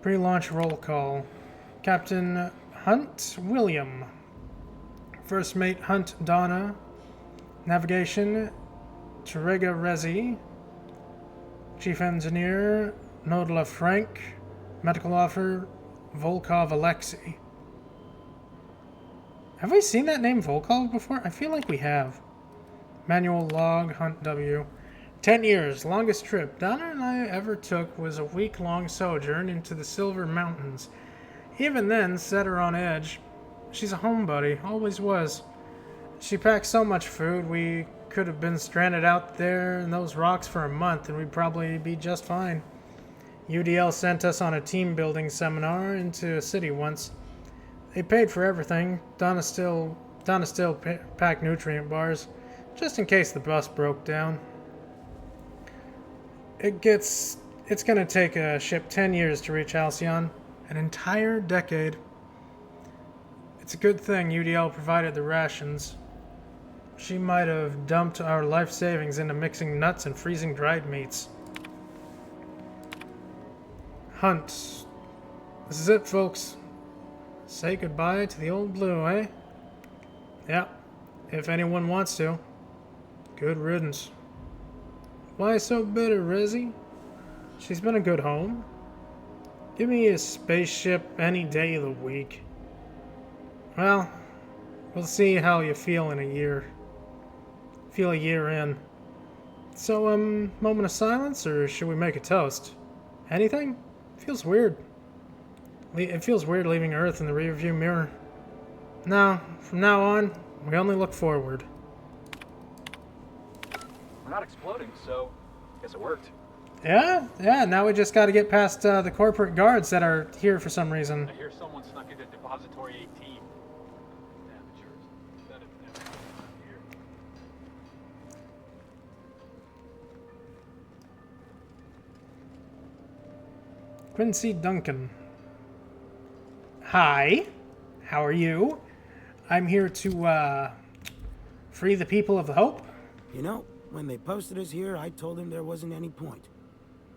Speaker 1: Pre-launch roll call. Captain Hunt William. First Mate Hunt Donna. Navigation Terega Rezi. Chief Engineer Nodla Frank. Medical Officer Volkov Alexei. Have we seen that name Volkov before? I feel like we have. Manual log Hunt W. 10 years, longest trip Donna and I ever took was a week-long sojourn into the Silver Mountains. Even then, set her on edge. She's a homebody, always was. She packed so much food, we could have been stranded out there in those rocks for a month and we'd probably be just fine. UDL sent us on a team-building seminar into a city once. They paid for everything. Donna still packed nutrient bars, just in case the bus broke down. It's gonna take a ship 10 years to reach Halcyon. An entire decade. It's a good thing UDL provided the rations. She might have dumped our life savings into mixing nuts and freezing dried meats. Hunt. This is it, folks. Say goodbye to the old blue, eh? Yeah, if anyone wants to. Good riddance. Why so bitter, Rezi? She's been a good home. Give me a spaceship any day of the week. Well, we'll see how you feel in a year. Feel a year in. So, moment of silence, or should we make a toast? Anything? Feels weird. It feels weird leaving Earth in the rearview mirror. No, from now on, we only look forward.
Speaker 15: We're not exploding, so guess it worked.
Speaker 1: Yeah, now we just gotta get past the corporate guards that are here for some reason.
Speaker 15: I hear someone snuck into Depository 18. Amateurs. That is never here.
Speaker 1: Quincy Duncan. Hi, how are you? I'm here to, free the people of the Hope.
Speaker 4: You know, when they posted us here, I told them there wasn't any point.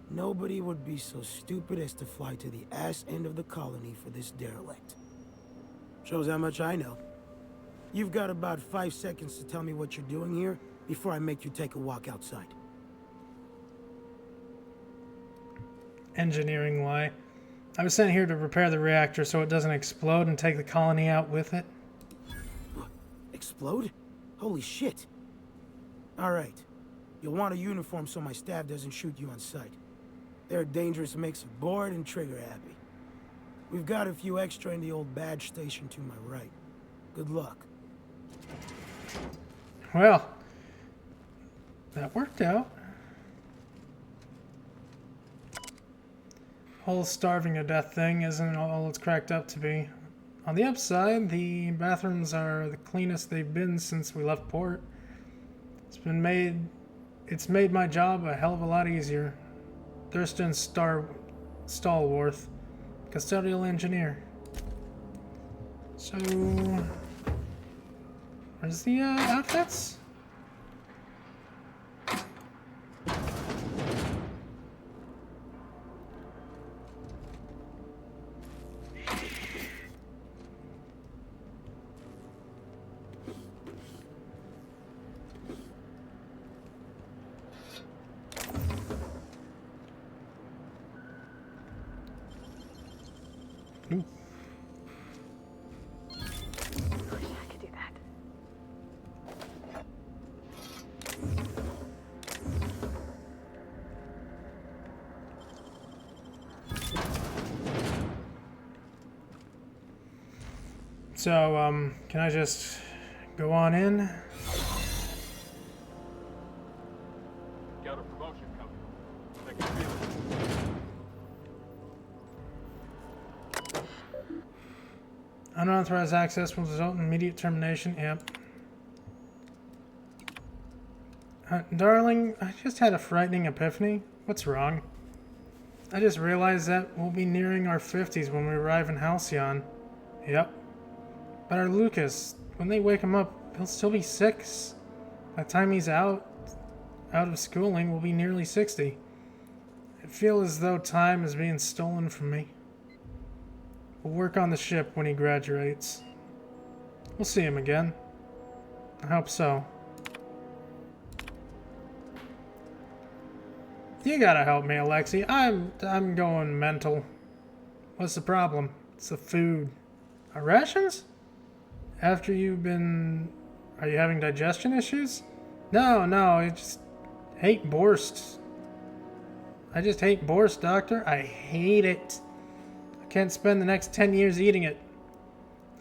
Speaker 4: Nobody would be so stupid as to fly to the ass end of the colony for this derelict. Shows how much I know. You've got about 5 seconds to tell me what you're doing here, before I make you take a walk outside.
Speaker 1: Engineering lie. I was sent here to repair the reactor so it doesn't explode and take the colony out with it.
Speaker 4: Explode? Holy shit. Alright. You'll want a uniform so my staff doesn't shoot you on sight. They're a dangerous mix of bored and trigger happy. We've got a few extra in the old badge station to my right. Good luck.
Speaker 1: Well, that worked out. Whole starving to death thing isn't all it's cracked up to be. On the upside, the bathrooms are the cleanest they've been since we left port. It's made my job a hell of a lot easier. Thurston Stallworth, custodial engineer. So, where's the outfits? So, can I just go on in?
Speaker 6: Got a promotion coming. I can feel it.
Speaker 1: Unauthorized access will result in immediate termination. Yep. Darling, I just had a frightening epiphany. What's wrong? I just realized that we'll be nearing our 50s when we arrive in Halcyon. Yep. But our Lucas, when they wake him up, he'll still be 6. By the time he's out of schooling, we'll be nearly 60. I feel as though time is being stolen from me. We'll work on the ship when he graduates. We'll see him again. I hope so. You gotta help me, Alexi. I'm going mental. What's the problem? It's the food. Our rations? After you've been... Are you having digestion issues? No, I just hate borscht. I just hate borscht, Doctor. I hate it. I can't spend the next 10 years eating it.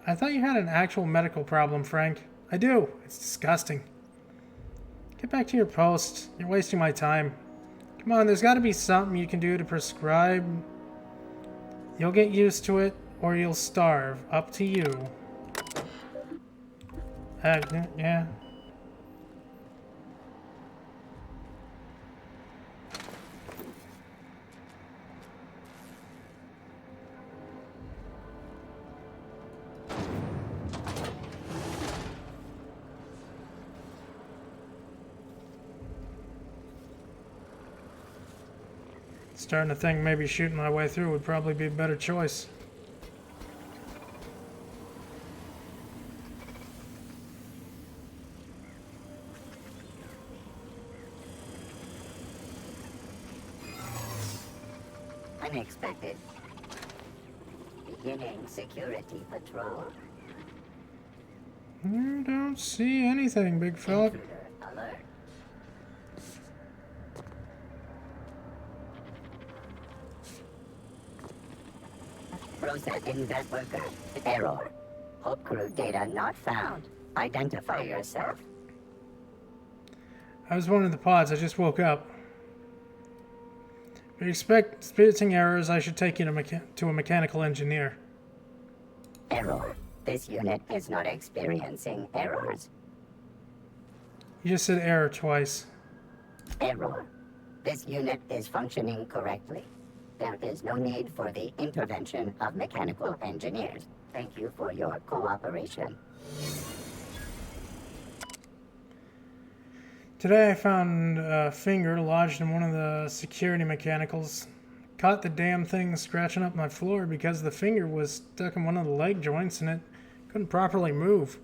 Speaker 1: I thought you had an actual medical problem, Frank. I do. It's disgusting. Get back to your post. You're wasting my time. Come on, there's got to be something you can do to prescribe. You'll get used to it, or you'll starve. Up to you. Yeah. Starting to think maybe shooting my way through would probably be a better choice.
Speaker 17: Unexpected. Beginning security patrol.
Speaker 1: You don't see anything, big fella.
Speaker 17: Alert. Processing that worker. Error. Hope crew data not found. Identify yourself.
Speaker 1: I was one of the pods. I just woke up. If you expect experiencing errors, I should take you to a mechanical engineer.
Speaker 17: Error. This unit is not experiencing errors.
Speaker 1: You just said error twice.
Speaker 17: Error. This unit is functioning correctly. There is no need for the intervention of mechanical engineers. Thank you for your cooperation.
Speaker 1: Today I found a finger lodged in one of the security mechanicals. Caught the damn thing scratching up my floor because the finger was stuck in one of the leg joints and it couldn't properly move.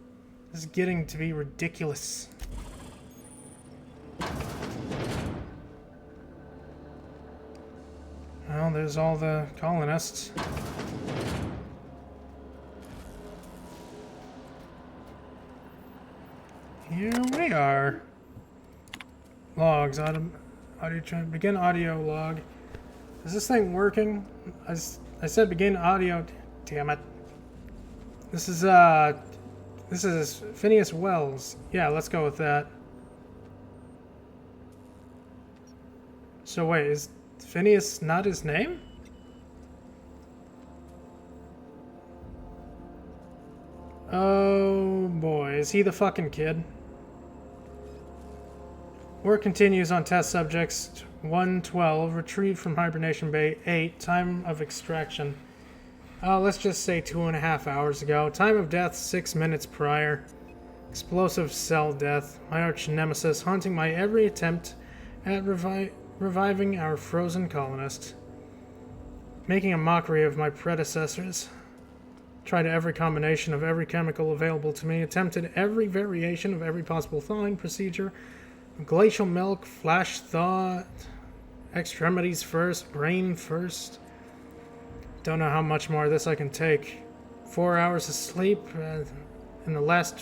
Speaker 1: This is getting to be ridiculous. Well, there's all the colonists. Here we are. Logs. Audio begin audio log. Is this thing working? I said begin audio. Damn it. This is Phineas Wells. Yeah, let's go with that. So wait, is Phineas not his name? Oh boy, is he the fucking kid? Work continues on test subjects 112, retrieved from hibernation bay 8, time of extraction. Let's just say 2.5 hours ago. Time of death 6 minutes prior. Explosive cell death. My arch nemesis haunting my every attempt at reviving our frozen colonists. Making a mockery of my predecessors. Tried every combination of every chemical available to me. Attempted every variation of every possible thawing procedure. Glacial milk, flash thaw, extremities first, brain first. Don't know how much more of this I can take. 4 hours of sleep in the last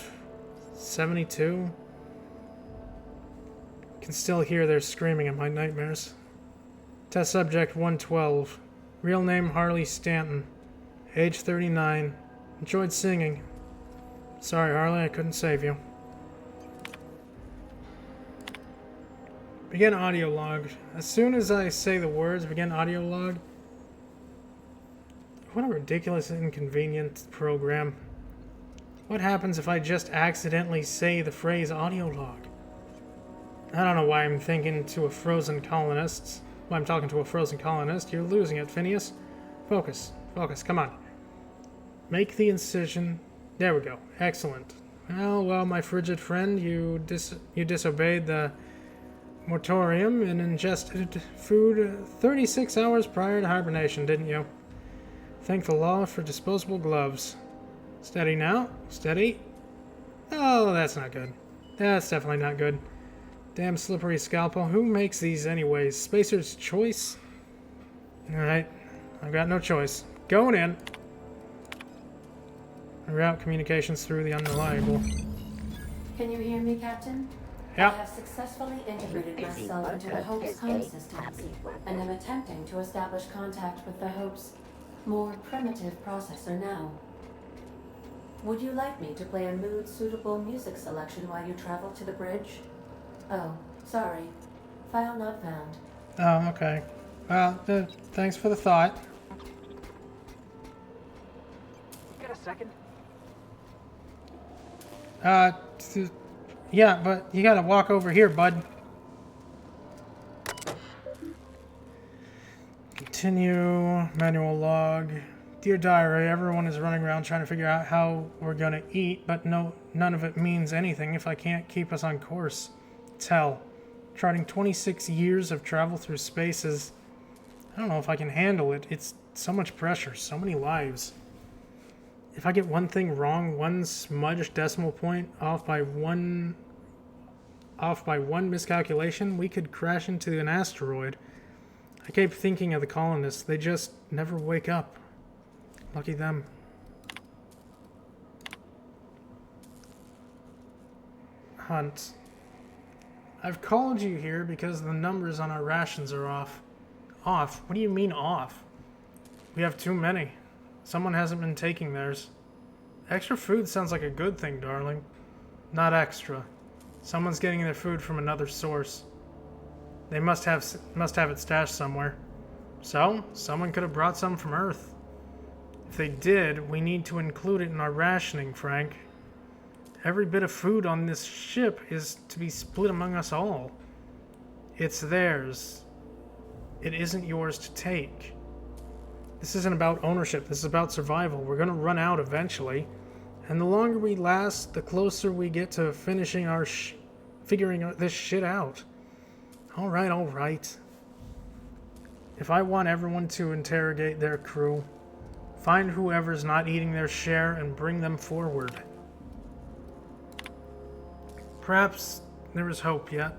Speaker 1: 72. Can still hear their screaming in my nightmares. Test subject 112. Real name Harley Stanton. Age 39. Enjoyed singing. Sorry, Harley, I couldn't save you. Begin audio log. As soon as I say the words begin audio log. What a ridiculous, inconvenient program. What happens if I just accidentally say the phrase audio log? I don't know why I'm thinking to a frozen colonist. Why I'm talking to a frozen colonist. You're losing it, Phineas. Focus. Focus. Come on. Make the incision. There we go. Excellent. Well, my frigid friend, you disobeyed the moratorium and ingested food 36 hours prior to hibernation, didn't you? Thank the law for disposable gloves. Steady now. Steady. Oh, that's not good. That's definitely not good. Damn slippery scalpel. Who makes these anyways? Spacer's choice? Alright. I've got no choice. Going in. Route communications through the unreliable.
Speaker 9: Can you hear me, Captain?
Speaker 1: Yep.
Speaker 9: I have successfully integrated myself into the Hope's home systems, and am attempting to establish contact with the Hope's more primitive processor now. Would you like me to play a mood-suitable music selection while you travel to the bridge? Oh, sorry. File not found.
Speaker 1: Oh, okay. Well, thanks for the thought.
Speaker 22: Get a second?
Speaker 1: Yeah, but you gotta walk over here, bud. Continue, manual log. Dear diary, everyone is running around trying to figure out how we're gonna eat, but none of it means anything if I can't keep us on course. It's hell. Charting 26 years of travel through spaces. I don't know if I can handle it. It's so much pressure, so many lives. If I get one thing wrong, one smudged decimal point off by one miscalculation, we could crash into an asteroid. I keep thinking of the colonists. They just never wake up. Lucky them. Hunt. I've called you here because the numbers on our rations are off. Off? What do you mean off? We have too many. Someone hasn't been taking theirs. Extra food sounds like a good thing, darling. Not extra. Someone's getting their food from another source. They must have it stashed somewhere. So, someone could have brought some from Earth. If they did, we need to include it in our rationing, Frank. Every bit of food on this ship is to be split among us all. It's theirs. It isn't yours to take. This isn't about ownership. This is about survival. We're going to run out eventually. And the longer we last, the closer we get to finishing our figuring this shit out. All right. If I want everyone to interrogate their crew, find whoever's not eating their share and bring them forward. Perhaps there is hope yet.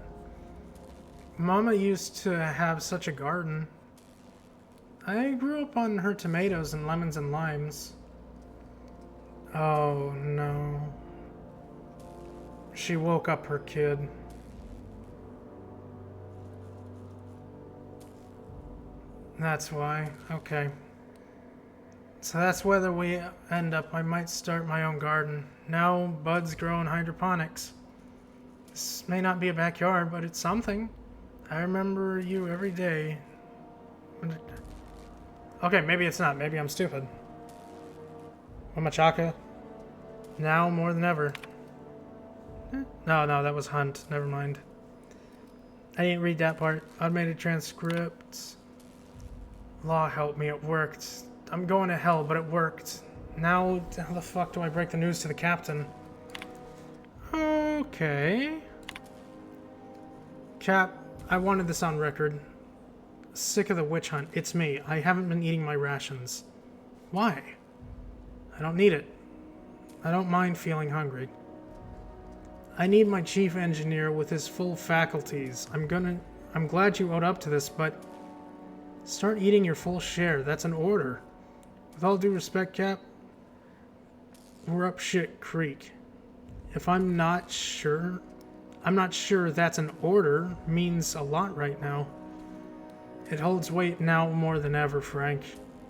Speaker 1: Mama used to have such a garden. I grew up on her tomatoes and lemons and limes. Oh no. She woke up her kid. That's why. Okay. So that's whether we end up. I might start my own garden. Now buds grow in hydroponics. This may not be a backyard, but it's something. I remember you every day. Okay, maybe it's not. Maybe I'm stupid. Mamachaka. Now more than ever. No, that was Hunt. Never mind. I didn't read that part. Automated transcripts. Law help me, it worked. I'm going to hell, but it worked. Now, how the fuck do I break the news to the captain? Okay. Cap, I wanted this on record. Sick of the witch hunt. It's me. I haven't been eating my rations. Why? I don't need it. I don't mind feeling hungry. I need my chief engineer with his full faculties. I'm glad you owed up to this, but start eating your full share. That's an order. With all due respect, Cap, we're up shit creek. If I'm not sure that's an order means a lot right now. It holds weight now more than ever, Frank.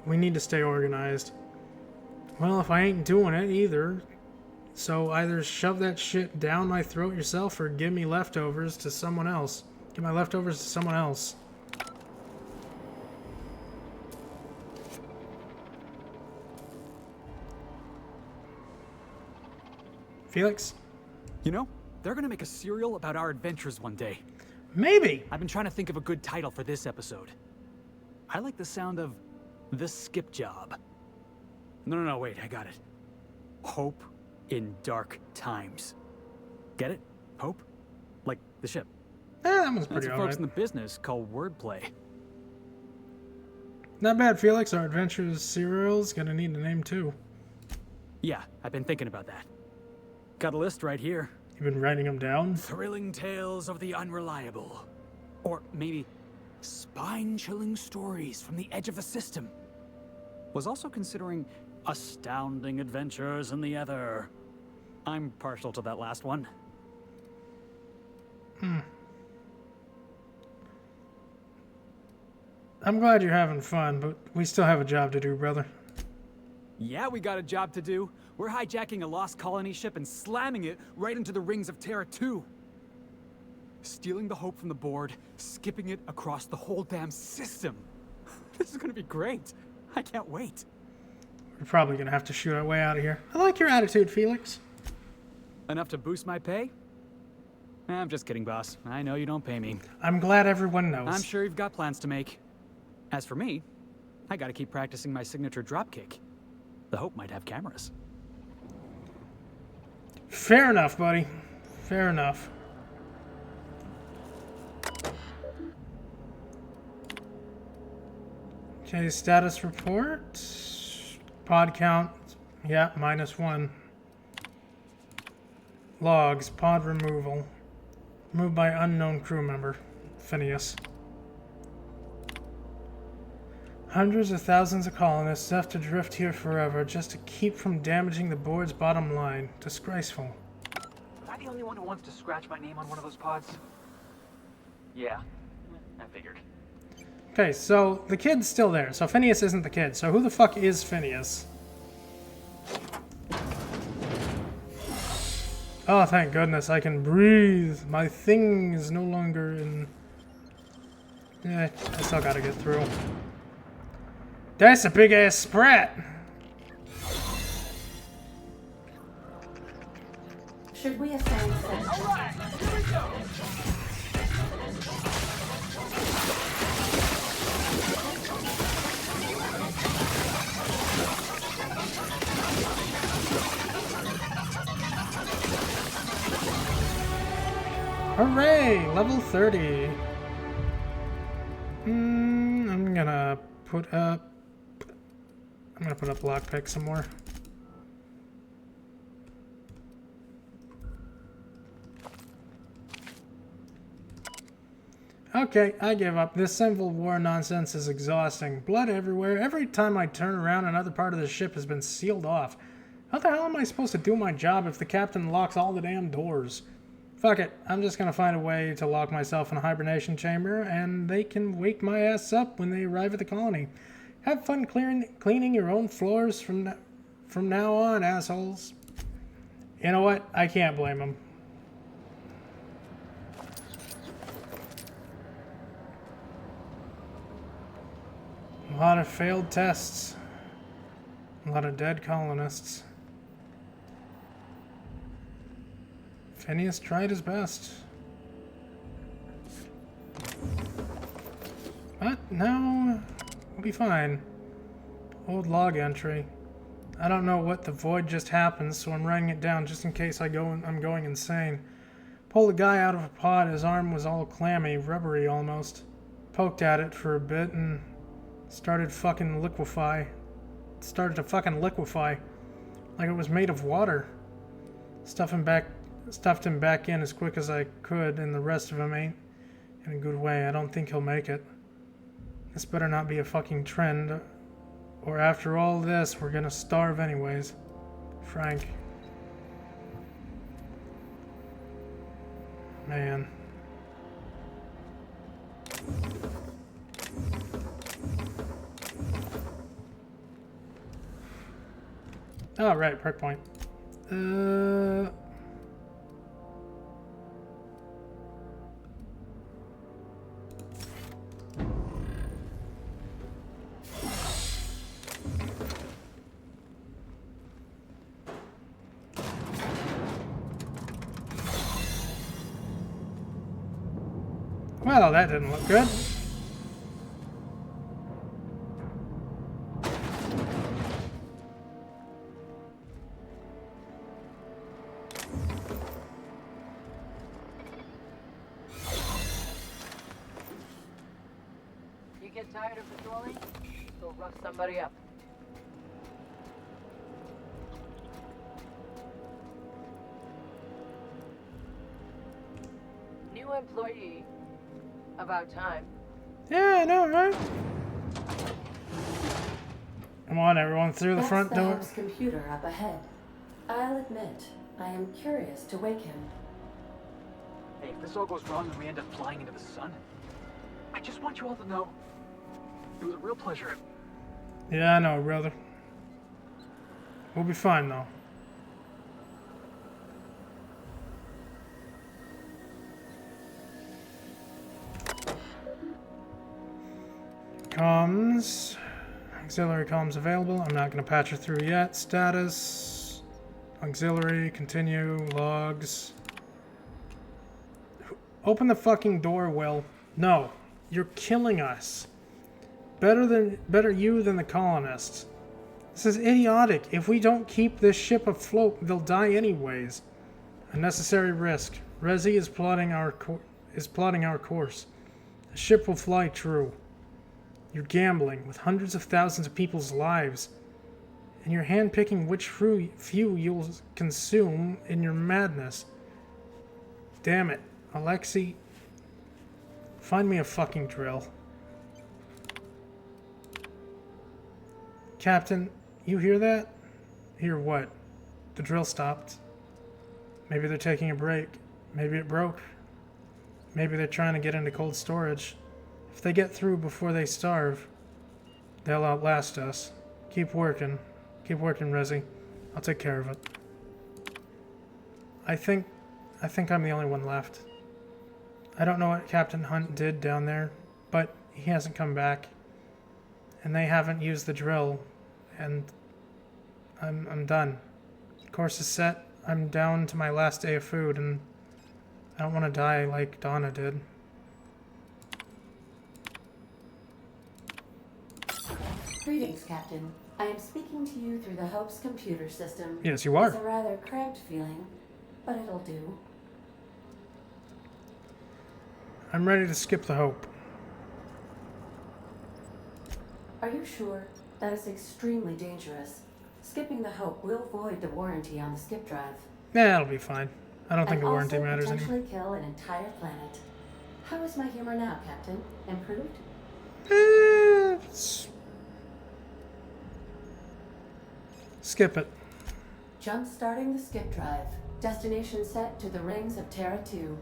Speaker 1: We need to stay organized. Well, if I ain't doing it either, so either shove that shit down my throat yourself or give me leftovers to someone else. Give my leftovers to someone else. Felix?
Speaker 15: You know, they're gonna make a serial about our adventures one day.
Speaker 1: Maybe!
Speaker 15: I've been trying to think of a good title for this episode. I like the sound of The Skip Job. No, wait, I got it. Hope in Dark Times. Get it? Hope? Like the ship.
Speaker 1: That one's pretty
Speaker 15: That's what folks
Speaker 1: alright.
Speaker 15: in the business call wordplay.
Speaker 1: Not bad, Felix. Our adventures serial's gonna need a name too.
Speaker 15: Yeah, I've been thinking about that. Got a list right here.
Speaker 1: You've been writing them down?
Speaker 15: Thrilling tales of the unreliable. Or maybe spine-chilling stories from the edge of the system. Was also considering astounding adventures in the ether. I'm partial to that last one.
Speaker 1: I'm glad you're having fun, but we still have a job to do, brother.
Speaker 15: Yeah, we got a job to do. We're hijacking a lost colony ship and slamming it right into the rings of Terra 2. Stealing the hope from the board, skipping it across the whole damn system. This is gonna be great. I can't wait.
Speaker 1: We're probably gonna have to shoot our way out of here. I like your attitude, Felix.
Speaker 15: Enough to boost my pay? I'm just kidding, boss. I know you don't pay me.
Speaker 1: I'm glad everyone knows.
Speaker 15: I'm sure you've got plans to make. As for me, I gotta keep practicing my signature dropkick. The Hope might have cameras.
Speaker 1: Fair enough, buddy. Fair enough. Okay, status report. Pod count. Yeah, -1. Logs. Pod removal. Removed by unknown crew member. Phineas. Hundreds of thousands of colonists left to drift here forever just to keep from damaging the board's bottom line. Disgraceful.
Speaker 22: Am I the only one who wants to scratch my name on one of those pods? Yeah, I figured.
Speaker 1: Okay, so the kid's still there. So Phineas isn't the kid. So who the fuck is Phineas? Oh, thank goodness, I can breathe. My thing is no longer in... Yeah, I still gotta get through. That's a big-ass sprat!
Speaker 9: Should we assign
Speaker 22: Alright, here we go!
Speaker 1: Hooray! Level 30. I'm gonna put up lockpick some more. Okay, I give up. This Civil War nonsense is exhausting. Blood everywhere. Every time I turn around, another part of the ship has been sealed off. How the hell am I supposed to do my job if the captain locks all the damn doors? Fuck it. I'm just gonna find a way to lock myself in a hibernation chamber, and they can wake my ass up when they arrive at the colony. Have fun cleaning your own floors from now on, assholes. You know what? I can't blame them. A lot of failed tests. A lot of dead colonists. Phineas tried his best. But now we'll be fine. Old log entry. I don't know what the void just happened, so I'm writing it down just in case I'm going insane. Pulled a guy out of a pod. His arm was all clammy, rubbery almost. Poked at it for a bit and started to fucking liquefy. Like it was made of water. Stuffed him back in as quick as I could, and the rest of him ain't in a good way. I don't think he'll make it. This better not be a fucking trend, or after all this, we're gonna starve anyways. Frank. Man. Oh, right, perk point. Well, that didn't look good.
Speaker 23: You get tired of patrolling? Go rough somebody up. New employee. About time.
Speaker 1: Yeah, I know, right? Come on, everyone, through the front door.
Speaker 9: That's the house computer up ahead. I'll admit, I am curious to wake him.
Speaker 15: Hey, if this all goes wrong and we end up flying into the sun, I just want you all to know it was a real pleasure.
Speaker 1: Yeah, I know, brother. We'll be fine, though. Comms. Auxiliary comms available. I'm not going to patch her through yet. Status. Auxiliary. Continue. Logs. Open the fucking door, Will. No. You're killing us. Better you than the colonists. This is idiotic. If we don't keep this ship afloat, they'll die anyways. Unnecessary risk. Resi is plotting our course. The ship will fly true. You're gambling with hundreds of thousands of people's lives, and you're handpicking which few you'll consume in your madness. Damn it, Alexei. Find me a fucking drill. Captain, you hear that? Hear what? The drill stopped. Maybe they're taking a break. Maybe it broke. Maybe they're trying to get into cold storage. If they get through before they starve, they'll outlast us. Keep working. Keep working, Resi. I'll take care of it. I think I'm the only one left. I don't know what Captain Hunt did down there, but he hasn't come back. And they haven't used the drill, and I'm done. Course is set. I'm down to my last day of food, and I don't want to die like Donna did.
Speaker 9: Greetings, Captain. I am speaking to you through the Hope's computer system.
Speaker 1: Yes, you are.
Speaker 9: It's a rather cramped feeling, but it'll do.
Speaker 1: I'm ready to skip the Hope.
Speaker 9: Are you sure? That is extremely dangerous. Skipping the Hope will void the warranty on the skip drive.
Speaker 1: Yeah, it'll be fine. I don't think the warranty matters anymore.
Speaker 9: And also potentially kill an entire planet. How is my humor now, Captain? Improved?
Speaker 1: Skip it.
Speaker 9: Jump starting the skip drive. Destination set to the rings of Terra 2.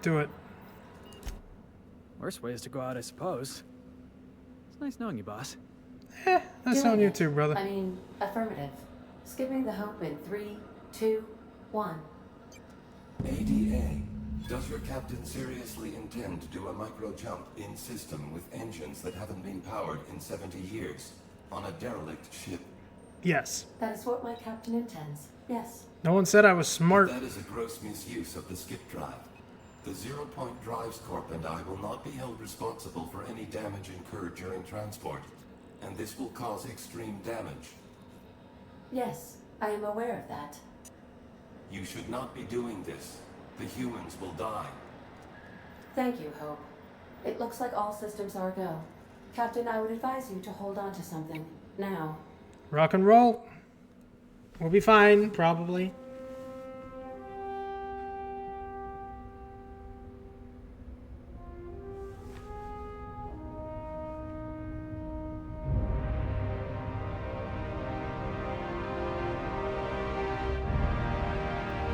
Speaker 1: Do it.
Speaker 15: Worst ways to go out, I suppose. It's nice knowing you, boss.
Speaker 1: That's on you too, brother.
Speaker 9: I mean, affirmative. Skipping the hope in 3, 2, 1.
Speaker 18: ADA, does your captain seriously intend to do a micro-jump in system with engines that haven't been powered in 70 years on a derelict ship?
Speaker 1: Yes.
Speaker 9: That is what my captain intends. Yes.
Speaker 1: No one said I was smart.
Speaker 18: That is a gross misuse of the skip drive. The Zero Point Drives Corp and I will not be held responsible for any damage incurred during transport, and this will cause extreme damage.
Speaker 9: Yes, I am aware of that.
Speaker 18: You should not be doing this. The humans will die.
Speaker 9: Thank you, Hope. It looks like all systems are go. Captain, I would advise you to hold on to something. Now.
Speaker 1: Rock and roll. We'll be fine, probably.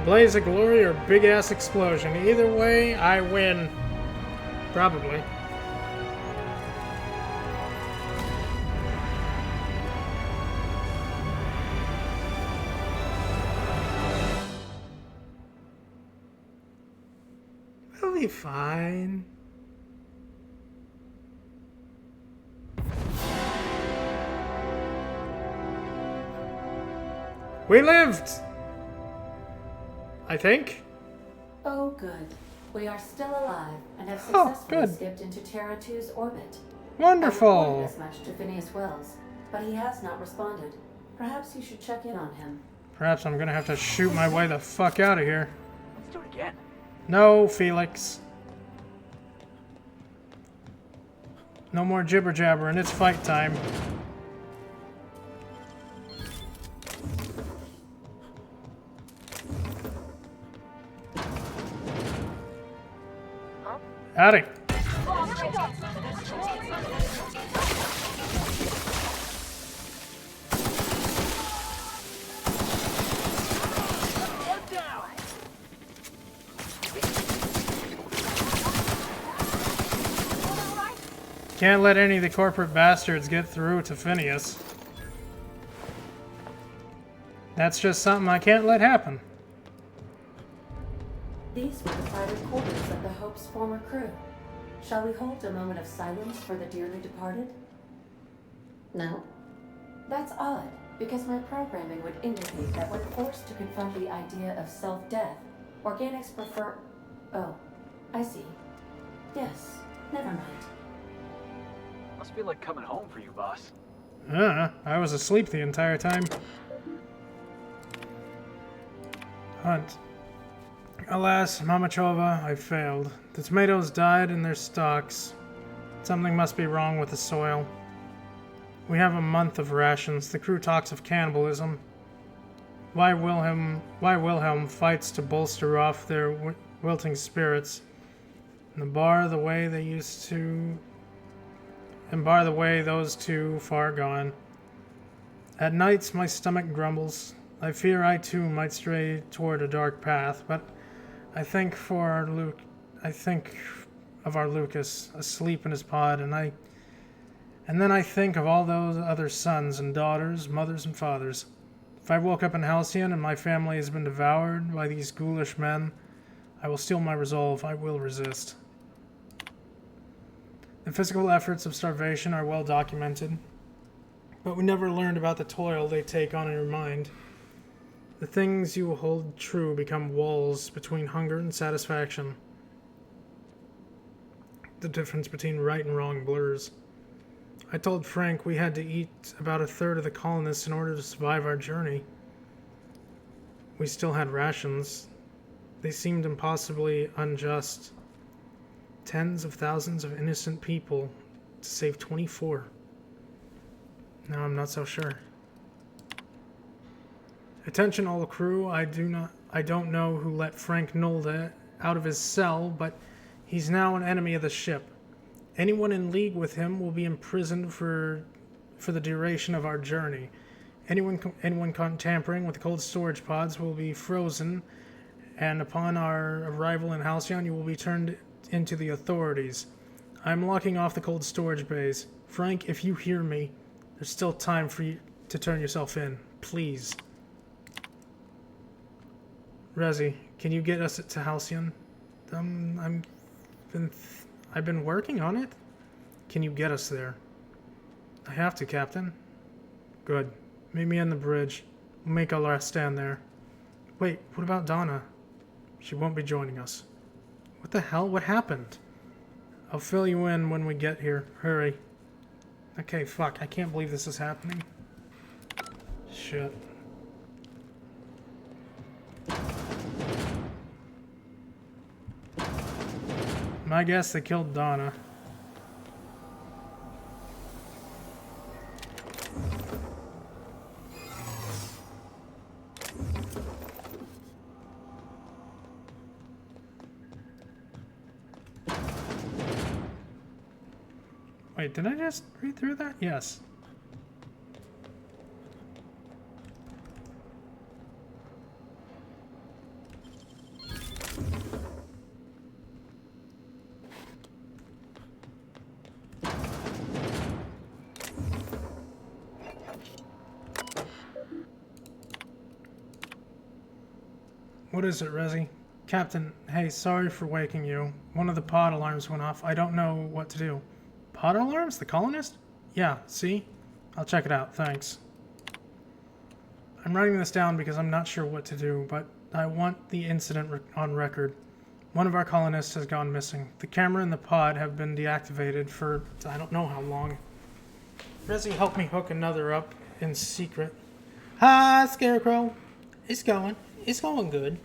Speaker 1: Blaze of glory or big ass explosion. Either way, I win. Probably. We'll be fine. We lived! I think.
Speaker 9: Oh, good. We are still alive and have successfully skipped into Terra 2's orbit.
Speaker 1: Wonderful.
Speaker 9: I reported as much to Phineas Wells, but he has not responded. Perhaps you should check in on him.
Speaker 1: Perhaps I'm gonna have to shoot my way the fuck out of here.
Speaker 22: Let's do it again.
Speaker 1: No, Felix. No more jibber jabber, and it's fight time. Howdy. Can't let any of the corporate bastards get through to Phineas. That's just something I can't let happen.
Speaker 9: These were the private quarters of the Hope's former crew. Shall we hold a moment of silence for the dearly departed? No? That's odd, because my programming would indicate that when forced to confront the idea of self-death, organics prefer... Oh, I see. Yes, never mind.
Speaker 22: Must be like coming home for you, boss.
Speaker 1: I was asleep the entire time. Hunt. Alas, Mamachova, I failed. The tomatoes died in their stalks. Something must be wrong with the soil. We have a month of rations. The crew talks of cannibalism. Why Wilhelm fights to bolster off their wilting spirits. And bar the way those two far gone. At nights my stomach grumbles. I fear I too might stray toward a dark path, but I think of our Lucas asleep in his pod, and then I think of all those other sons and daughters, mothers and fathers. If I woke up in Halcyon and my family has been devoured by these ghoulish men, I will steel my resolve. I will resist. The physical efforts of starvation are well documented, but we never learned about the toil they take on in your mind. The things you hold true become walls between hunger and satisfaction. The difference between right and wrong blurs. I told Frank we had to eat about a third of the colonists in order to survive our journey. We still had rations. They seemed impossibly unjust. Tens of thousands of innocent people to save 24. Now I'm not so sure. Attention all crew, I do I don't know who let Frank Nolde out of his cell, but he's now an enemy of the ship. Anyone in league with him will be imprisoned for the duration of our journey. Anyone caught tampering with the cold storage pods will be frozen, and upon our arrival in Halcyon, you will be turned into the authorities. I'm locking off the cold storage bays. Frank, if you hear me, there's still time for you to turn yourself in. Please. Rezi, can you get us to Halcyon? I've been working on it. Can you get us there? I have to, Captain. Good. Meet me on the bridge. We'll make our last stand there. Wait, what about Donna? She won't be joining us. What the hell? What happened? I'll fill you in when we get here. Hurry. Okay, fuck. I can't believe this is happening. Shit. My guess, they killed Donna. Wait, did I just read through that? Yes. What is it, Rezi? Captain, hey, sorry for waking you. One of the pod alarms went off. I don't know what to do. Pod alarms? The colonist? Yeah, see? I'll check it out, thanks. I'm writing this down because I'm not sure what to do, but I want the incident on record. One of our colonists has gone missing. The camera and the pod have been deactivated for I don't know how long. Rezi, help me hook another up in secret. Hi, Scarecrow. It's going good.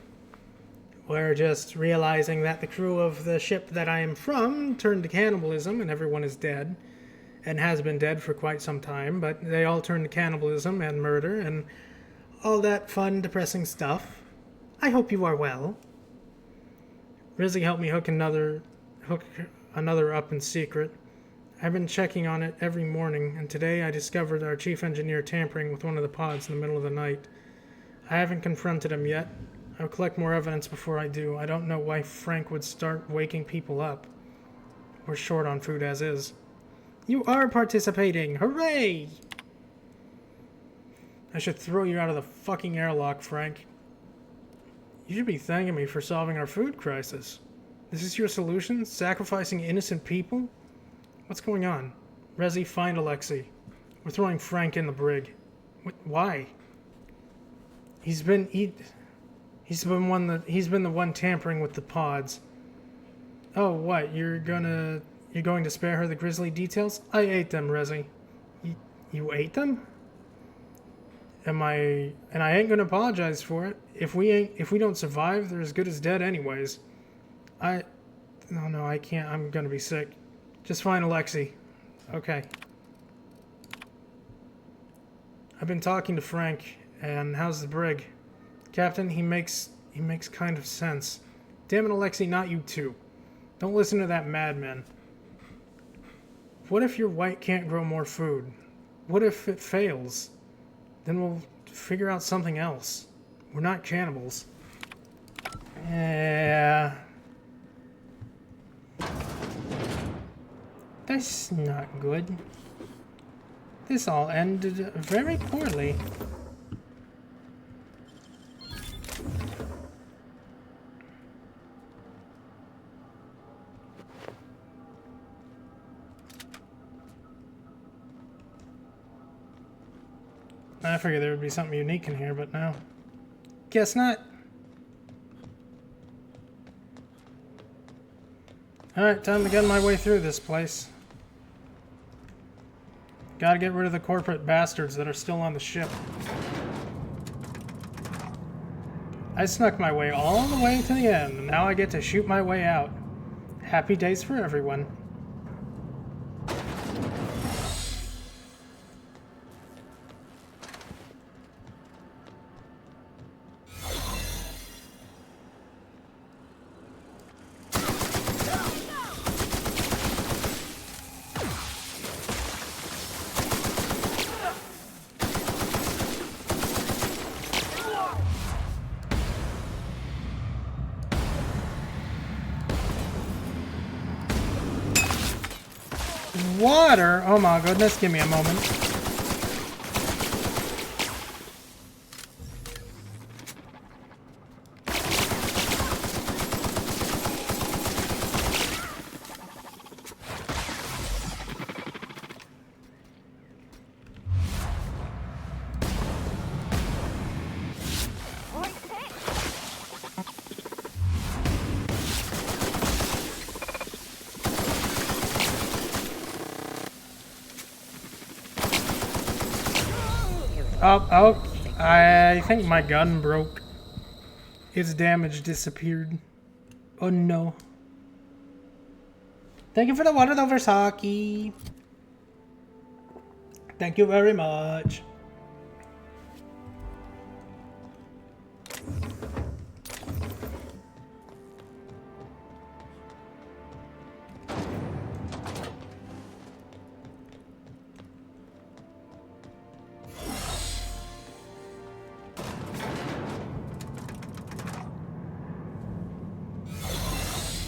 Speaker 1: We're just realizing that the crew of the ship that I am from turned to cannibalism and everyone is dead. And has been dead for quite some time, but they all turned to cannibalism and murder and all that fun, depressing stuff. I hope you are well. Rizzy helped me hook another up in secret. I've been checking on it every morning, and today I discovered our chief engineer tampering with one of the pods in the middle of the night. I haven't confronted him yet. I'll collect more evidence before I do. I don't know why Frank would start waking people up. We're short on food as is. You are participating! Hooray! I should throw you out of the fucking airlock, Frank. You should be thanking me for solving our food crisis. This is your solution? Sacrificing innocent people? What's going on? Rezi, find Alexei. We're throwing Frank in the brig. Why? He's been the one tampering with the pods. Oh, what? You're going to spare her the grisly details? I ate them, Rezi. You ate them? And I ain't gonna apologize for it. If we don't survive, they're as good as dead anyways. No, I can't. I'm gonna be sick. Just find Alexei. Okay. I've been talking to Frank, and how's the brig? Captain, he makes kind of sense. Damn it, Alexei, not you too. Don't listen to that madman. What if your white can't grow more food? What if it fails? Then we'll figure out something else. We're not cannibals. Yeah. That's not good. This all ended very poorly. I figured there would be something unique in here, but no. Guess not. Alright, time to get my way through this place. Gotta get rid of the corporate bastards that are still on the ship. I snuck my way all the way to the end, and now I get to shoot my way out. Happy days for everyone. water. Oh my goodness, give me a moment. Oh, I think my gun broke. Its damage disappeared. Oh no. Thank you for the water though, Versaki. Thank you very much.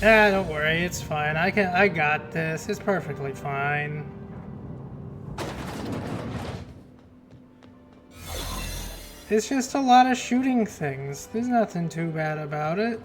Speaker 1: Ah, don't worry, it's fine. I got this. It's perfectly fine. It's just a lot of shooting things. There's nothing too bad about it.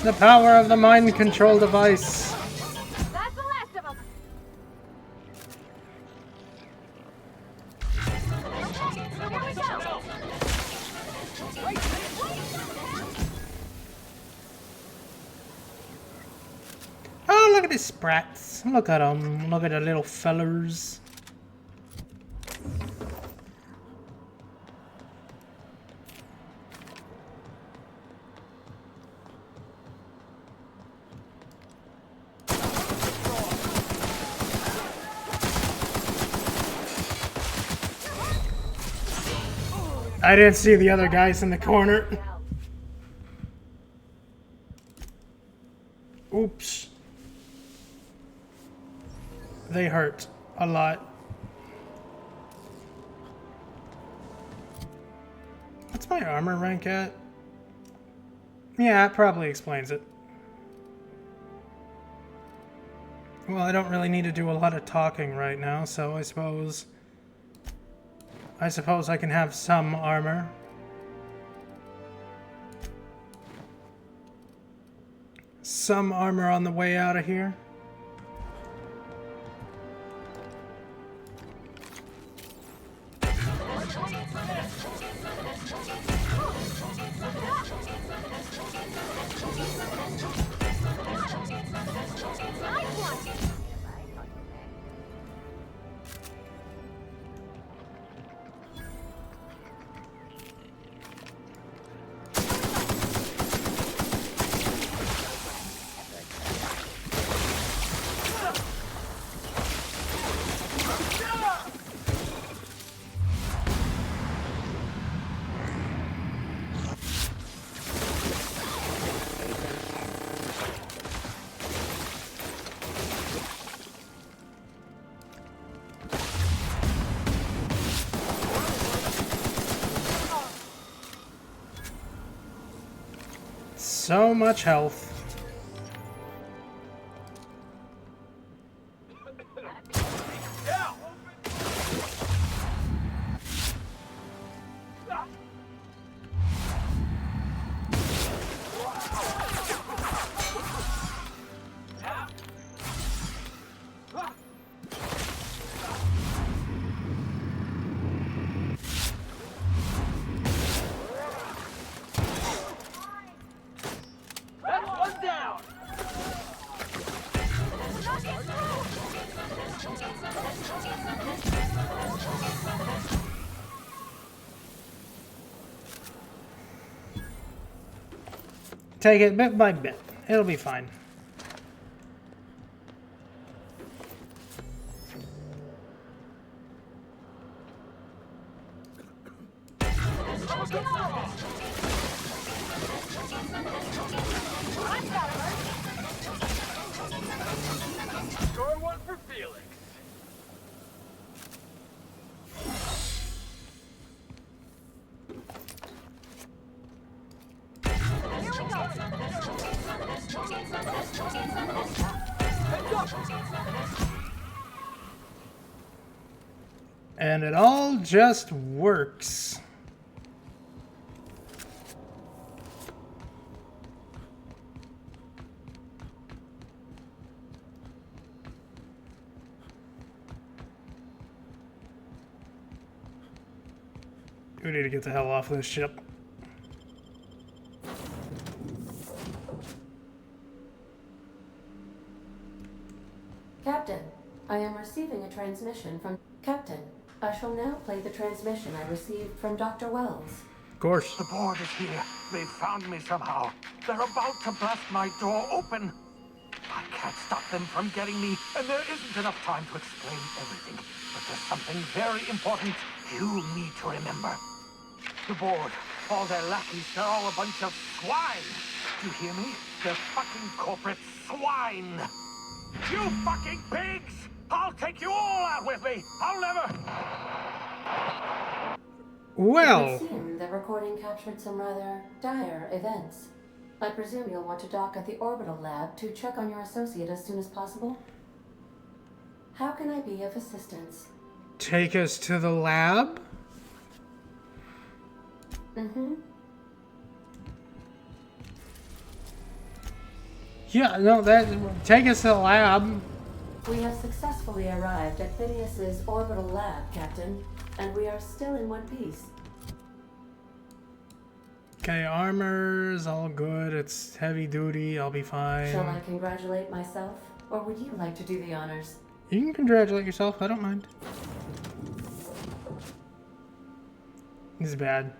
Speaker 1: The power of the mind control device.
Speaker 5: That's the last of them. Here we go.
Speaker 1: Oh, look at these sprats. Look at them. Look at the little fellers. I didn't see the other guys in the corner. Oops. They hurt a lot. What's my armor rank at? Yeah, it probably explains it. Well, I don't really need to do a lot of talking right now, so I suppose I can have some armor. Some armor on the way out of here. So much health. take it bit by bit. It'll be fine.
Speaker 22: Score one for Felix.
Speaker 1: And it all just works. We need to get the hell off this ship.
Speaker 9: Captain, I am receiving a transmission from... Captain, I shall now play the transmission I received from Dr. Wells.
Speaker 1: Of course.
Speaker 10: The board is here. They've found me somehow. They're about to blast my door open. I can't stop them from getting me, and there isn't enough time to explain everything. But there's something very important you need to remember. The board, all their lackeys, they're all a bunch of swine. Do you hear me? They're fucking corporate swine. You fucking pigs! I'll take you all out with me! I'll never...
Speaker 1: Well...
Speaker 9: It would seem the recording captured some rather dire events. I presume you'll want to dock at the orbital lab to check on your associate as soon as possible? How can I be of assistance?
Speaker 1: Take us to the lab?
Speaker 9: Mm-hmm.
Speaker 1: Yeah, no, take us to the lab.
Speaker 9: We have successfully arrived at Phineas's orbital lab, Captain, and we are still in one piece.
Speaker 1: Okay, armor's all good. It's heavy duty. I'll be fine.
Speaker 9: Shall I congratulate myself, or would you like to do the honors?
Speaker 1: You can congratulate yourself. I don't mind. This is bad.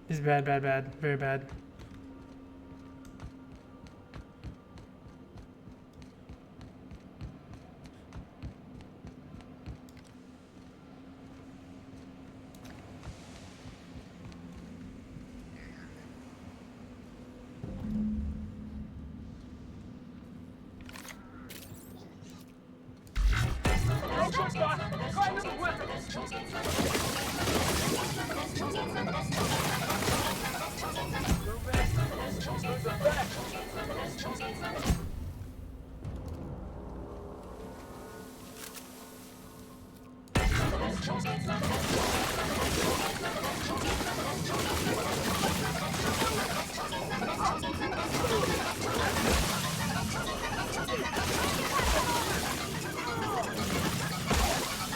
Speaker 1: This is bad, bad, bad. Very bad.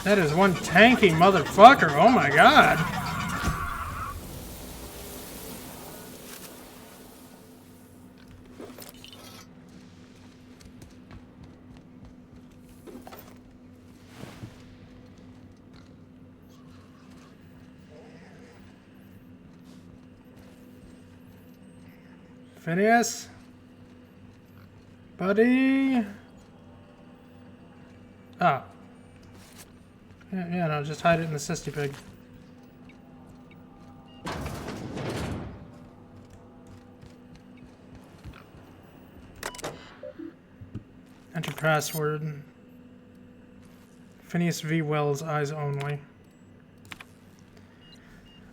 Speaker 1: That is one tanky motherfucker. Oh my god. Phineas? Buddy? Ah. Yeah, no, just hide it in the cysty pig. Enter password. Phineas V. Wells, eyes only.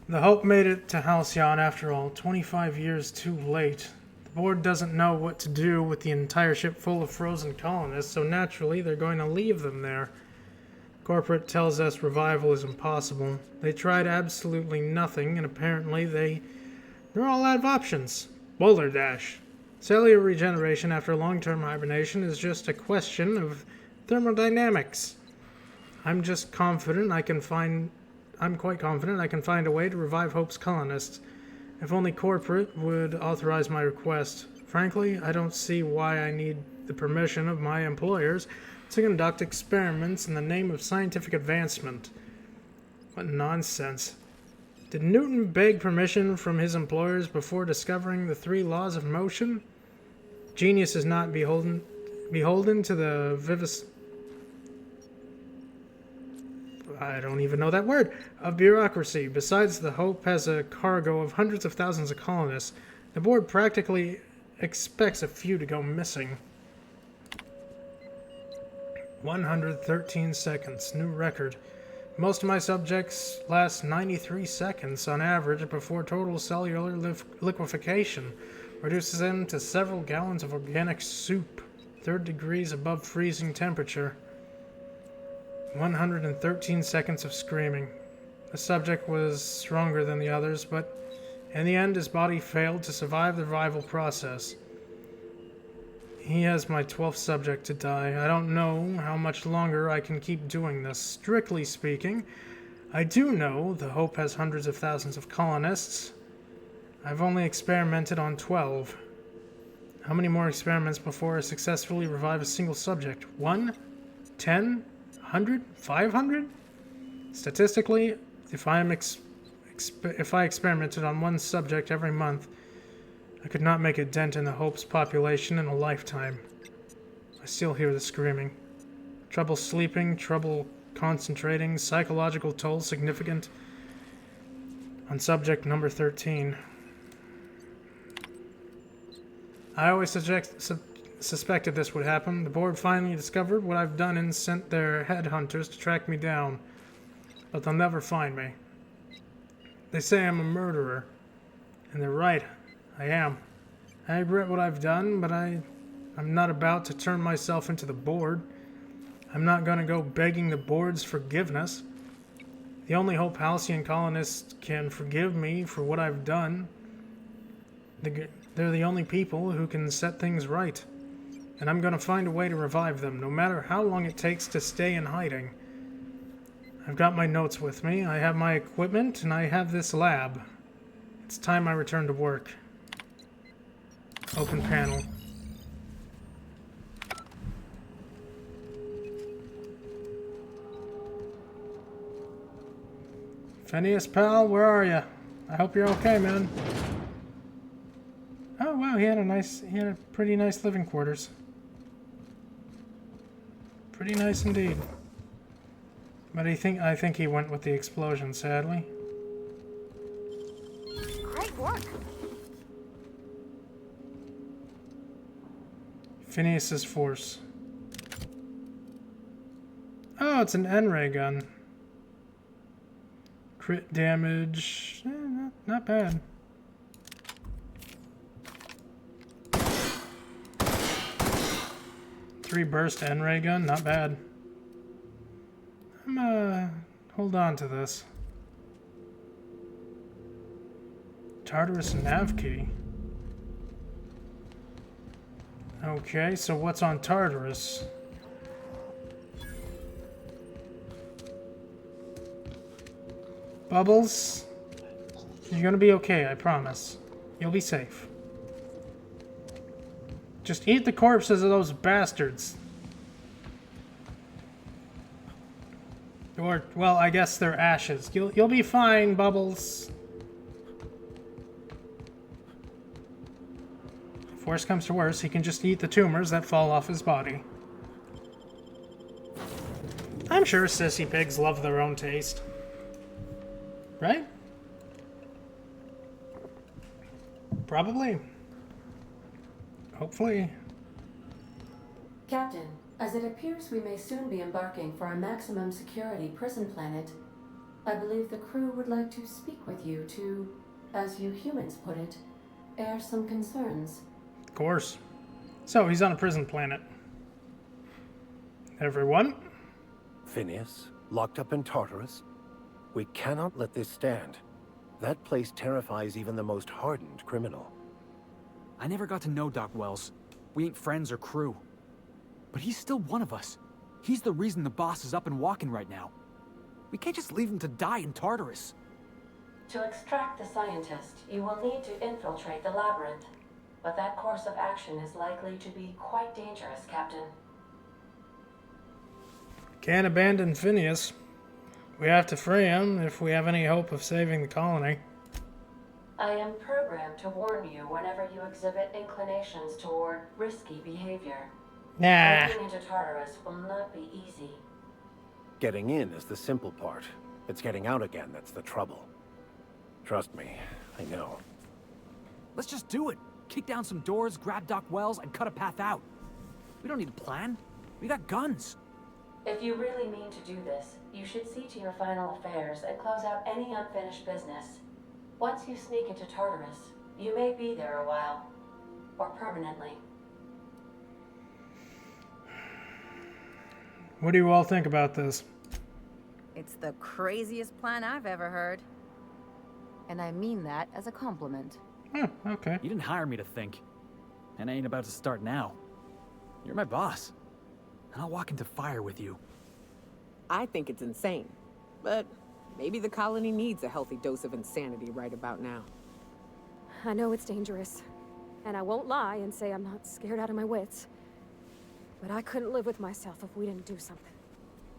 Speaker 1: The Hope made it to Halcyon after all, 25 years too late. The board doesn't know what to do with the entire ship full of frozen colonists, so naturally they're going to leave them there. Corporate tells us revival is impossible. They tried absolutely nothing, and apparently they're all out of options. Boulder Dash. Cellular regeneration after long-term hibernation is just a question of thermodynamics. I'm quite confident I can find a way to revive Hope's colonists. If only Corporate would authorize my request. Frankly, I don't see why I need the permission of my employers to conduct experiments in the name of scientific advancement. What nonsense. Did Newton beg permission from his employers before discovering the 3 laws of motion? Genius is not beholden to the I don't even know that word, of bureaucracy. Besides, the Hope has a cargo of hundreds of thousands of colonists. The board practically expects a few to go missing. 113 seconds, new record. Most of my subjects last 93 seconds on average before total cellular liquefaction reduces them to several gallons of organic soup, 3rd degrees above freezing temperature. 113 seconds of screaming. The subject was stronger than the others, but in the end his body failed to survive the revival process. He has my 12th subject to die. I don't know how much longer I can keep doing this. Strictly speaking, I do know the Hope has hundreds of thousands of colonists. I've only experimented on 12. How many more experiments before I successfully revive a single subject? 1? 10? 100? 500? Statistically, if I experimented on one subject every month, I could not make a dent in the Hope's population in a lifetime. I still hear the screaming. Trouble sleeping, trouble concentrating, psychological toll significant on subject number 13. I always suspected this would happen. The board finally discovered what I've done and sent their headhunters to track me down. But they'll never find me. They say I'm a murderer. And they're right. I am. I regret what I've done, but I'm not about to turn myself into the board. I'm not going to go begging the board's forgiveness. The only hope Halcyon colonists can forgive me for what I've done. They're the only people who can set things right. And I'm going to find a way to revive them, no matter how long it takes to stay in hiding. I've got my notes with me, I have my equipment, and I have this lab. It's time I return to work. Open panel. Phineas, pal, where are you? I hope you're okay, man. Oh wow, he had a pretty nice living quarters. Pretty nice indeed. But I think he went with the explosion, sadly.
Speaker 5: Great work.
Speaker 1: Phineas's force. Oh, it's an N-ray gun. Crit damage, not bad. Three burst N-ray gun, not bad. I'm hold on to this. Tartarus nav key. Okay, so what's on Tartarus? Bubbles, you're gonna be okay, I promise. You'll be safe. Just eat the corpses of those bastards. Or, well, I guess they're ashes. You'll be fine, Bubbles. If worse comes to worse, he can just eat the tumors that fall off his body. I'm sure sissy pigs love their own taste. Right? Probably. Hopefully.
Speaker 9: Captain, as it appears we may soon be embarking for a maximum security prison planet, I believe the crew would like to speak with you to, as you humans put it, air some concerns.
Speaker 1: Of course. So, he's on a prison planet. Everyone?
Speaker 16: Phineas, locked up in Tartarus? We cannot let this stand. That place terrifies even the most hardened criminal.
Speaker 15: I never got to know Doc Wells. We ain't friends or crew. But he's still one of us. He's the reason the boss is up and walking right now. We can't just leave him to die in Tartarus.
Speaker 9: To extract the scientist, you will need to infiltrate the labyrinth. But that course of action is likely to be quite dangerous, Captain.
Speaker 1: Can't abandon Phineas. We have to free him if we have any hope of saving the colony.
Speaker 9: I am programmed to warn you whenever you exhibit inclinations toward risky behavior.
Speaker 1: Nah.
Speaker 9: Breaking into Tartarus will not be easy.
Speaker 16: Getting in is the simple part. It's getting out again that's the trouble. Trust me, I know.
Speaker 15: Let's just do it. Kick down some doors, grab Doc Wells, and cut a path out. We don't need a plan. We got guns.
Speaker 9: If you really mean to do this, you should see to your final affairs and close out any unfinished business. Once you sneak into Tartarus, you may be there a while. Or permanently.
Speaker 1: What do you all think about this?
Speaker 3: It's the craziest plan I've ever heard. And I mean that as a compliment.
Speaker 1: Oh, okay.
Speaker 15: You didn't hire me to think. And I ain't about to start now. You're my boss. And I'll walk into fire with you.
Speaker 20: I think it's insane. But maybe the colony needs a healthy dose of insanity right about now.
Speaker 5: I know it's dangerous. And I won't lie and say I'm not scared out of my wits. But I couldn't live with myself if we didn't do something.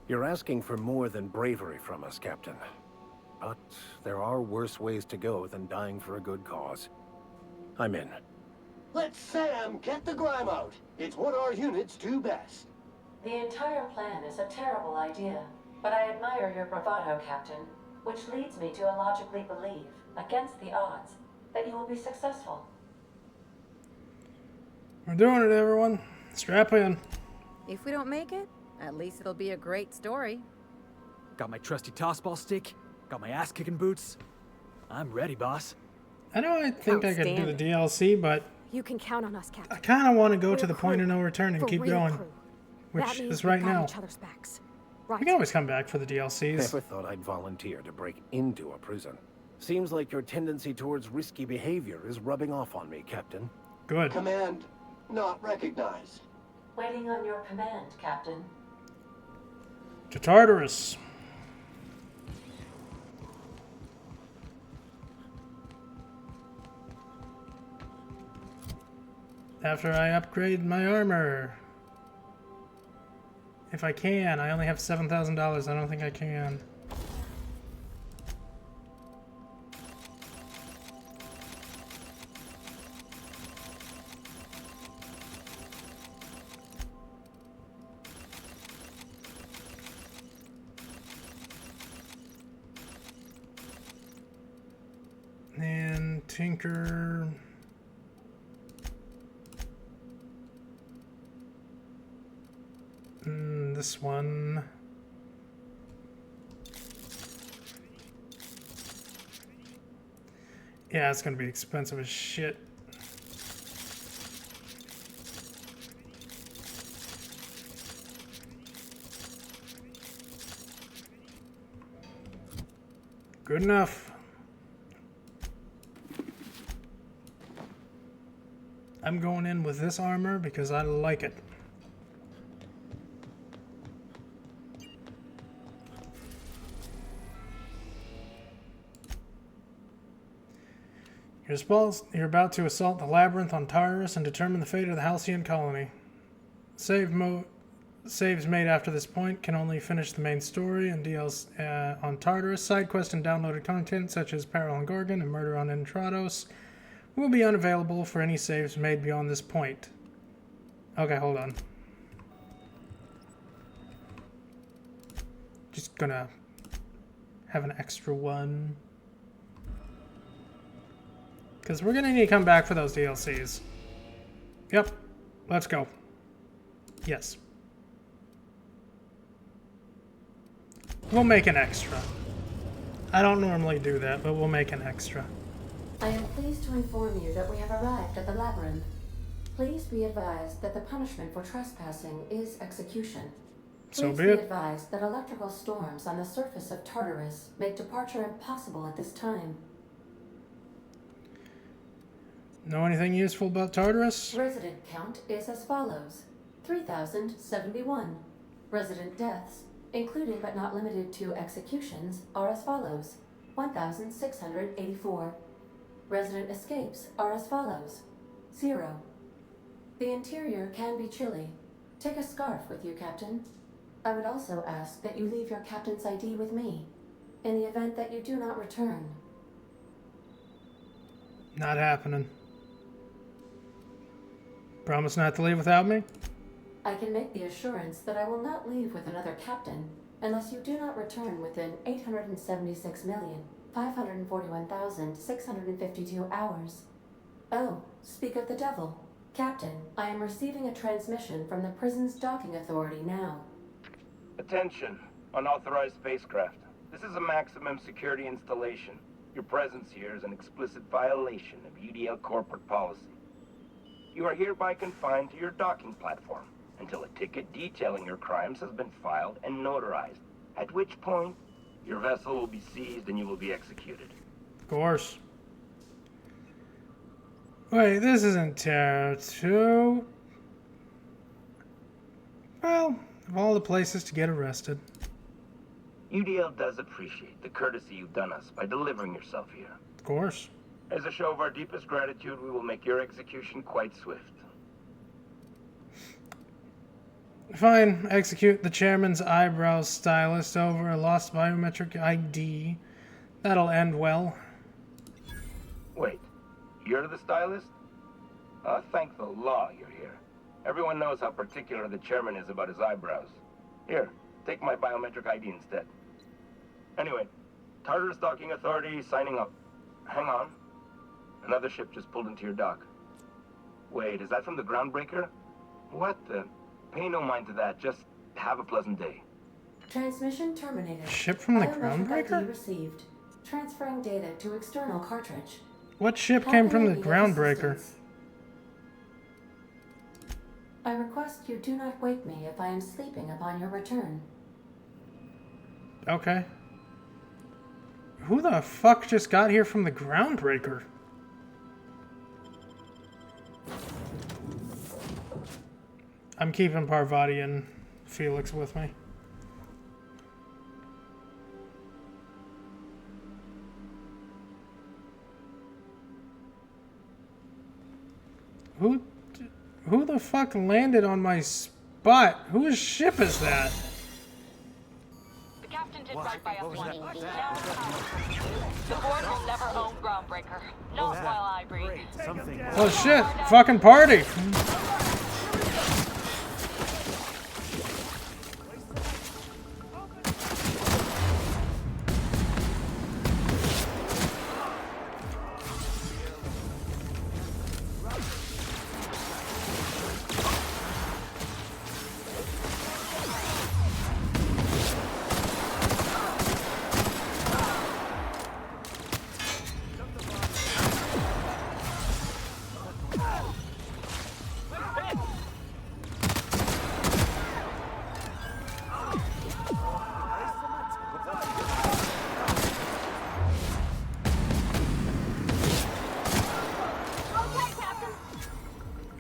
Speaker 16: You're asking for more than bravery from us, Captain. But there are worse ways to go than dying for a good cause. I'm in.
Speaker 7: Let Sam get the grime out. It's what our units do best.
Speaker 9: The entire plan is a terrible idea, but I admire your bravado, Captain, which leads me to illogically believe, against the odds, that you will be successful.
Speaker 1: We're doing it, everyone. Strap in.
Speaker 3: If we don't make it, at least it'll be a great story.
Speaker 15: Got my trusty tossball stick. Got my ass-kicking boots. I'm ready, boss.
Speaker 1: I know I think I could do the DLC, but
Speaker 5: You can count on us, Captain.
Speaker 1: I kind of want to go
Speaker 5: We're
Speaker 1: to the
Speaker 5: a
Speaker 1: point of
Speaker 5: crew.
Speaker 1: no return and
Speaker 5: For
Speaker 1: keep
Speaker 5: real
Speaker 1: going,
Speaker 5: crew.
Speaker 1: which
Speaker 5: That means
Speaker 1: is right
Speaker 5: we've got
Speaker 1: now.
Speaker 5: each other's backs.
Speaker 1: We
Speaker 5: Right.
Speaker 1: can always come back for the DLCs.
Speaker 16: Never thought I'd volunteer to break into a prison. Seems like your tendency towards risky behavior is rubbing off on me, Captain.
Speaker 1: Good.
Speaker 7: Command not recognized.
Speaker 9: Waiting on your command, Captain.
Speaker 1: To Tartarus. After I upgrade my armor. If I can. I only have $7,000. I don't think I can. And tinker. This one. Yeah, it's gonna be expensive as shit. Good enough. I'm going in with this armor because I like it. You're about to assault the labyrinth on Tartarus and determine the fate of the Halcyon colony. Saves made after this point can only finish the main story and DLC on Tartarus. Side quests and downloaded content such as Peril on Gorgon and Murder on Entrados will be unavailable for any saves made beyond this point. Okay, hold on. Just gonna have an extra one. Because we're going to need to come back for those DLCs. Yep. Let's go. Yes. We'll make an extra. I don't normally do that, but we'll make an extra.
Speaker 9: I am pleased to inform you that we have arrived at the labyrinth. Please be advised that the punishment for trespassing is execution.
Speaker 1: So
Speaker 9: Please
Speaker 1: be
Speaker 9: be
Speaker 1: it.
Speaker 9: advised that electrical storms on the surface of Tartarus make departure impossible at this time.
Speaker 1: Know anything useful about Tartarus?
Speaker 9: Resident count is as follows: 3,071. Resident deaths, including but not limited to executions, are as follows: 1,684. Resident escapes are as follows: 0. The interior can be chilly. Take a scarf with you, Captain. I would also ask that you leave your captain's ID with me, in the event that you do not return.
Speaker 1: Not happening. Promise not to leave without me?
Speaker 9: I can make the assurance that I will not leave with another captain unless you do not return within 876,541,652 hours. Oh, speak of the devil. Captain, I am receiving a transmission from the prison's docking authority now.
Speaker 8: Attention, unauthorized spacecraft. This is a maximum security installation. Your presence here is an explicit violation of UDL corporate policy. You are hereby confined to your docking platform until a ticket detailing your crimes has been filed and notarized, at which point your vessel will be seized and you will be executed.
Speaker 1: Of course. Wait, this isn't Terra 2. Well, of all the places to get arrested.
Speaker 8: UDL does appreciate the courtesy you've done us by delivering yourself here.
Speaker 1: Of course.
Speaker 8: As a show of our deepest gratitude, we will make your execution quite swift.
Speaker 1: Fine. Execute the chairman's eyebrows stylist over a lost biometric ID. That'll end well.
Speaker 8: Wait, you're the stylist? Thank the law you're here. Everyone knows how particular the chairman is about his eyebrows. Here, take my biometric ID instead. Anyway, Tartarus Docking Authority signing up. Hang on. Another ship just pulled into your dock. Wait, is that from the Groundbreaker? What the? Pay no mind to that. Just have a pleasant day.
Speaker 9: Transmission terminated.
Speaker 1: Ship from the
Speaker 9: Biometric
Speaker 1: Groundbreaker?
Speaker 9: ID received. Transferring data to external cartridge.
Speaker 1: What ship came from the Groundbreaker?
Speaker 9: I request you do not wake me if I am sleeping upon your return.
Speaker 1: Okay. Who the fuck just got here from the Groundbreaker? I'm keeping Parvati and Felix with me. Who the fuck landed on my spot? Whose ship is that?
Speaker 13: The captain did right by us once. Now it's ours. The board will never own Groundbreaker. Not while I breathe.
Speaker 1: Oh shit! Fucking party!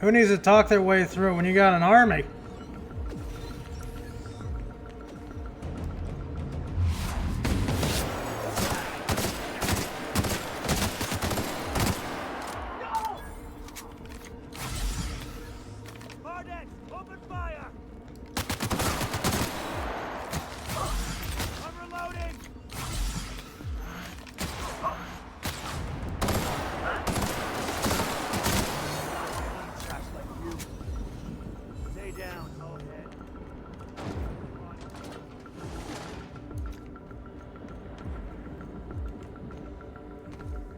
Speaker 1: Who needs to talk their way through when you got an army?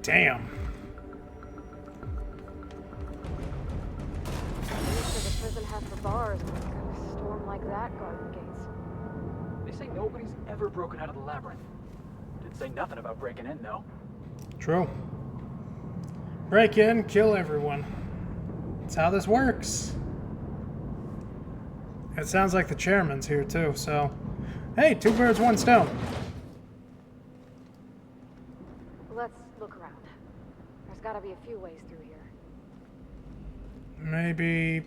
Speaker 1: Damn.
Speaker 5: The prison has for bars when it's gonna storm like that garden gates.
Speaker 15: They say nobody's ever broken out of the labyrinth. Didn't say nothing about breaking in, though.
Speaker 1: True. Break in, kill everyone. That's how this works. It sounds like the chairman's here too, so... Hey, 2 birds, 1 stone.
Speaker 5: Let's look around. There's gotta be a few ways through here.
Speaker 1: Maybe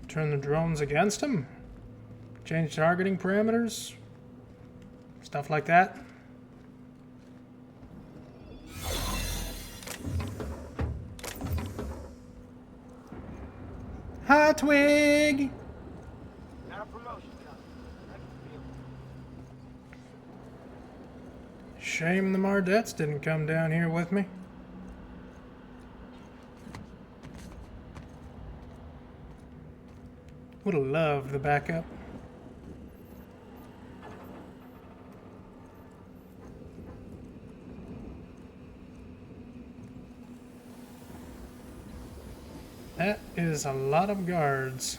Speaker 1: turn the drones against him? Change targeting parameters? Stuff like that? Hot twig! Shame the Mardettes didn't come down here with me. Would have loved the backup. That is a lot of guards.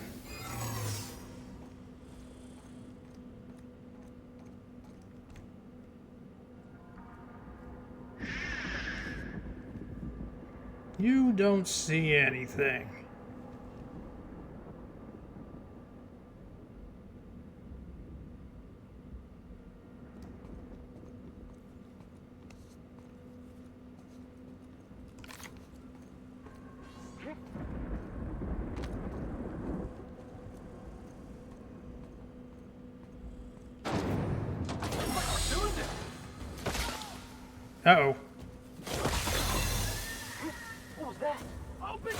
Speaker 1: You don't see anything. Uh-oh.
Speaker 22: What was that? Open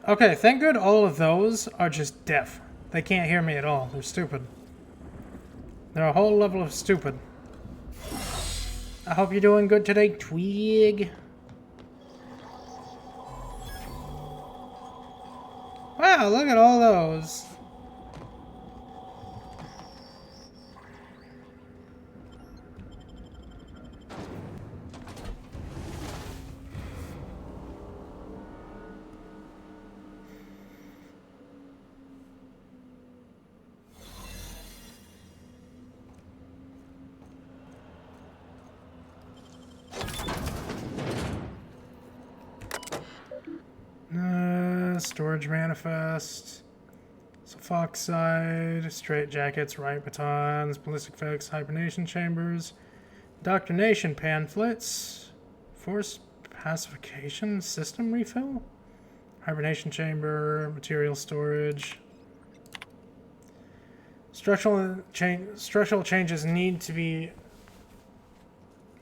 Speaker 1: Okay, thank good all of those are just deaf. They can't hear me at all. They're stupid. They're a whole level of stupid. I hope you're doing good today, Twig. Wow, look at all those. Storage manifest, sulfoxide, straight jackets, right batons, ballistic effects, hibernation chambers, indoctrination pamphlets, force pacification system refill, hibernation chamber, material storage. Structural changes need to be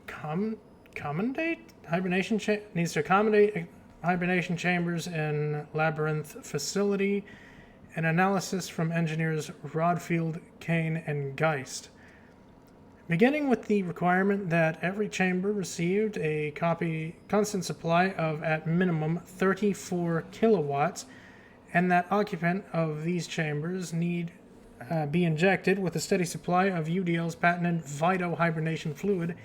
Speaker 1: accommodate. Hibernation needs to accommodate hibernation chambers in Labyrinth facility. An analysis from engineers Rodfield, Kane, and Geist. Beginning with the requirement that every chamber received a constant supply of at minimum 34 kilowatts, and that occupant of these chambers need be injected with a steady supply of UDL's patented Vito hibernation fluid.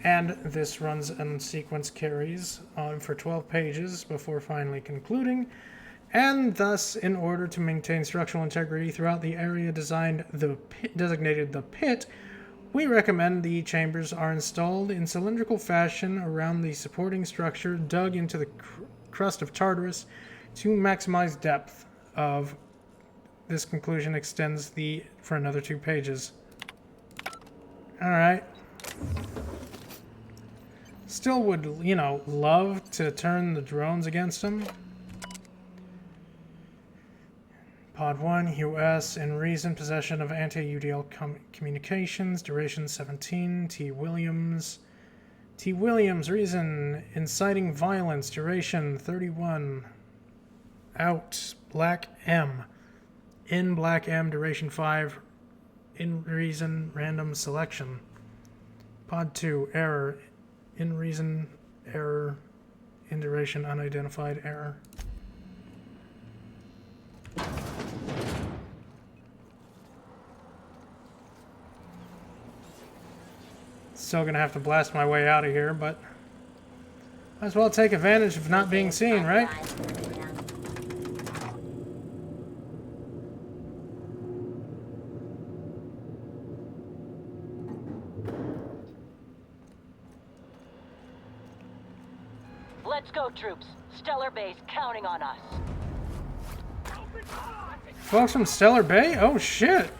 Speaker 1: And this runs and sequence carries on for 12 pages before finally concluding. And thus, in order to maintain structural integrity throughout the area designated the pit, we recommend the chambers are installed in cylindrical fashion around the supporting structure dug into the crust of Tartarus to maximize depth of. This conclusion extends for another 2 pages. Alright. Still would, love to turn the drones against them. Pod 1, US, in reason, possession of anti-UDL communications, duration 17, T. Williams, reason, inciting violence, duration 31, out, Black M, in Black M, duration 5, in reason, random selection. Pod 2, error, in reason, error, in duration, unidentified error. Still gonna have to blast my way out of here, but might as well take advantage of not being seen, right?
Speaker 13: Let's go, troops. Stellar Bay's counting on us.
Speaker 1: Folks from Stellar Bay? Oh shit!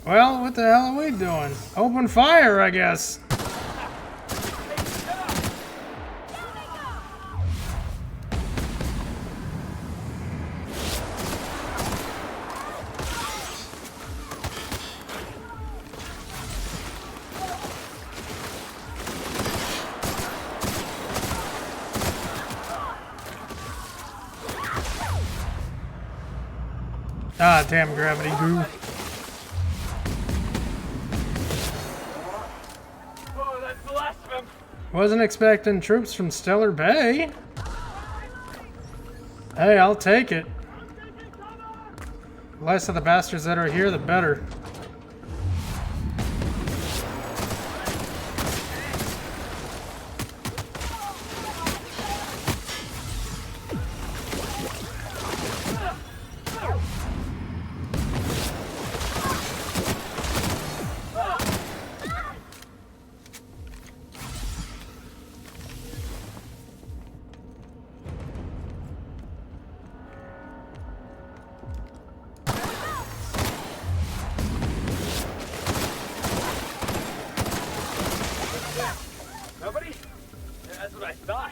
Speaker 1: Well, what the hell are we doing? Open fire, I guess. Ah, damn gravity goo.
Speaker 6: Oh, that's the last of them.
Speaker 1: Wasn't expecting troops from Stellar Bay. Hey, I'll take it. The less of the bastards that are here, the better.
Speaker 6: Nobody? That's what I thought.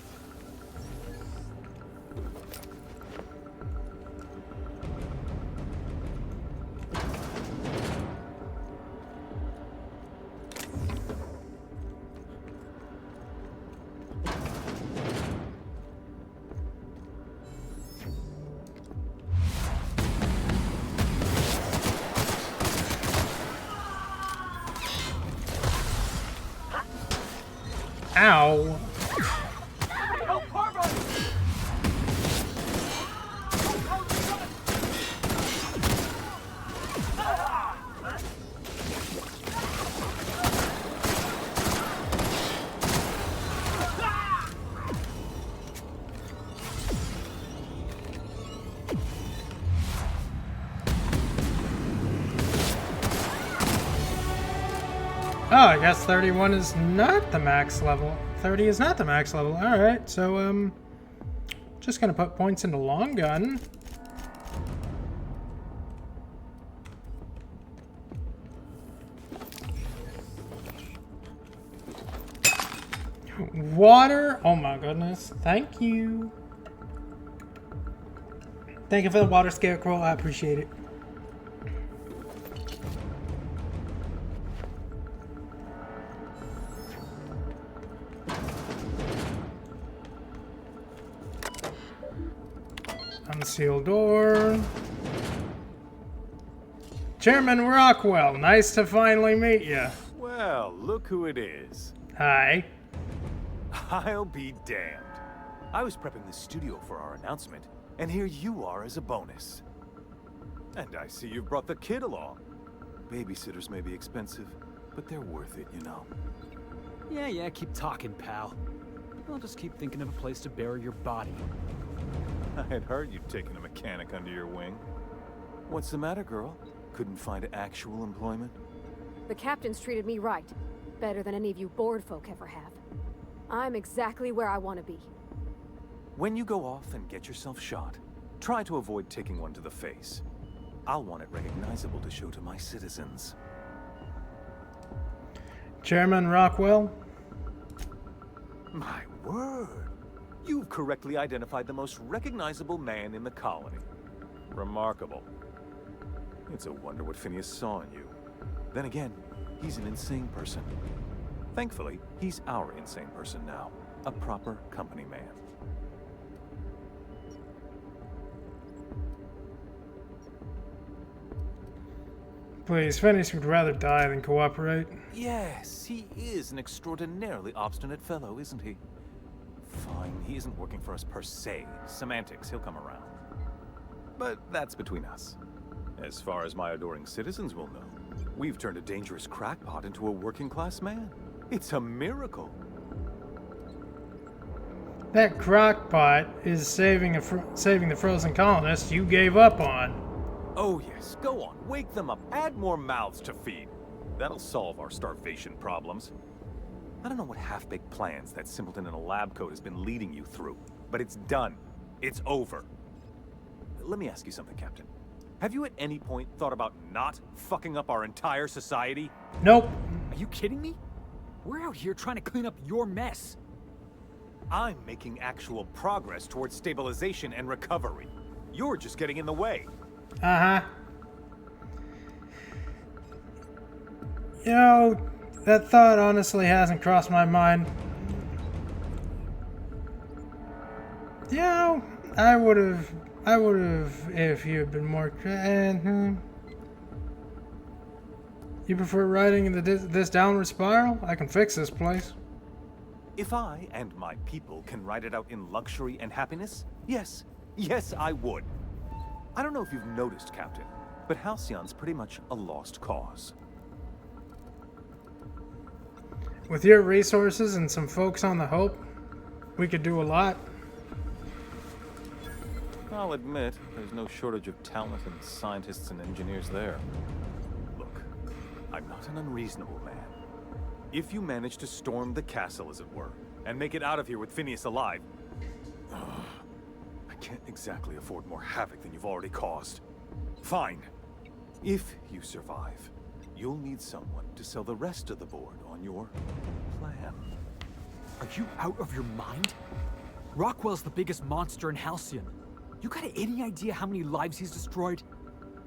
Speaker 1: Ow. Oh, I guess 31 is not the max level. 30 is not the max level. Alright, so, just gonna put points into long gun. Water? Oh my goodness. Thank you. Thank you for the water scarecrow. I appreciate it. Unsealed door. Chairman Rockwell, nice to finally meet you.
Speaker 2: Well, look who it is.
Speaker 1: Hi.
Speaker 2: I'll be damned. I was prepping the studio for our announcement, and here you are as a bonus. And I see you've brought the kid along. Babysitters may be expensive, but they're worth it, you know.
Speaker 15: Yeah, keep talking, pal. I'll just keep thinking of a place to bury your body.
Speaker 2: I had heard you'd taken a mechanic under your wing. What's the matter, girl? Couldn't find actual employment?
Speaker 5: The captain's treated me right. Better than any of you bored folk ever have. I'm exactly where I want to be.
Speaker 2: When you go off and get yourself shot, try to avoid taking one to the face. I'll want it recognizable to show to my citizens.
Speaker 1: Chairman Rockwell?
Speaker 2: My word! You've correctly identified the most recognizable man in the colony. Remarkable. It's a wonder what Phineas saw in you. Then again, he's an insane person. Thankfully, he's our insane person now. A proper company man.
Speaker 1: Please, Phineas would rather die than cooperate.
Speaker 2: Yes, he is an extraordinarily obstinate fellow, isn't he? Fine, he isn't working for us per se. Semantics, he'll come around. But that's between us. As far as my adoring citizens will know, we've turned a dangerous crackpot into a working-class man. It's a miracle.
Speaker 1: That crockpot is saving the frozen colonists you gave up on.
Speaker 2: Oh yes, go on, wake them up, add more mouths to feed. That'll solve our starvation problems. I don't know what half-baked plans that simpleton in a lab coat has been leading you through, but it's done. It's over. Let me ask you something, Captain. Have you at any point thought about not fucking up our entire society?
Speaker 1: Nope.
Speaker 15: Are you kidding me? We're out here trying to clean up your mess.
Speaker 2: I'm making actual progress towards stabilization and recovery. You're just getting in the way.
Speaker 1: Uh-huh. You know, that thought honestly hasn't crossed my mind. You know, I would have if you had been more. You prefer riding in this downward spiral? I can fix this place.
Speaker 2: If I and my people can ride it out in luxury and happiness, yes, I would. I don't know if you've noticed, Captain, but Halcyon's pretty much a lost cause.
Speaker 1: With your resources and some folks on the Hope, we could do a lot.
Speaker 2: I'll admit, there's no shortage of talented scientists and engineers there. Look, I'm not an unreasonable man. If you manage to storm the castle, as it were, and make it out of here with Phineas alive, I can't exactly afford more havoc than you've already caused. Fine. If you survive, you'll need someone to sell the rest of the board on your plan.
Speaker 15: Are you out of your mind? Rockwell's the biggest monster in Halcyon. You got any idea how many lives he's destroyed?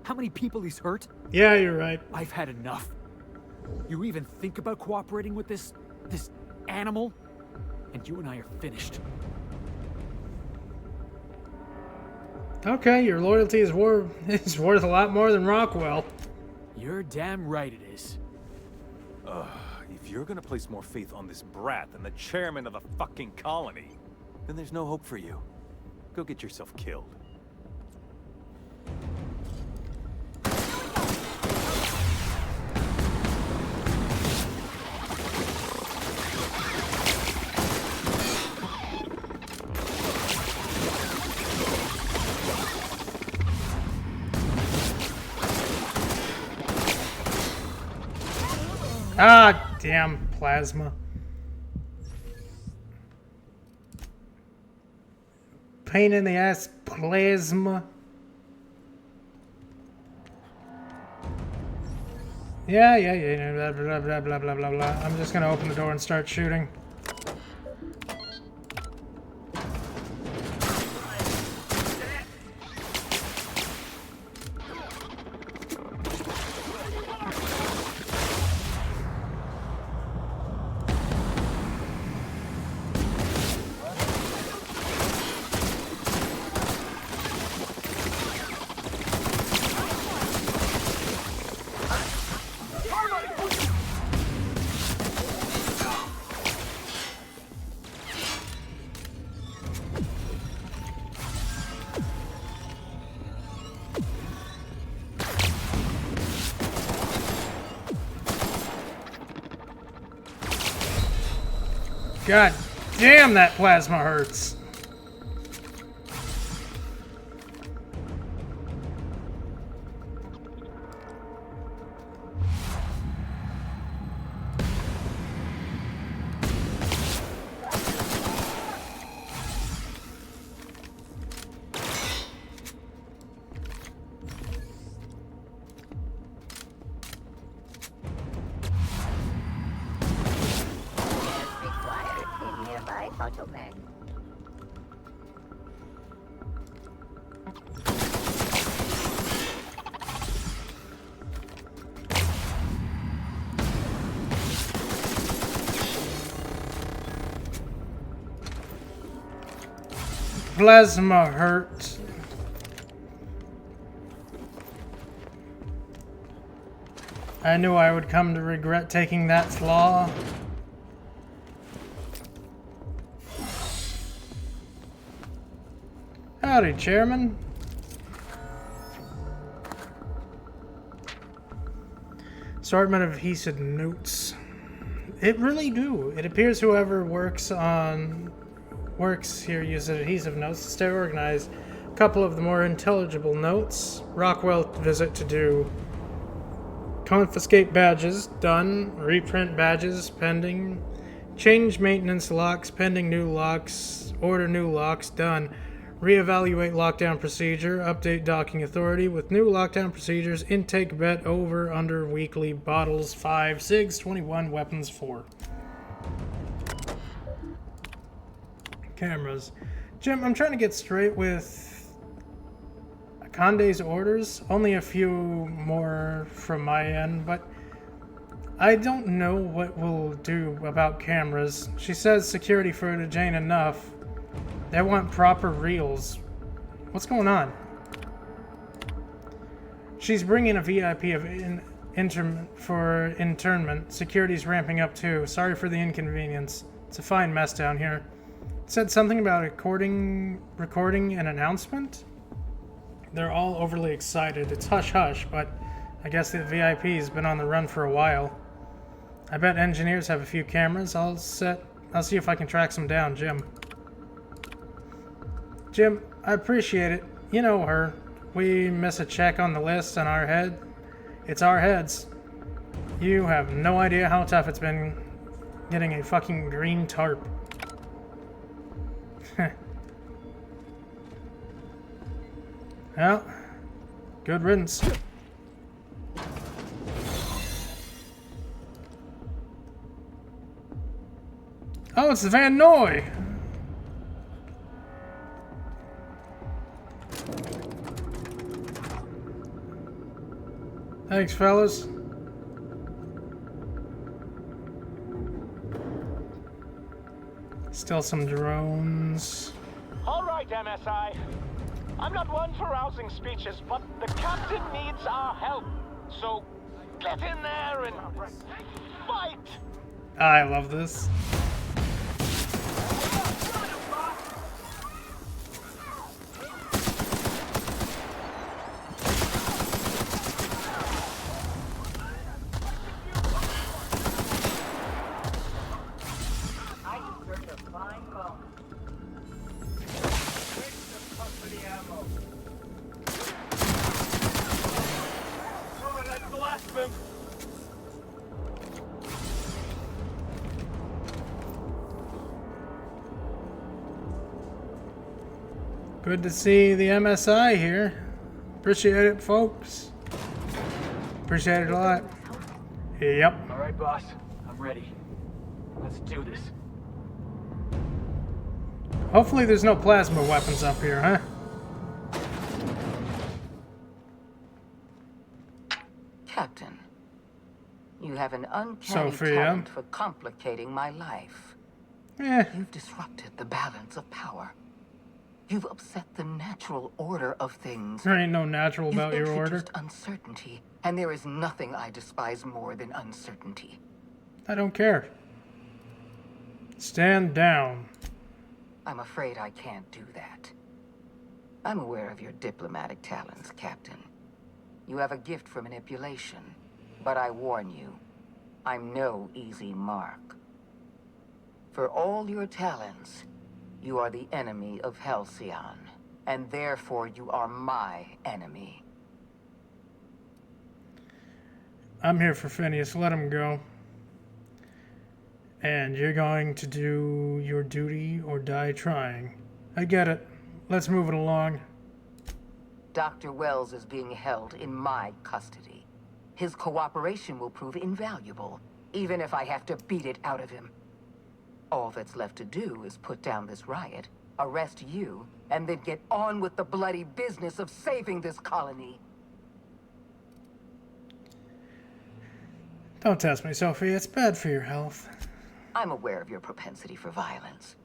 Speaker 15: How many people he's hurt?
Speaker 1: Yeah, you're right.
Speaker 15: I've had enough. You even think about cooperating with this animal? And you and I are finished.
Speaker 1: Okay, your loyalty is worth a lot more than Rockwell.
Speaker 15: You're damn right it is.
Speaker 2: If you're gonna place more faith on this brat than the chairman of the fucking colony, then there's no hope for you. Go get yourself killed.
Speaker 1: Ah, damn plasma. Pain in the ass plasma. Yeah, blah, blah, blah, blah, blah, blah, blah. I'm just gonna open the door and start shooting. God damn, that plasma hurts. Plasma hurts. I knew I would come to regret taking that flaw. Howdy, Chairman. Assortment of adhesive notes. It really do. It appears whoever works here uses adhesive notes to stay organized. A couple of the more intelligible notes. Rockwell visit to do. Confiscate badges, done. Reprint badges, pending. Change maintenance locks, pending new locks. Order new locks, done. Reevaluate lockdown procedure. Update docking authority with new lockdown procedures. Intake bet over under weekly bottles 5, 6, 21, weapons 4. Cameras. Jim, I'm trying to get straight with Conde's orders. Only a few more from my end, but I don't know what we'll do about cameras. She says security footage ain't enough. They want proper reels. What's going on? She's bringing a VIP of for internment. Security's ramping up too. Sorry for the inconvenience. It's a fine mess down here. It said something about recording an announcement? They're all overly excited. It's hush-hush, but I guess the VIP's been on the run for a while. I bet engineers have a few cameras. I'll see if I can track some down, Jim. Jim, I appreciate it. You know her. We miss a check on the list on our head. It's our heads. You have no idea how tough it's been getting a fucking green tarp. Well, good riddance. Oh, it's the Van Noy! Thanks, fellas. Still some drones.
Speaker 12: All right, MSI. I'm not one for rousing speeches, but the captain needs our help. So get in there and fight!
Speaker 1: I love this. Good to see the MSI here. Appreciate it, folks. Appreciate it a lot. Yep.
Speaker 12: All right, boss. I'm ready. Let's do this.
Speaker 1: Hopefully there's no plasma weapons up here, huh?
Speaker 14: Captain, you have an uncanny talent for complicating my life. You've disrupted the balance of power. You've upset the natural order of things.
Speaker 1: There ain't no natural about your order.
Speaker 14: You've introduced uncertainty, and there is nothing I despise more than uncertainty.
Speaker 1: I don't care. Stand down.
Speaker 14: I'm afraid I can't do that. I'm aware of your diplomatic talents, Captain. You have a gift for manipulation, but I warn you, I'm no easy mark. For all your talents, you are the enemy of Halcyon, and therefore you are my enemy.
Speaker 1: I'm here for Phineas. Let him go. And you're going to do your duty or die trying. I get it. Let's move it along.
Speaker 14: Dr. Wells is being held in my custody. His cooperation will prove invaluable, even if I have to beat it out of him. All that's left to do is put down this riot, arrest you, and then get on with the bloody business of saving this colony.
Speaker 1: Don't test me, Sophie. It's bad for your health.
Speaker 14: I'm aware of your propensity for violence.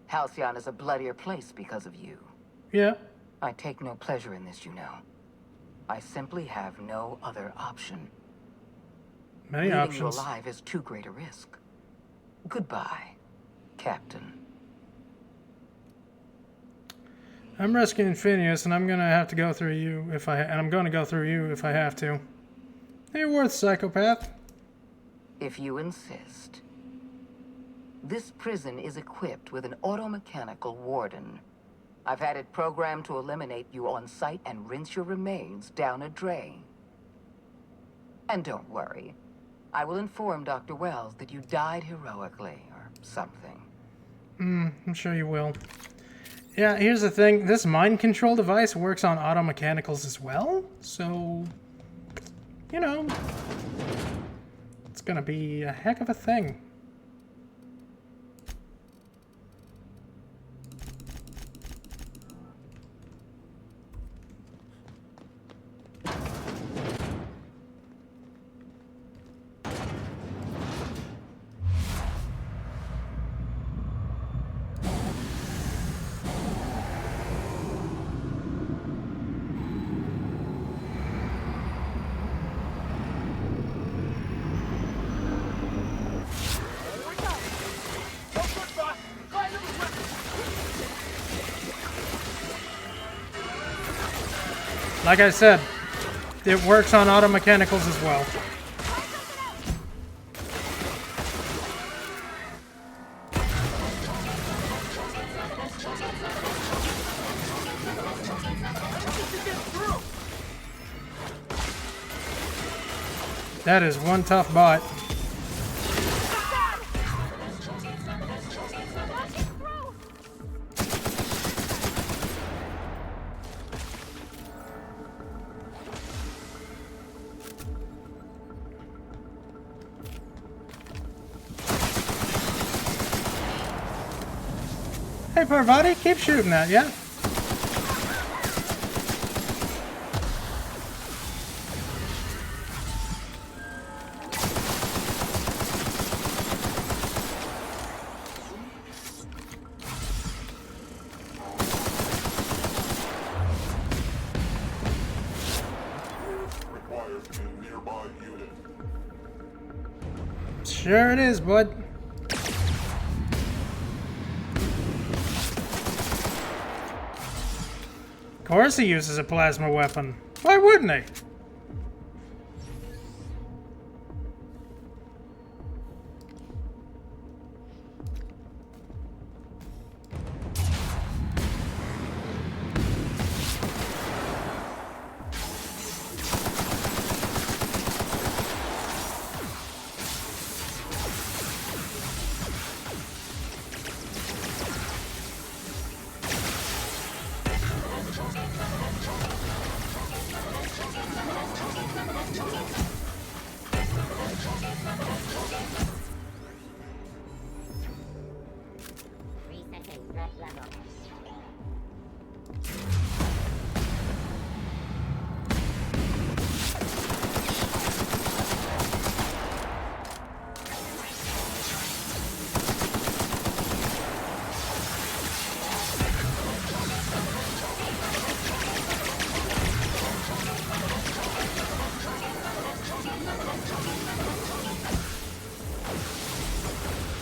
Speaker 14: Halcyon is a bloodier place because of you.
Speaker 1: Yeah.
Speaker 14: I take no pleasure in this, you know. I simply have no other option.
Speaker 1: Many options.
Speaker 14: Leaving you alive is too great a risk. Goodbye, Captain.
Speaker 1: I'm rescuing Phineas, and I'm gonna have to go through you if I'm gonna go through you if I have to. Ain't worth, psychopath.
Speaker 14: If you insist. This prison is equipped with an automechanical warden. I've had it programmed to eliminate you on sight and rinse your remains down a drain. And don't worry. I will inform Dr. Wells that you died heroically or something.
Speaker 1: I'm sure you will. Yeah, here's the thing. This mind control device works on auto mechanicals as well, so, you know, it's gonna be a heck of a thing. Like I said, it works on auto mechanicals as well. That is one tough bot. Hey, Parvati, keep shooting that, yeah? Sure it is, bud. Of course he uses a plasma weapon. Why wouldn't he?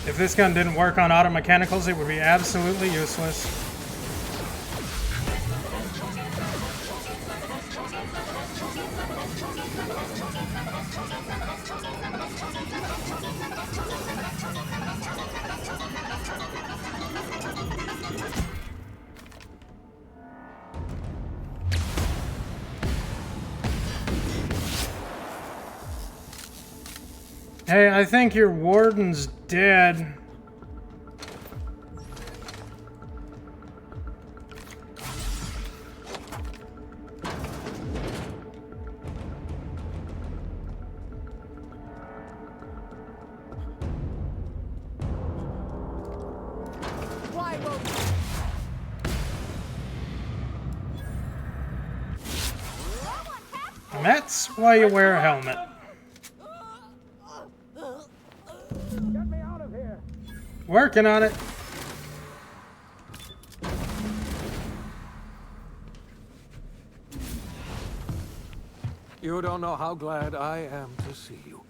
Speaker 1: If this gun didn't work on auto mechanicals, it would be absolutely useless. Hey, I think your warden's dead. And that's why you wear a helmet. Working on it.
Speaker 16: You don't know how glad I am to see you.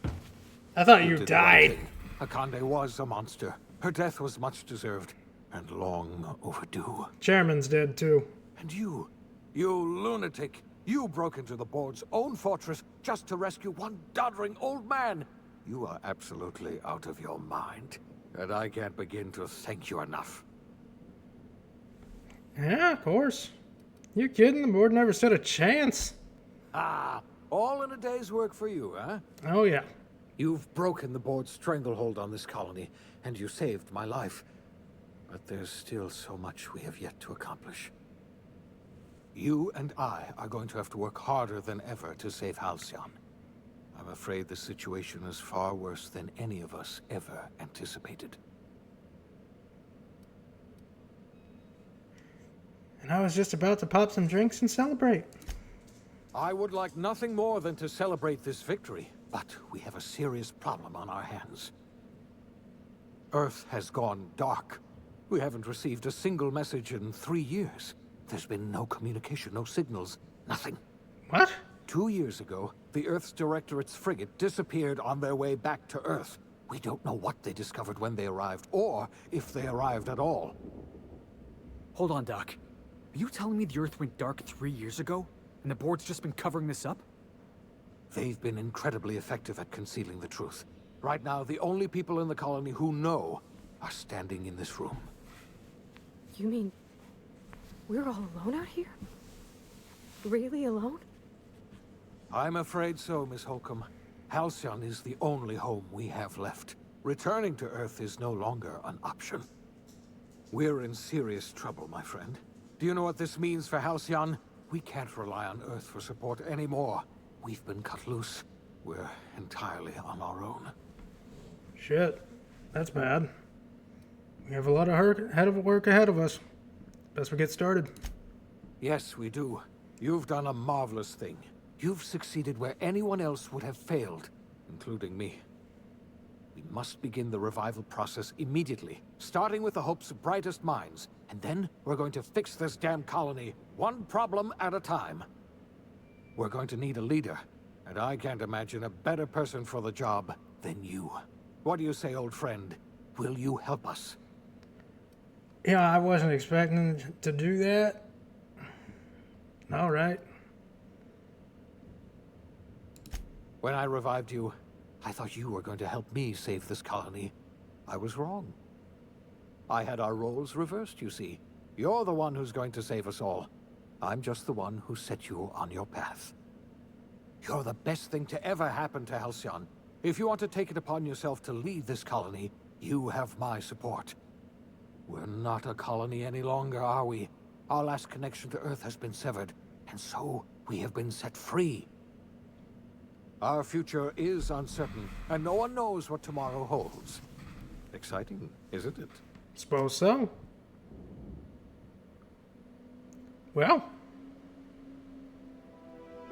Speaker 1: I thought you died.
Speaker 16: Akande was a monster. Her death was much deserved and long overdue.
Speaker 1: Chairman's dead too.
Speaker 16: And you lunatic, you broke into the board's own fortress just to rescue one doddering old man. You are absolutely out of your mind. And I can't begin to thank you enough.
Speaker 1: Yeah, of course. You kidding? The board never stood a chance.
Speaker 16: Ah, all in a day's work for you, huh?
Speaker 1: Oh, yeah.
Speaker 16: You've broken the board's stranglehold on this colony, and you saved my life. But there's still so much we have yet to accomplish. You and I are going to have to work harder than ever to save Halcyon. I'm afraid the situation is far worse than any of us ever anticipated.
Speaker 1: And I was just about to pop some drinks and celebrate.
Speaker 16: I would like nothing more than to celebrate this victory, but we have a serious problem on our hands. Earth has gone dark. We haven't received a single message in 3 years. There's been no communication, no signals, nothing.
Speaker 1: What?
Speaker 16: 2 years ago, the Earth's Directorate's frigate disappeared on their way back to Earth. We don't know what they discovered when they arrived, or if they arrived at all.
Speaker 15: Hold on, Doc. Are you telling me the Earth went dark 3 years ago, and the board's just been covering this up?
Speaker 16: They've been incredibly effective at concealing the truth. Right now, the only people in the colony who know are standing in this room.
Speaker 5: You mean we're all alone out here? Really alone?
Speaker 16: I'm afraid so, Miss Holcomb. Halcyon is the only home we have left. Returning to Earth is no longer an option. We're in serious trouble, my friend. Do you know what this means for Halcyon? We can't rely on Earth for support anymore. We've been cut loose. We're entirely on our own.
Speaker 1: Shit. That's bad. We have a lot of work ahead of us. Best we get started.
Speaker 16: Yes, we do. You've done a marvelous thing. You've succeeded where anyone else would have failed, including me. We must begin the revival process immediately, starting with the Hope's brightest minds, and then we're going to fix this damn colony, one problem at a time. We're going to need a leader, and I can't imagine a better person for the job than you. What do you say, old friend? Will you help us?
Speaker 1: Yeah, I wasn't expecting to do that. All right.
Speaker 16: When I revived you, I thought you were going to help me save this colony. I was wrong. I had our roles reversed, you see. You're the one who's going to save us all. I'm just the one who set you on your path. You're the best thing to ever happen to Halcyon. If you want to take it upon yourself to lead this colony, you have my support. We're not a colony any longer, are we? Our last connection to Earth has been severed, and so we have been set free. Our future is uncertain, and no one knows what tomorrow holds. Exciting, isn't it?
Speaker 1: Suppose so. Well.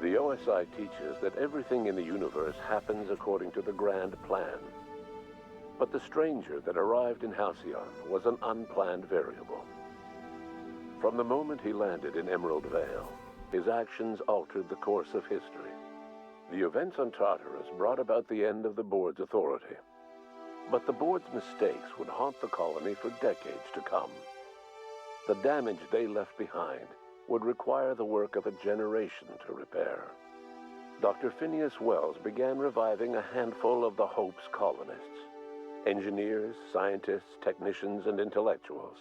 Speaker 11: The OSI teaches that everything in the universe happens according to the grand plan. But the stranger that arrived in Halcyon was an unplanned variable. From the moment he landed in Emerald Vale, his actions altered the course of history. The events on Tartarus brought about the end of the board's authority. But the board's mistakes would haunt the colony for decades to come. The damage they left behind would require the work of a generation to repair. Dr. Phineas Wells began reviving a handful of the Hope's colonists. Engineers, scientists, technicians, and intellectuals.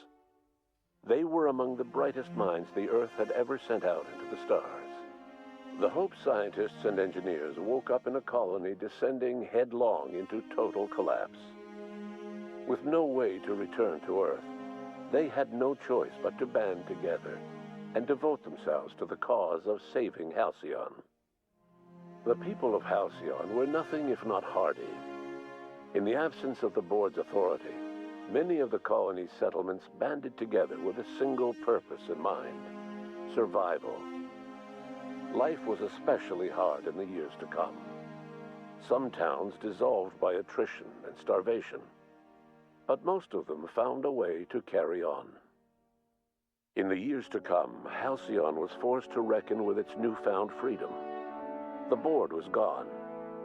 Speaker 11: They were among the brightest minds the Earth had ever sent out into the stars. The Hope scientists and engineers woke up in a colony descending headlong into total collapse. With no way to return to Earth, they had no choice but to band together and devote themselves to the cause of saving Halcyon. The people of Halcyon were nothing if not hardy. In the absence of the board's authority, many of the colony's settlements banded together with a single purpose in mind: survival. Life was especially hard in the years to come. Some towns dissolved by attrition and starvation, but most of them found a way to carry on. In the years to come, Halcyon was forced to reckon with its newfound freedom. The board was gone,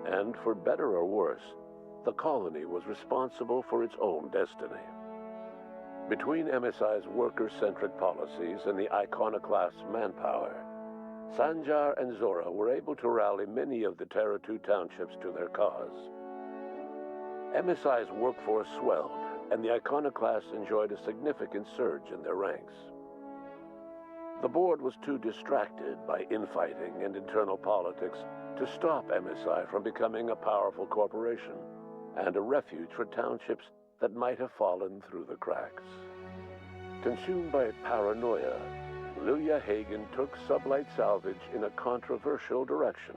Speaker 11: and for better or worse, the colony was responsible for its own destiny. Between MSI's worker-centric policies and the iconoclast's manpower, Sanjar and Zora were able to rally many of the Terra 2 townships to their cause. MSI's workforce swelled, and the iconoclasts enjoyed a significant surge in their ranks. The board was too distracted by infighting and internal politics to stop MSI from becoming a powerful corporation and a refuge for townships that might have fallen through the cracks. Consumed by paranoia, Lilia Hagen took sublight salvage in a controversial direction,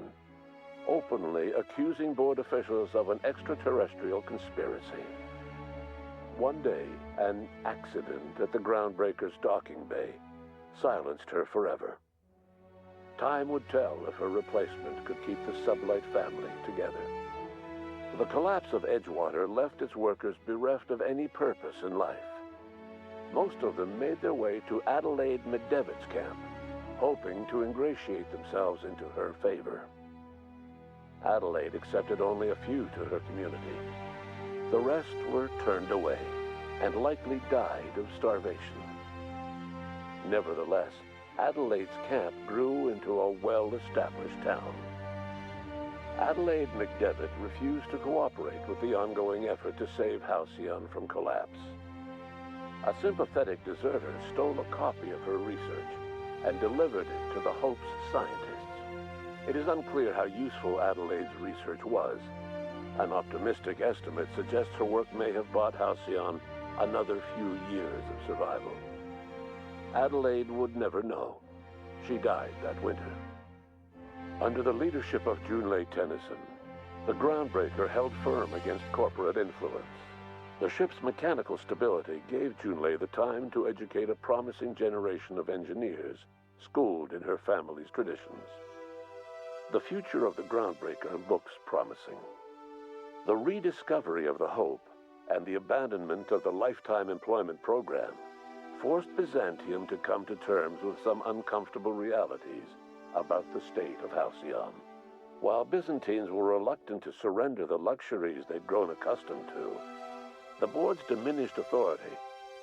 Speaker 11: openly accusing board officials of an extraterrestrial conspiracy. One day, an accident at the Groundbreaker's docking bay silenced her forever. Time would tell if her replacement could keep the sublight family together. The collapse of Edgewater left its workers bereft of any purpose in life. Most of them made their way to Adelaide McDevitt's camp, hoping to ingratiate themselves into her favor. Adelaide accepted only a few to her community. The rest were turned away and likely died of starvation. Nevertheless, Adelaide's camp grew into a well-established town. Adelaide McDevitt refused to cooperate with the ongoing effort to save Halcyon from collapse. A sympathetic deserter stole a copy of her research and delivered it to the Hope's scientists. It is unclear how useful Adelaide's research was. An optimistic estimate suggests her work may have bought Halcyon another few years of survival. Adelaide would never know. She died that winter. Under the leadership of Junlei Tennyson, the Groundbreaker held firm against corporate influence. The ship's mechanical stability gave Junlei the time to educate a promising generation of engineers schooled in her family's traditions. The future of the Groundbreaker looks promising. The rediscovery of the Hope and the abandonment of the lifetime employment program forced Byzantium to come to terms with some uncomfortable realities about the state of Halcyon. While Byzantines were reluctant to surrender the luxuries they'd grown accustomed to, the board's diminished authority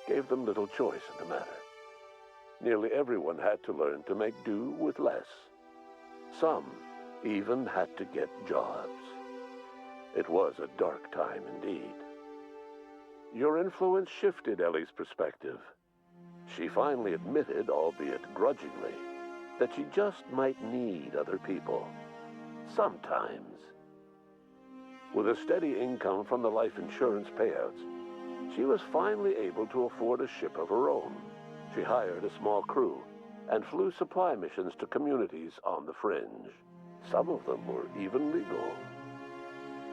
Speaker 11: gave them little choice in the matter. Nearly everyone had to learn to make do with less. Some even had to get jobs. It was a dark time indeed. Your influence shifted Ellie's perspective. She finally admitted, albeit grudgingly, that she just might need other people. Sometimes. With a steady income from the life insurance payouts, she was finally able to afford a ship of her own. She hired a small crew and flew supply missions to communities on the fringe. Some of them were even legal.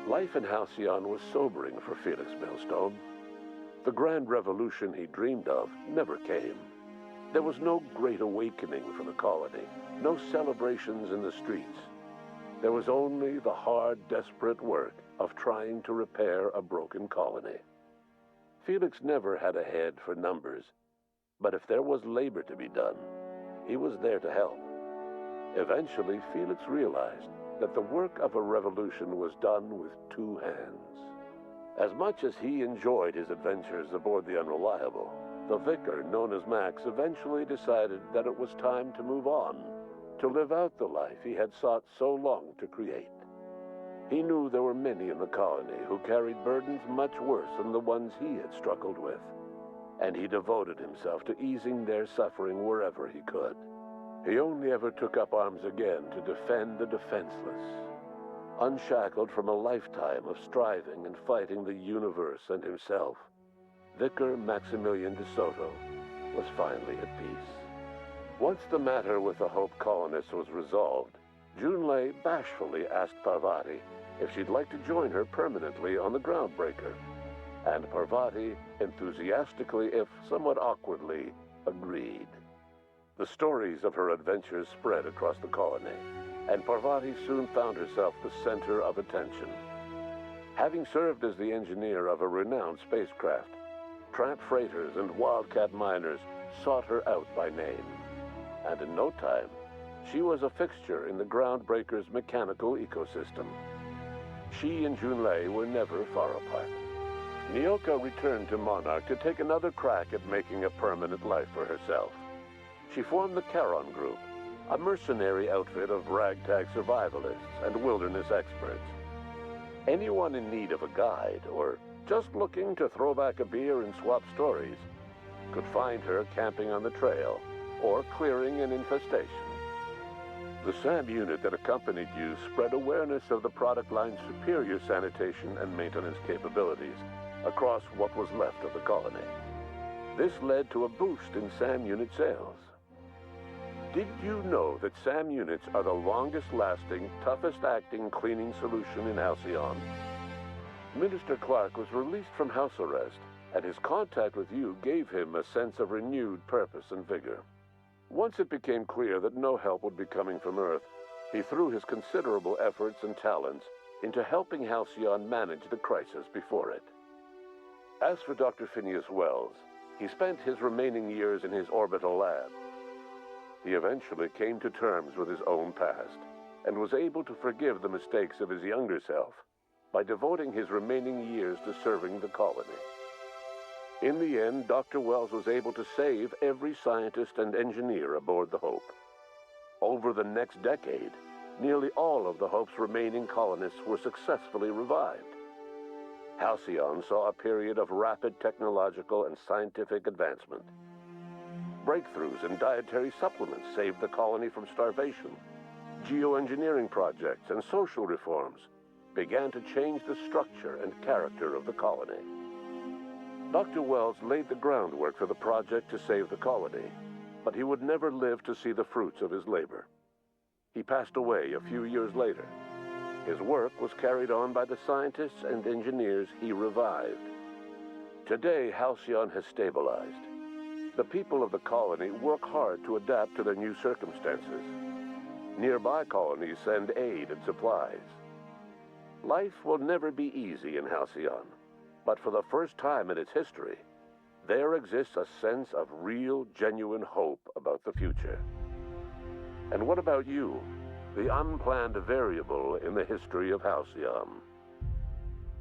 Speaker 11: Life in Halcyon was sobering for Felix Millstone. The grand revolution he dreamed of never came. There was no great awakening for the colony, no celebrations in the streets. There was only the hard, desperate work of trying to repair a broken colony. Felix never had a head for numbers, but if there was labor to be done, he was there to help. Eventually, Felix realized that the work of a revolution was done with two hands. As much as he enjoyed his adventures aboard the Unreliable, the vicar, known as Max, eventually decided that it was time to move on, to live out the life he had sought so long to create. He knew there were many in the colony who carried burdens much worse than the ones he had struggled with, and he devoted himself to easing their suffering wherever he could. He only ever took up arms again to defend the defenseless. Unshackled from a lifetime of striving and fighting the universe and himself, Vicar Maximilian de Soto was finally at peace. Once the matter with the Hope colonists was resolved, Junlei bashfully asked Parvati if she'd like to join her permanently on the Groundbreaker, and Parvati enthusiastically, if somewhat awkwardly, agreed. The stories of her adventures spread across the colony, and Parvati soon found herself the center of attention. Having served as the engineer of a renowned spacecraft, tramp freighters and wildcat miners sought her out by name. And in no time, she was a fixture in the Groundbreaker's mechanical ecosystem. She and Junlei were never far apart. Nyoka returned to Monarch to take another crack at making a permanent life for herself. She formed the Charon Group, a mercenary outfit of ragtag survivalists and wilderness experts. Anyone in need of a guide, or just looking to throw back a beer and swap stories, could find her camping on the trail or clearing an infestation. The SAM unit that accompanied you spread awareness of the product line's superior sanitation and maintenance capabilities across what was left of the colony. This led to a boost in SAM unit sales. Did you know that SAM units are the longest-lasting, toughest-acting cleaning solution in Halcyon? Minister Clark was released from house arrest, and his contact with you gave him a sense of renewed purpose and vigor. Once it became clear that no help would be coming from Earth, he threw his considerable efforts and talents into helping Halcyon manage the crisis before it. As for Dr. Phineas Wells, he spent his remaining years in his orbital lab. He eventually came to terms with his own past and was able to forgive the mistakes of his younger self by devoting his remaining years to serving the colony. In the end, Dr. Wells was able to save every scientist and engineer aboard the Hope. Over the next decade, nearly all of the Hope's remaining colonists were successfully revived. Halcyon saw a period of rapid technological and scientific advancement. Breakthroughs in dietary supplements saved the colony from starvation. Geoengineering projects and social reforms began to change the structure and character of the colony. Dr. Wells laid the groundwork for the project to save the colony, but he would never live to see the fruits of his labor. He passed away a few years later. His work was carried on by the scientists and engineers he revived. Today, Halcyon has stabilized. The people of the colony work hard to adapt to their new circumstances. Nearby colonies send aid and supplies. Life will never be easy in Halcyon, but for the first time in its history, there exists a sense of real, genuine hope about the future. And what about you, the unplanned variable in the history of Halcyon?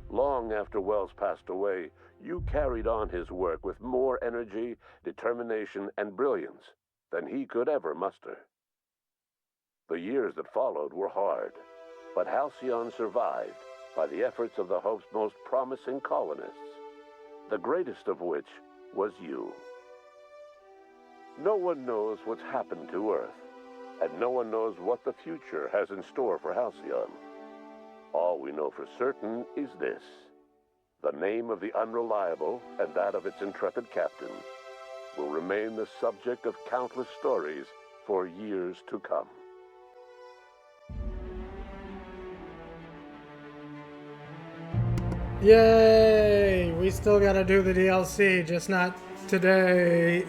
Speaker 11: Long after Wells passed away, you carried on his work with more energy, determination, and brilliance than he could ever muster. The years that followed were hard, but Halcyon survived by the efforts of the Hope's most promising colonists, the greatest of which was you. No one knows what's happened to Earth, and no one knows what the future has in store for Halcyon. All we know for certain is this: the name of the Unreliable and that of its intrepid captain will remain the subject of countless stories for years to come.
Speaker 1: Yay! We still gotta do the DLC, just not today.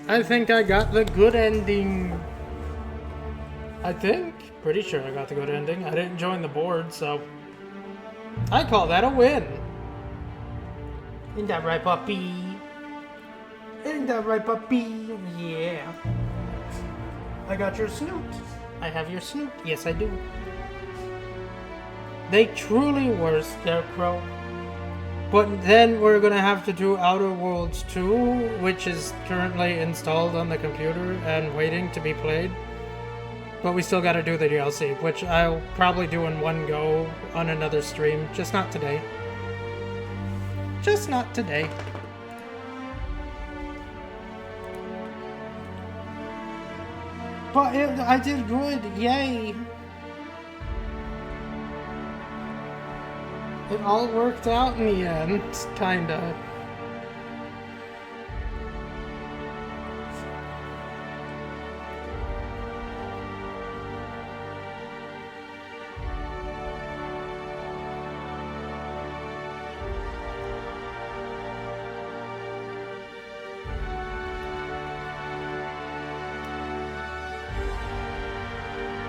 Speaker 1: I think I got the good ending. I think. Pretty sure I got the good ending. I didn't join the board, so I call that a win. Ain't that right, puppy? Ain't that right, puppy? Yeah. I got your snoot. I have your snoot. Yes, I do. They truly were Scarecrow. But then we're gonna have to do Outer Worlds 2, which is currently installed on the computer and waiting to be played. But we still gotta do the DLC, which I'll probably do in one go on another stream, just not today. Just not today. But I did good, yay! It all worked out in the end, kinda.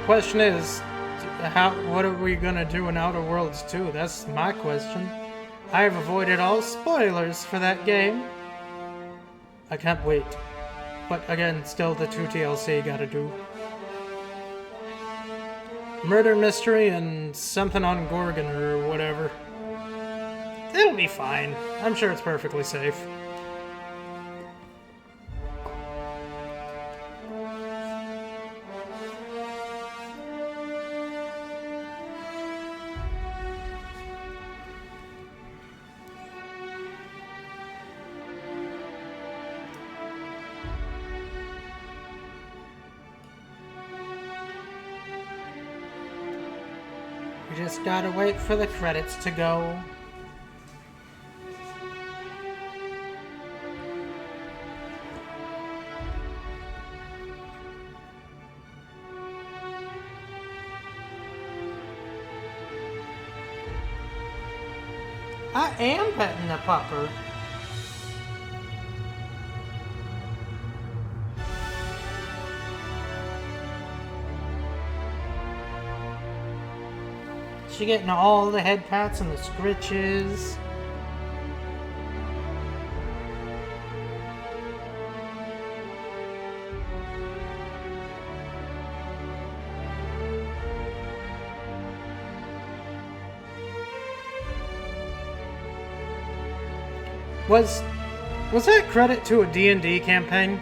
Speaker 1: Question is, what are we gonna do in Outer Worlds 2? That's my question. I have avoided all spoilers for that game. I can't wait. But again, still the 2 TLC gotta do. Murder mystery and something on Gorgon or whatever. It'll be fine. I'm sure it's perfectly safe. We just gotta wait for the credits to go. I am petting the pupper. She getting all the head pats and the scritches. Was that credit to a D&D campaign?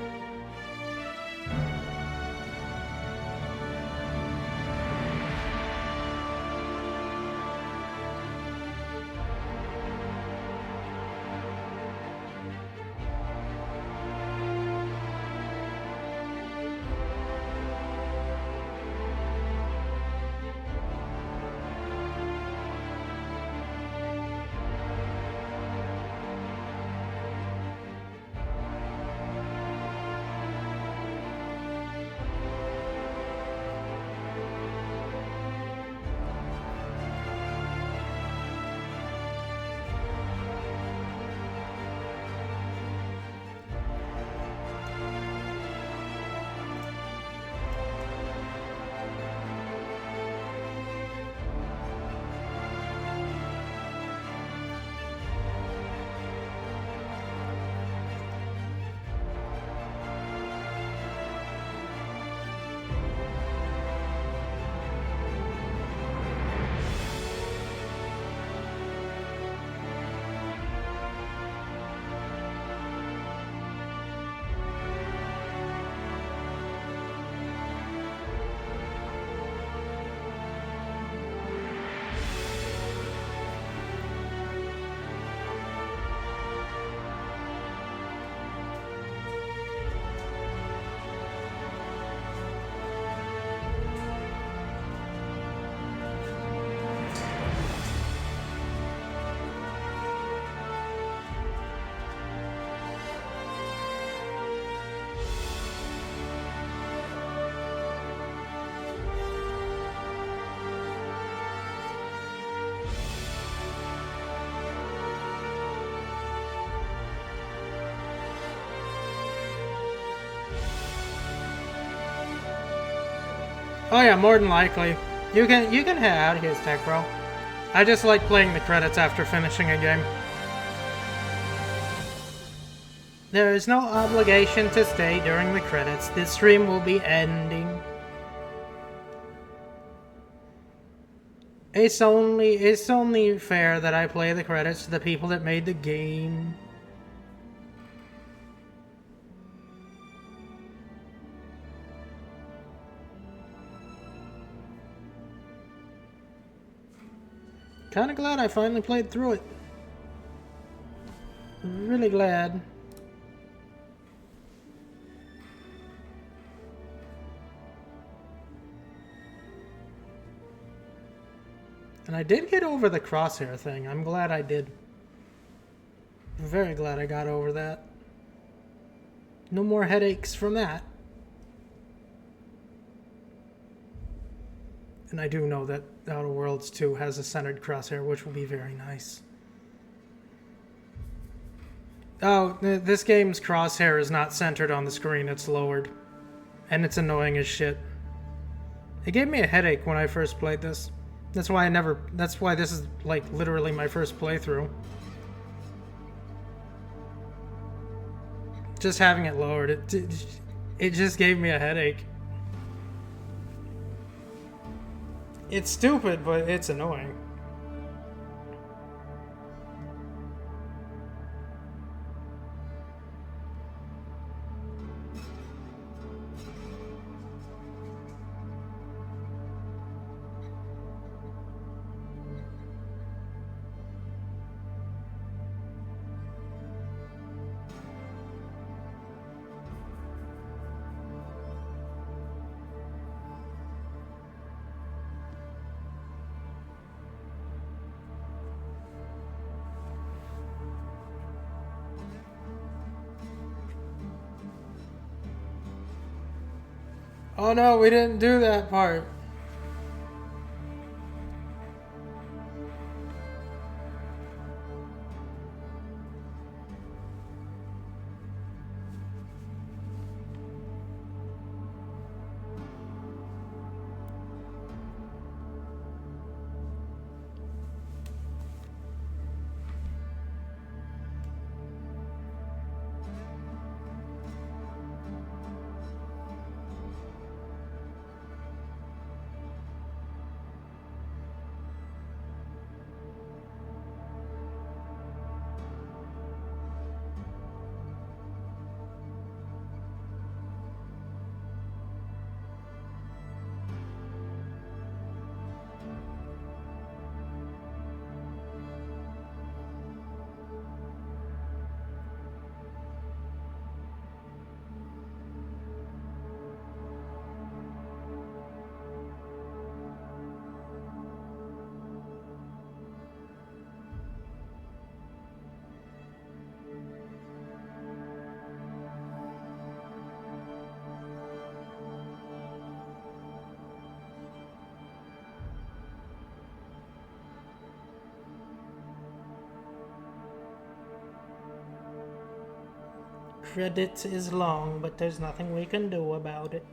Speaker 1: Oh yeah, more than likely. You can head out of here, Tech Bro. I just like playing the credits after finishing a game. There is no obligation to stay during the credits. This stream will be ending. It's only fair that I play the credits to the people that made the game. Kinda glad I finally played through it. Really glad. And I did get over the crosshair thing. I'm glad I did. I'm very glad I got over that. No more headaches from that. And I do know that Outer Worlds 2 has a centered crosshair, which will be very nice. Oh, this game's crosshair is not centered on the screen, it's lowered. And it's annoying as shit. It gave me a headache when I first played this. That's why this is like literally my first playthrough. Just having it lowered, it just gave me a headache. It's stupid, but it's annoying. Oh no, we didn't do that part. credits is long, but there's nothing we can do about it.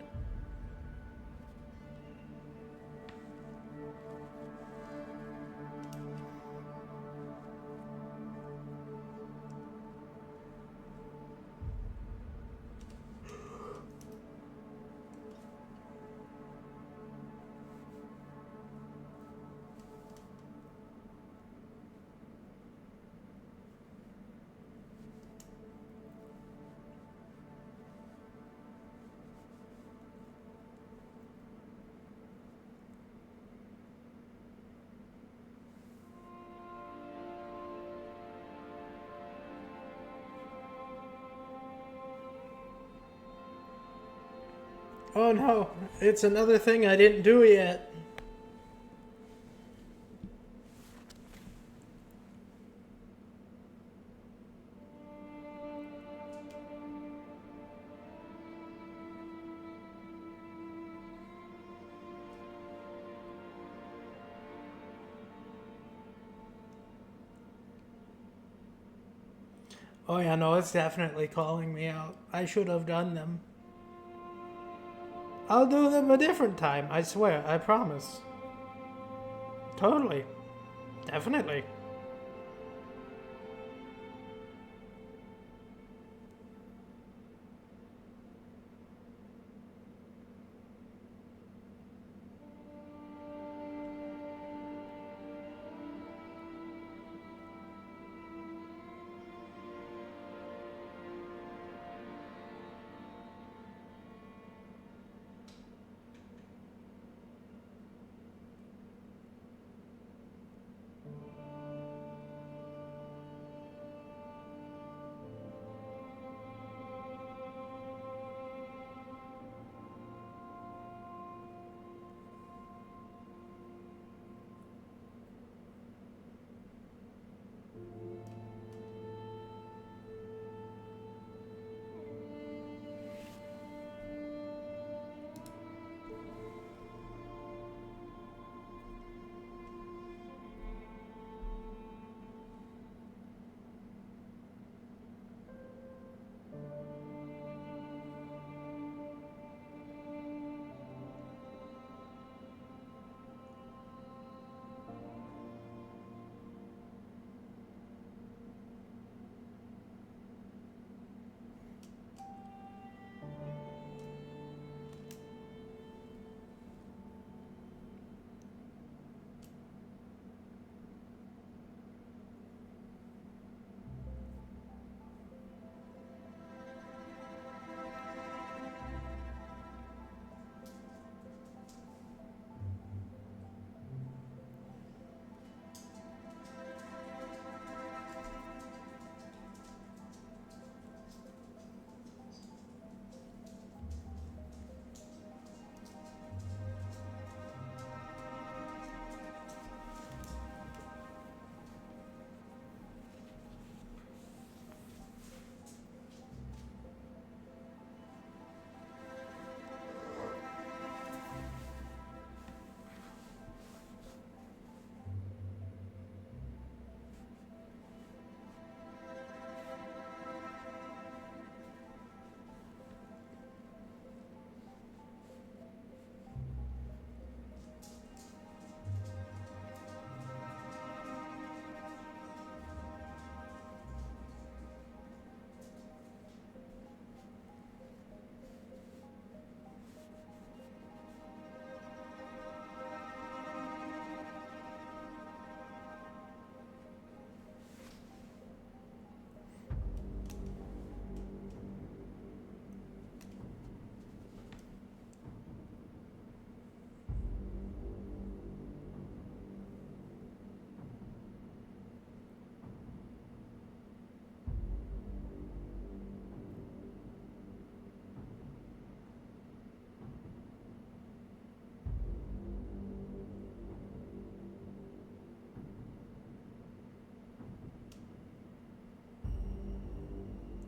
Speaker 1: Oh no, it's another thing I didn't do yet. Oh yeah, no, it's definitely calling me out. I should have done them. I'll do them a different time, I swear, I promise. Totally. Definitely.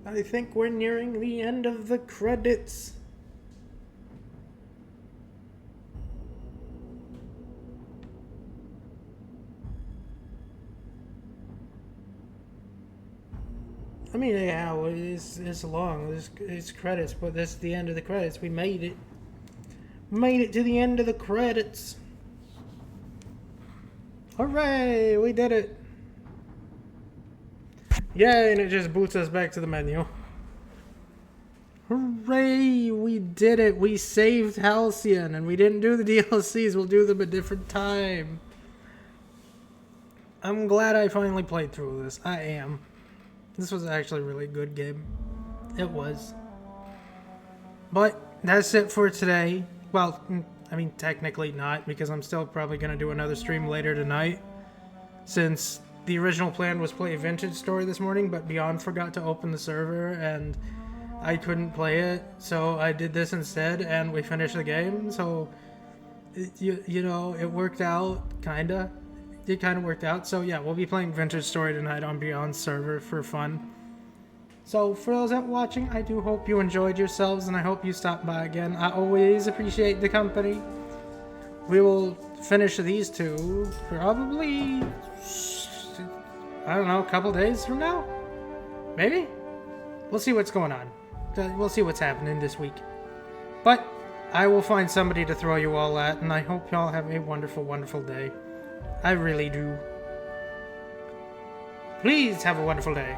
Speaker 1: I think we're nearing the end of the credits. I mean, yeah, it's long. It's credits, but that's the end of the credits. We made it. Made it to the end of the credits. Hooray! We did it. Yay, and it just boots us back to the menu. Hooray! We did it. We saved Halcyon, and we didn't do the DLCs. We'll do them a different time. I'm glad I finally played through this. I am. This was actually a really good game. It was. But that's it for today. Well, I mean, technically not, because I'm still probably going to do another stream later tonight. Since the original plan was play a Vintage Story this morning, but Beyond forgot to open the server, and I couldn't play it. So I did this instead, and we finished the game. So, you know, it worked out, kinda. It kind of worked out. So yeah, we'll be playing Vintage Story tonight on Beyond's server for fun. So for those that are watching, I do hope you enjoyed yourselves, and I hope you stop by again. I always appreciate the company. We will finish these two probably, I don't know, a couple days from now? Maybe? We'll see what's going on. We'll see what's happening this week. But I will find somebody to throw you all at, and I hope y'all have a wonderful, wonderful day. I really do. Please have a wonderful day.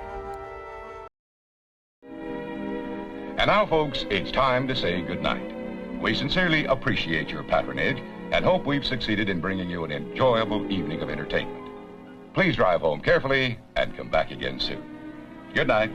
Speaker 4: And now, folks, it's time to say goodnight. We sincerely appreciate your patronage and hope we've succeeded in bringing you an enjoyable evening of entertainment. Please drive home carefully and come back again soon. Good night.